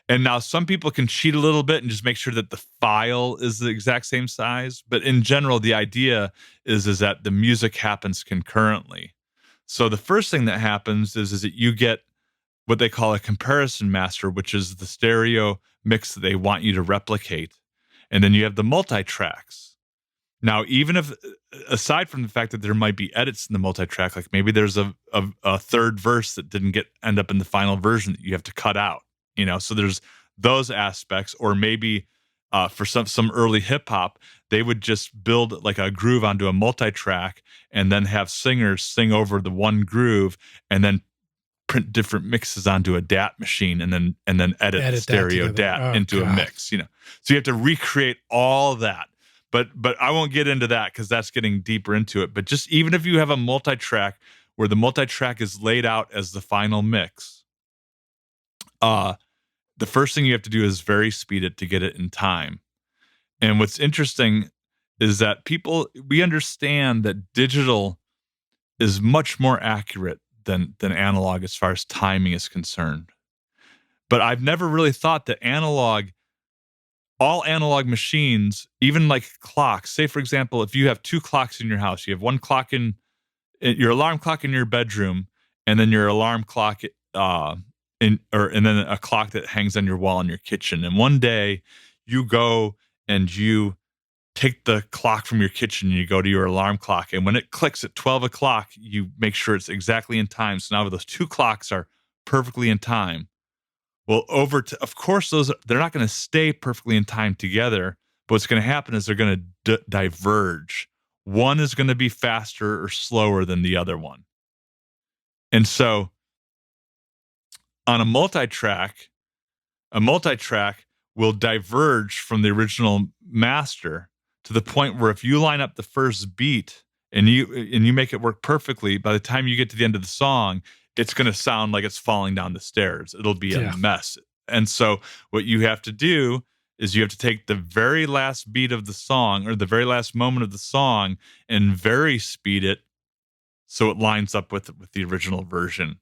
And now some people can cheat a little bit and just make sure that the file is the exact same size. But in general, the idea is that the music happens concurrently. So the first thing that happens is that you get what they call a comparison master, which is the stereo mix that they want you to replicate. And then you have the multi-tracks. Now, even if, aside from the fact that there might be edits in the multi-track, like maybe there's a third verse that didn't end up in the final version that you have to cut out, so there's those aspects. Or maybe for some early hip hop, they would just build like a groove onto a multi-track and then have singers sing over the one groove and then print different mixes onto a DAT machine and then edit the stereo DAT into a mix, So you have to recreate all that. But I won't get into that because that's getting deeper into it. But just even if you have a multi-track where the multi-track is laid out as the final mix, the first thing you have to do is very speed it to get it in time. And what's interesting is that we understand that digital is much more accurate than analog as far as timing is concerned. But I've never really thought that all analog machines, even like clocks, say for example, if you have two clocks in your house, you have one clock in your alarm clock in your bedroom, and then your alarm clock and then a clock that hangs on your wall in your kitchen. And one day you go and you take the clock from your kitchen and you go to your alarm clock. And when it clicks at 12 o'clock, you make sure it's exactly in time. So now those two clocks are perfectly in time. Well, of course, they're not going to stay perfectly in time together. But what's going to happen is they're going to diverge. One is going to be faster or slower than the other one. And so on a multi-track will diverge from the original master to the point where if you line up the first beat and you make it work perfectly, by the time you get to the end of the song, it's going to sound like it's falling down the stairs. It'll be a mess. And so what you have to do is you have to take the very last beat of the song or the very last moment of the song and very speed it so it lines up with the original version.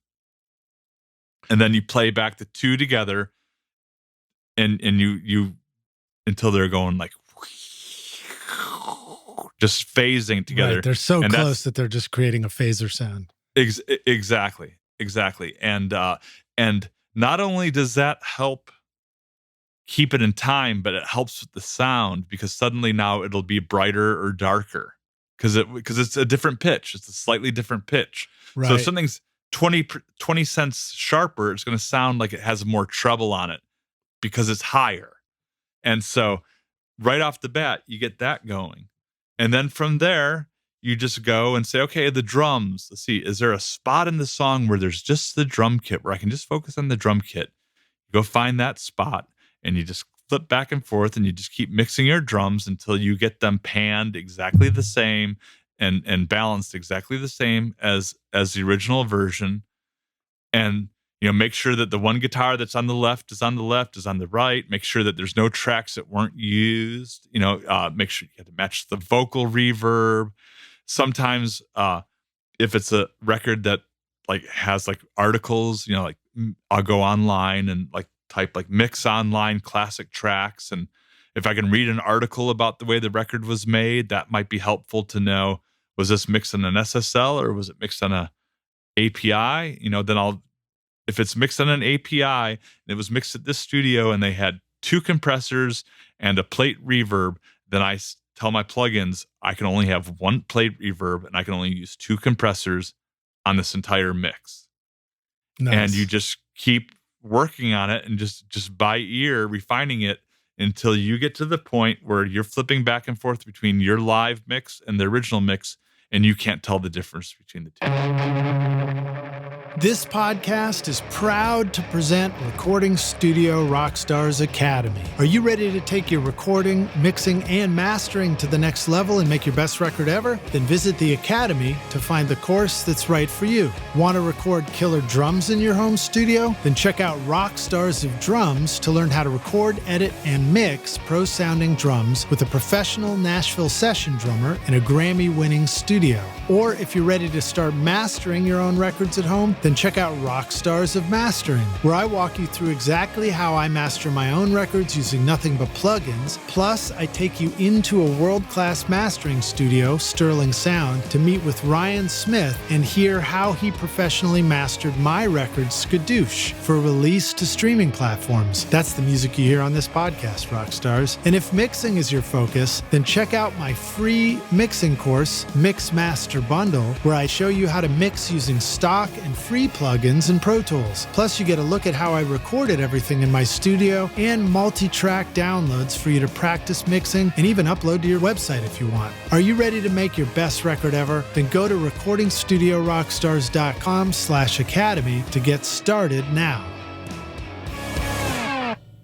And then you play back the two together and you until they're going like just phasing together. Right. They're so and close that they're just creating a phaser sound. Exactly. And not only does that help keep it in time, but it helps with the sound, because suddenly now it'll be brighter or darker because it's a different pitch. It's a slightly different pitch. Right. So if something's 20 cents sharper, it's going to sound like it has more treble on it because it's higher. And so right off the bat, you get that going. And then from there, you just go and say, okay, the drums. Let's see, is there a spot in the song where there's just the drum kit, where I can just focus on the drum kit? You go find that spot, and you just flip back and forth, and you just keep mixing your drums until you get them panned exactly the same and balanced exactly the same as the original version. And make sure that the one guitar that's on the left is on the right. Make sure that there's no tracks that weren't used. Make sure you have to match the vocal reverb. Sometimes, if it's a record that has articles, I'll go online and type mix online classic tracks, and if I can read an article about the way the record was made, that might be helpful to know, was this mixed on an SSL or was it mixed on a API? Then if it's mixed on an API and it was mixed at this studio and they had 2 compressors and a plate reverb, then I tell my plugins I can only have 1 plate reverb and I can only use 2 compressors on this entire mix. Nice. And you just keep working on it and just by ear refining it until you get to the point where you're flipping back and forth between your live mix and the original mix, and you can't tell the difference between the two. This podcast is proud to present Recording Studio Rockstars Academy. Are you ready to take your recording, mixing, and mastering to the next level and make your best record ever? Then visit the Academy to find the course that's right for you. Want to record killer drums in your home studio? Then check out Rockstars of Drums to learn how to record, edit, and mix pro-sounding drums with a professional Nashville session drummer in a Grammy-winning studio. Or if you're ready to start mastering your own records at home, then check out Rockstars of Mastering, where I walk you through exactly how I master my own records using nothing but plugins. Plus, I take you into a world-class mastering studio, Sterling Sound, to meet with Ryan Smith and hear how he professionally mastered my record, Skadoosh, for release to streaming platforms. That's the music you hear on this podcast, Rockstars. And if mixing is your focus, then check out my free mixing course, Mix Master Bundle, where I show you how to mix using stock and free plugins in Pro Tools. Plus, you get a look at how I recorded everything in my studio and multi-track downloads for you to practice mixing and even upload to your website if you want. Are you ready to make your best record ever? Then go to recordingstudiorockstars.com/academy to get started now.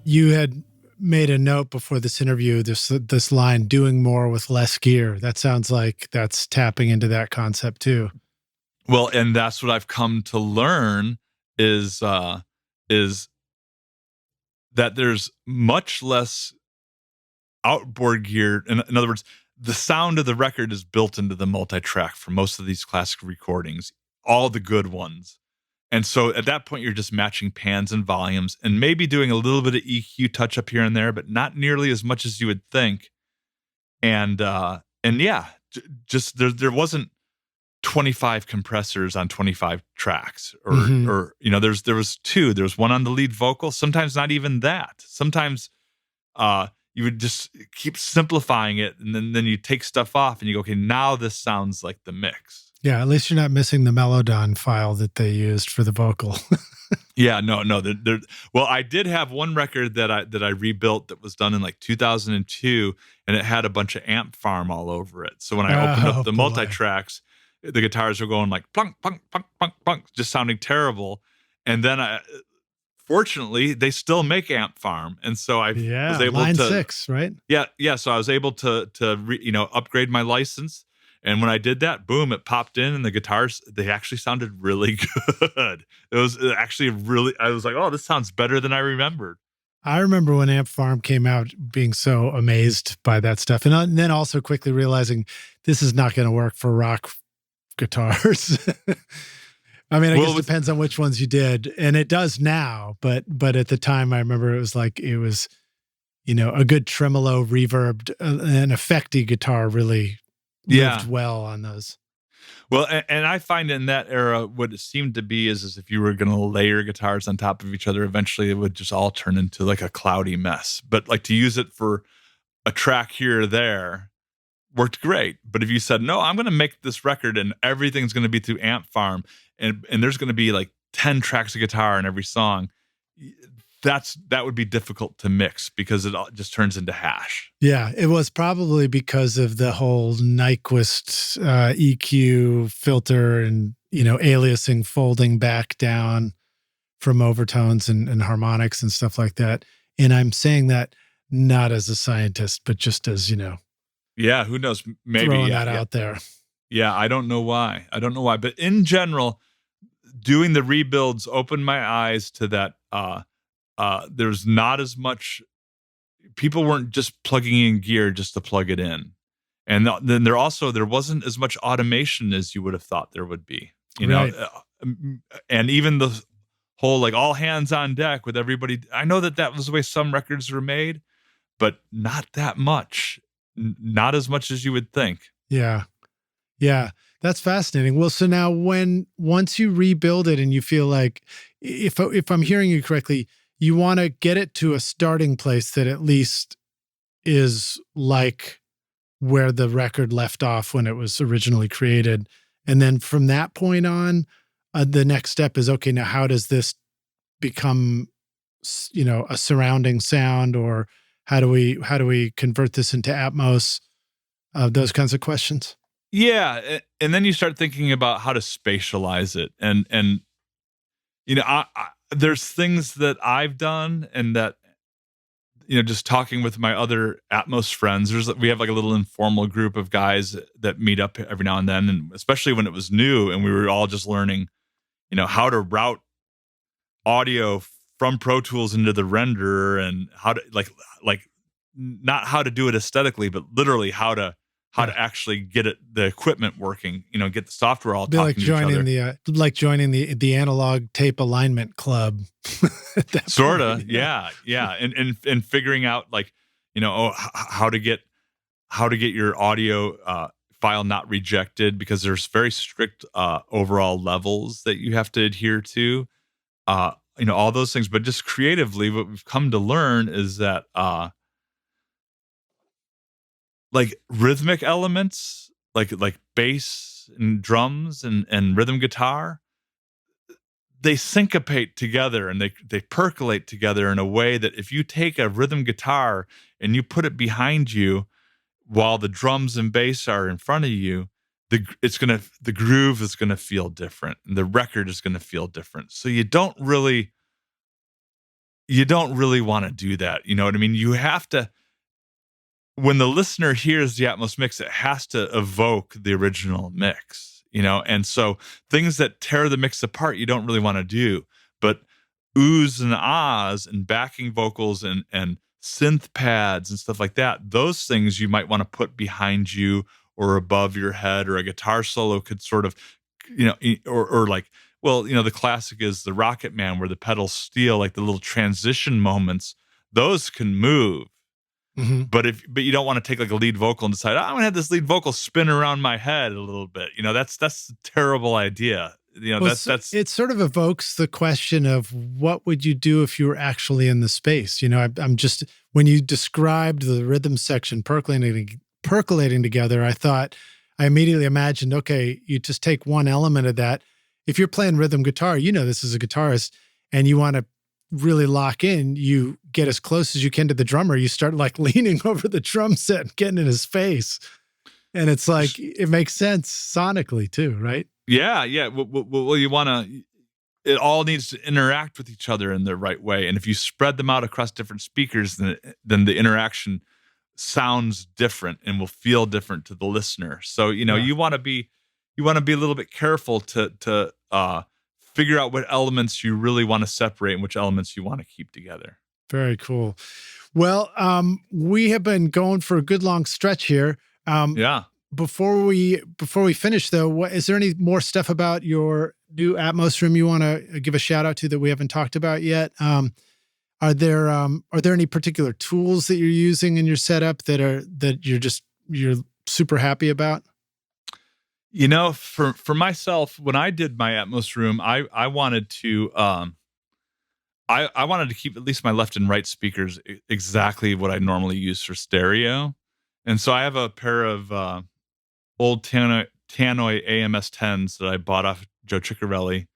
You had made a note before this interview, this line, doing more with less gear. That sounds like that's tapping into that concept too. Well, and that's what I've come to learn is that there's much less outboard gear. In other words, the sound of the record is built into the multi-track for most of these classic recordings, all the good ones. And so at that point, you're just matching pans and volumes and maybe doing a little bit of EQ touch up here and there, but not nearly as much as you would think. And yeah, just there wasn't 25 compressors on 25 tracks or there was 2. There was one on the lead vocal, sometimes not even that. Sometimes you would just keep simplifying it, and then you take stuff off and you go, okay, now this sounds like the mix. Yeah, at least you're not missing the Melodon file that they used for the vocal. Yeah, no. Well, I did have one record that I rebuilt that was done in 2002, and it had a bunch of amp farm all over it. So when I opened up the multi-tracks, the guitars were going plunk, plunk, plunk, plunk, plunk, just sounding terrible. And then fortunately, they still make amp farm, and so I was able line to 6, right? Yeah. So I was able to upgrade my license. And when I did that, boom, it popped in, and the guitars, they actually sounded really good. It was actually I was like, oh, this sounds better than I remembered. I remember when Amp Farm came out being so amazed by that stuff. And then also quickly realizing this is not going to work for rock guitars. I mean, I guess it depends on which ones you did. And it does now, but at the time I remember it was a good tremolo reverb, an effecty guitar really moved well on those. Well, and I find in that era, what it seemed to be is if you were going to layer guitars on top of each other, eventually it would just all turn into like a cloudy mess. But like to use it for a track here or there worked great. But if you said, no, I'm going to make this record and everything's going to be through Amp Farm and there's going to be like 10 tracks of guitar in every song, that would be difficult to mix because it all just turns into hash. Yeah, it was probably because of the whole Nyquist EQ filter and, aliasing folding back down from overtones and harmonics and stuff like that. And I'm saying that not as a scientist, but just as, yeah, who knows? Maybe throwing that out there. Yeah, I don't know why. But in general, doing the rebuilds opened my eyes to that. There's not as much. People weren't just plugging in gear just to plug it in, and then there wasn't as much automation as you would have thought there would be. And even the whole like all hands on deck with everybody. I know that was the way some records were made, but not that much. Not as much as you would think. Yeah. That's fascinating. Well, so now once you rebuild it and you feel like, if I'm hearing you correctly, you want to get it to a starting place that at least is like where the record left off when it was originally created. And then from that point on, the next step is, okay, now how does this become, a surrounding sound, or how do we convert this into Atmos? Those kinds of questions. Yeah, and then you start thinking about how to spatialize it, and there's things that I've done, and that just talking with my other Atmos friends. We have like a little informal group of guys that meet up every now and then, and especially when it was new, and we were all just learning, how to route audio from Pro Tools into the renderer, and how to like not how to do it aesthetically, but literally how to actually get the equipment working, get the software all talking to each other. Like joining the analog tape alignment club. Sort of, yeah. And figuring out how to get your audio file not rejected, because there's very strict overall levels that you have to adhere to. All those things, but just creatively, what we've come to learn is that like rhythmic elements, like bass and drums and rhythm guitar, they syncopate together and they percolate together in a way that if you take a rhythm guitar and you put it behind you while the drums and bass are in front of you, the groove is gonna feel different and the record is gonna feel different. So you don't really want to do that. You know what I mean? You have to. When the listener hears the Atmos mix, it has to evoke the original mix, and so things that tear the mix apart, you don't really want to do. But oohs and ahs and backing vocals and synth pads and stuff like that, those things you might want to put behind you or above your head, or a guitar solo could sort of, or like, well, the classic is the Rocket Man where the pedals steal, like the little transition moments, those can move. Mm-hmm. But you don't want to take like a lead vocal and decide, I'm gonna have this lead vocal spin around my head a little bit. That's a terrible idea. It sort of evokes the question of what would you do if you were actually in the space. I'm just, when you described the rhythm section percolating together, I immediately imagined, okay, you just take one element of that. If you're playing rhythm guitar, this is a guitarist, and you want to really lock in, you get as close as you can to the drummer. You start like leaning over the drum set and getting in his face. And it's like, it makes sense sonically too, right? Yeah. Well, you want to, it all needs to interact with each other in the right way. And if you spread them out across different speakers, then the interaction sounds different and will feel different to the listener. So, you want to be a little bit careful to figure out what elements you really want to separate and which elements you want to keep together. Very cool. Well, we have been going for a good long stretch here. Yeah. Before we finish though, is there any more stuff about your new Atmos room you want to give a shout out to that we haven't talked about yet? Are there any particular tools that you're using in your setup that you're super happy about? For myself, when I did my Atmos room, I wanted to I wanted to keep at least my left and right speakers exactly what I normally use for stereo. And so I have a pair of old Tannoy AMS 10s that I bought off Joe Chiccarelli.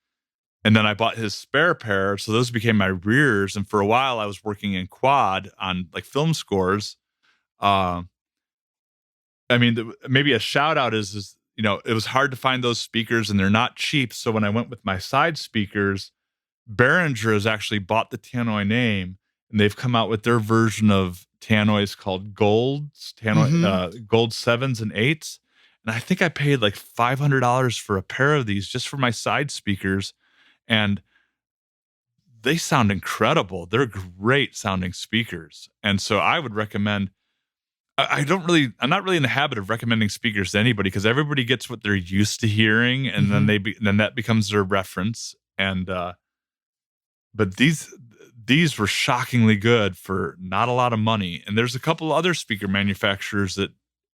And then I bought his spare pair. So those became my rears. And for a while I was working in quad on like film scores. Uh, maybe a shout out is, it was hard to find those speakers and they're not cheap. So when I went with my side speakers, Behringer has actually bought the Tannoy name, and they've come out with their version of Tannoys called Golds, Gold 7s and 8s. And I think I paid like $500 for a pair of these just for my side speakers. And they sound incredible. They're great sounding speakers. And so I would recommend, I'm not really in the habit of recommending speakers to anybody because everybody gets what they're used to hearing. And then that becomes their reference. And, but these were shockingly good for not a lot of money. And there's a couple other speaker manufacturers that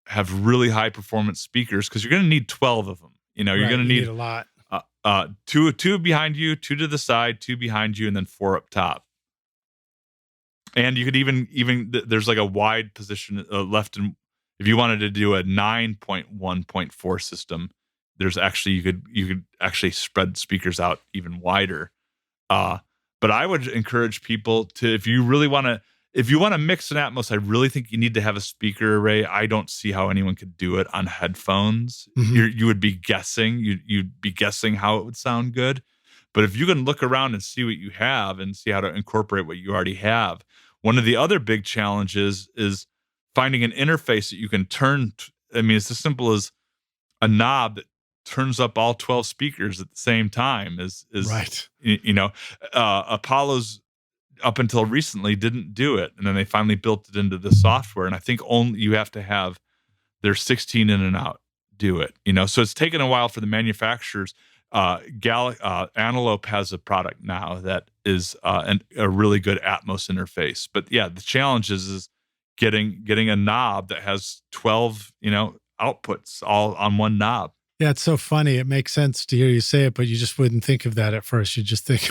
have really high performance speakers because you're going to need 12 of them. You're going to need a lot. Two behind you, two to the side, two behind you, and then four up top. And you could even there's like a wide position left, and if you wanted to do a 9.1.4 system, there's actually you could actually spread speakers out even wider. But I would encourage people to, if you want to mix an Atmos, I really think you need to have a speaker array. I don't see how anyone could do it on headphones. You would be guessing. You'd be guessing how it would sound good. But if you can look around and see what you have and see how to incorporate what you already have, one of the other big challenges is finding an interface that you can turn. It's as simple as a knob that turns up all 12 speakers at the same time is right. Apollo's up until recently didn't do it, and then they finally built it into the software, and I think only you have to have their 16 in and out do it. So it's taken a while for the manufacturers. Antelope has a product now that is a really good Atmos interface, but yeah, the challenge is getting a knob that has 12 outputs all on one knob. Yeah, it's so funny. It makes sense to hear you say it, but you just wouldn't think of that at first. You just think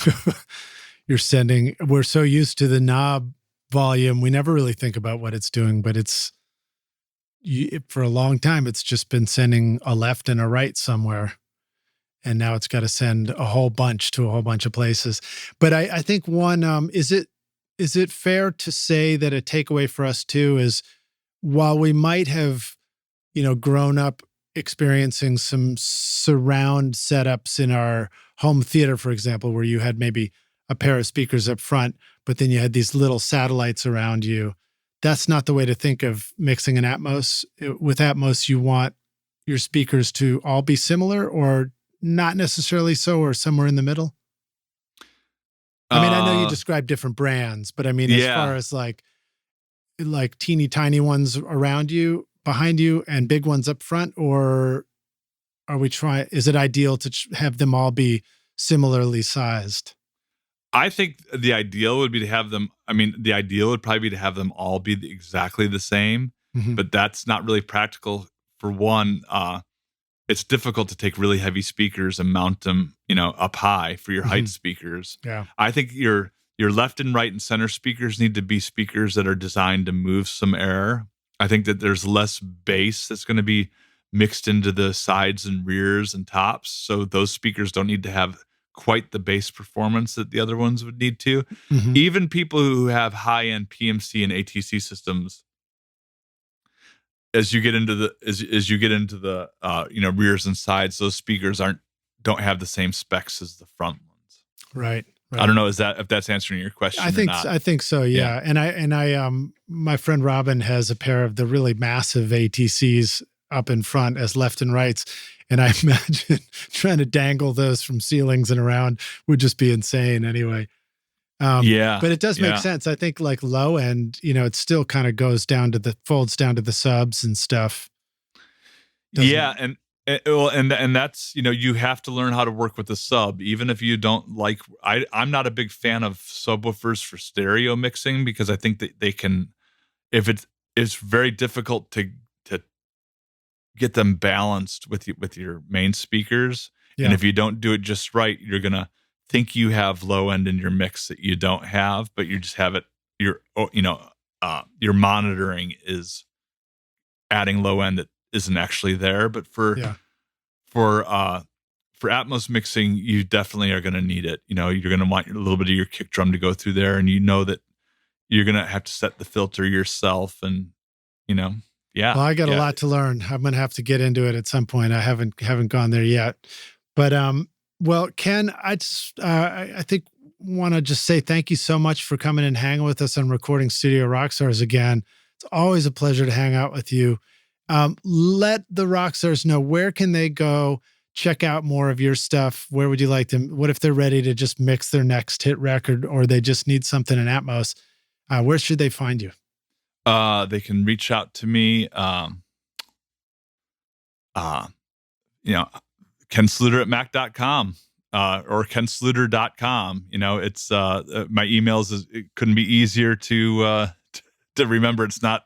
we're so used to the knob volume. We never really think about what it's doing, but for a long time, it's just been sending a left and a right somewhere. And now it's got to send a whole bunch to a whole bunch of places. But I think one, is it fair to say that a takeaway for us too is while we might have, grown up experiencing some surround setups in our home theater, for example, where you had maybe a pair of speakers up front, but then you had these little satellites around you. That's not the way to think of mixing an Atmos. With Atmos, you want your speakers to all be similar or not necessarily so, or somewhere in the middle. I know you described different brands, but as far as like teeny tiny ones around you, behind you, and big ones up front, or is it ideal to have them all be similarly sized? I think the ideal would be to have them. The ideal would probably be to have them all be exactly the same, but that's not really practical. For one, it's difficult to take really heavy speakers and mount them, up high for your height speakers. Yeah, I think your left and right and center speakers need to be speakers that are designed to move some air. I think that there's less bass that's going to be mixed into the sides and rears and tops. So those speakers don't need to have quite the bass performance that the other ones would need to. Even people who have high-end PMC and ATC systems, as you get into the rears and sides, those speakers don't have the same specs as the front ones. Right. I don't know if that's answering your question. I think so. Yeah. And my friend Robin has a pair of the really massive ATCs up in front as left and rights. And I imagine trying to dangle those from ceilings and around would just be insane anyway. But it does make sense. I think like low end, it still kind of folds down to the subs and stuff. And that's, you have to learn how to work with the sub, even if you don't like. I'm not a big fan of subwoofers for stereo mixing because I think that they can, if it's very difficult to get them balanced with your main speakers. Yeah. And if you don't do it just right, you're gonna think you have low end in your mix that you don't have, but you just have it. Your monitoring is adding low end that isn't actually there. But for Atmos mixing, you definitely are going to need it. You're going to want a little bit of your kick drum to go through there, and that you're going to have to set the filter yourself. And yeah. Well, I got a lot to learn. I'm going to have to get into it at some point. I haven't gone there yet. But well, Ken, I think want to just say thank you so much for coming and hanging with us on Recording Studio Rockstars again. It's always a pleasure to hang out with you. Let the Rockstars know, where can they go check out more of your stuff? Where would you like them? What if they're ready to just mix their next hit record, or they just need something in Atmos? Where should they find you? They can reach out to me. Ken Sluiter at mac.com. Or kensluiter.com. It's my emails it couldn't be easier to remember. It's not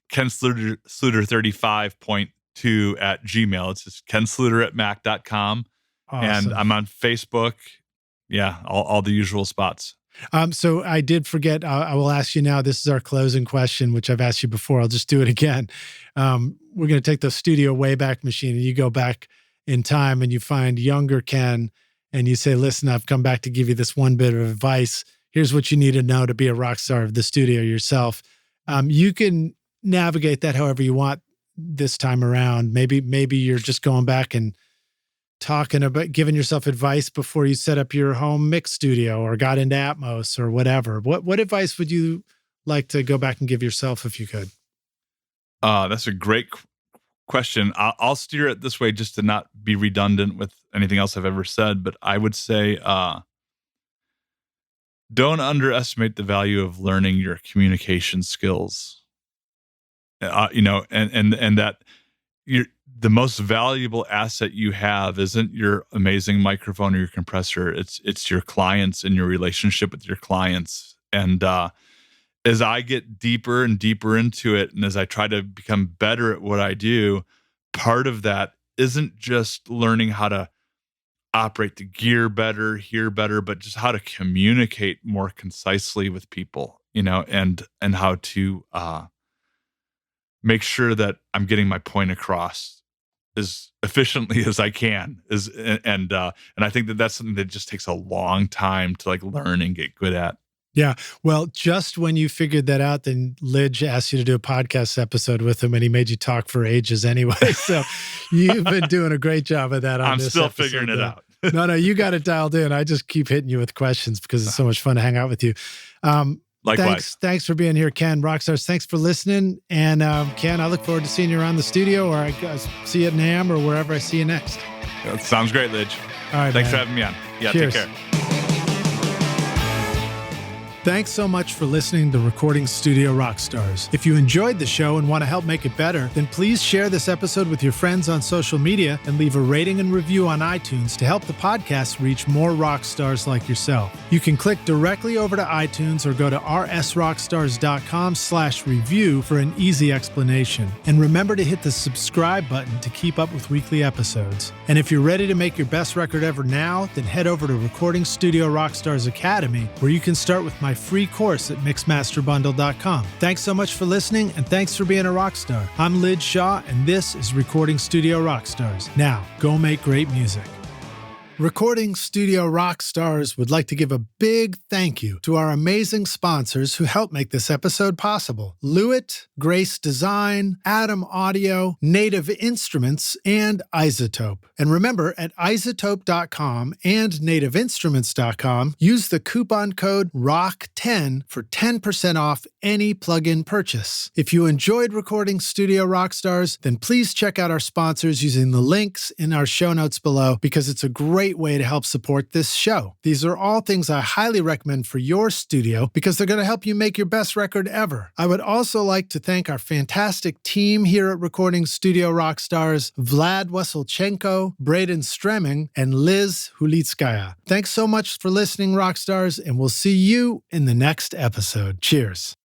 Ken Sluiter 35.2 at Gmail. It's just Ken Sluiter at mac.com. Awesome. And I'm on Facebook. Yeah, all the usual spots. So I did forget. I will ask you now. This is our closing question, which I've asked you before. I'll just do it again. We're going to take the studio Wayback Machine, and you go back in time and you find younger Ken, and you say, listen, I've come back to give you this one bit of advice. Here's what you need to know to be a rock star of the studio yourself. You can navigate that however you want this time around. Maybe you're just going back and talking about giving yourself advice before you set up your home mix studio or got into Atmos or whatever. What advice would you like to go back and give yourself if you could? That's a great question. I'll steer it this way just to not be redundant with anything else I've ever said, but I would say don't underestimate the value of learning your communication skills. And that the most valuable asset you have isn't your amazing microphone or your compressor. It's your clients and your relationship with your clients. And as I get deeper and deeper into it, and as I try to become better at what I do, part of that isn't just learning how to operate the gear better, hear better, but just how to communicate more concisely with people, and how to make sure that I'm getting my point across as efficiently as I can. And I think that that's something that just takes a long time to learn and get good at. Yeah. Well, just when you figured that out, then Lidge asked you to do a podcast episode with him, and he made you talk for ages anyway. So you've been doing a great job of that on this episode. I'm still figuring it out. No, you got it dialed in. I just keep hitting you with questions because it's so much fun to hang out with you. Likewise. Thanks for being here, Ken. Rockstars, thanks for listening. And Ken, I look forward to seeing you around the studio, or I see you at NAMM or wherever I see you next. That sounds great, Lidge. All right, Thanks for having me on. Yeah, cheers. Take care. Thanks so much for listening to Recording Studio Rockstars. If you enjoyed the show and want to help make it better, then please share this episode with your friends on social media and leave a rating and review on iTunes to help the podcast reach more rock stars like yourself. You can click directly over to iTunes or go to rsrockstars.com/review for an easy explanation. And remember to hit the subscribe button to keep up with weekly episodes. And if you're ready to make your best record ever now, then head over to Recording Studio Rockstars Academy, where you can start with my free course at mixmasterbundle.com. Thanks so much for listening, and thanks for being a rock star. I'm Lidge Shaw, and this is Recording Studio Rockstars. Now, go make great music. Recording Studio Rockstars would like to give a big thank you to our amazing sponsors who help make this episode possible: Lewitt, Grace Design, Adam Audio, Native Instruments, and Isotope. And remember, at isotope.com and nativeinstruments.com, use the coupon code ROCK10 for 10% off any plug-in purchase. If you enjoyed Recording Studio Rockstars, then please check out our sponsors using the links in our show notes below, because it's a great way to help support this show. These are all things I highly recommend for your studio because they're going to help you make your best record ever. I would also like to thank our fantastic team here at Recording Studio Rockstars: Vlad Weselchenko, Braden Stremming, and Liz Hulitskaya. Thanks so much for listening, Rockstars, and we'll see you in the next episode. Cheers.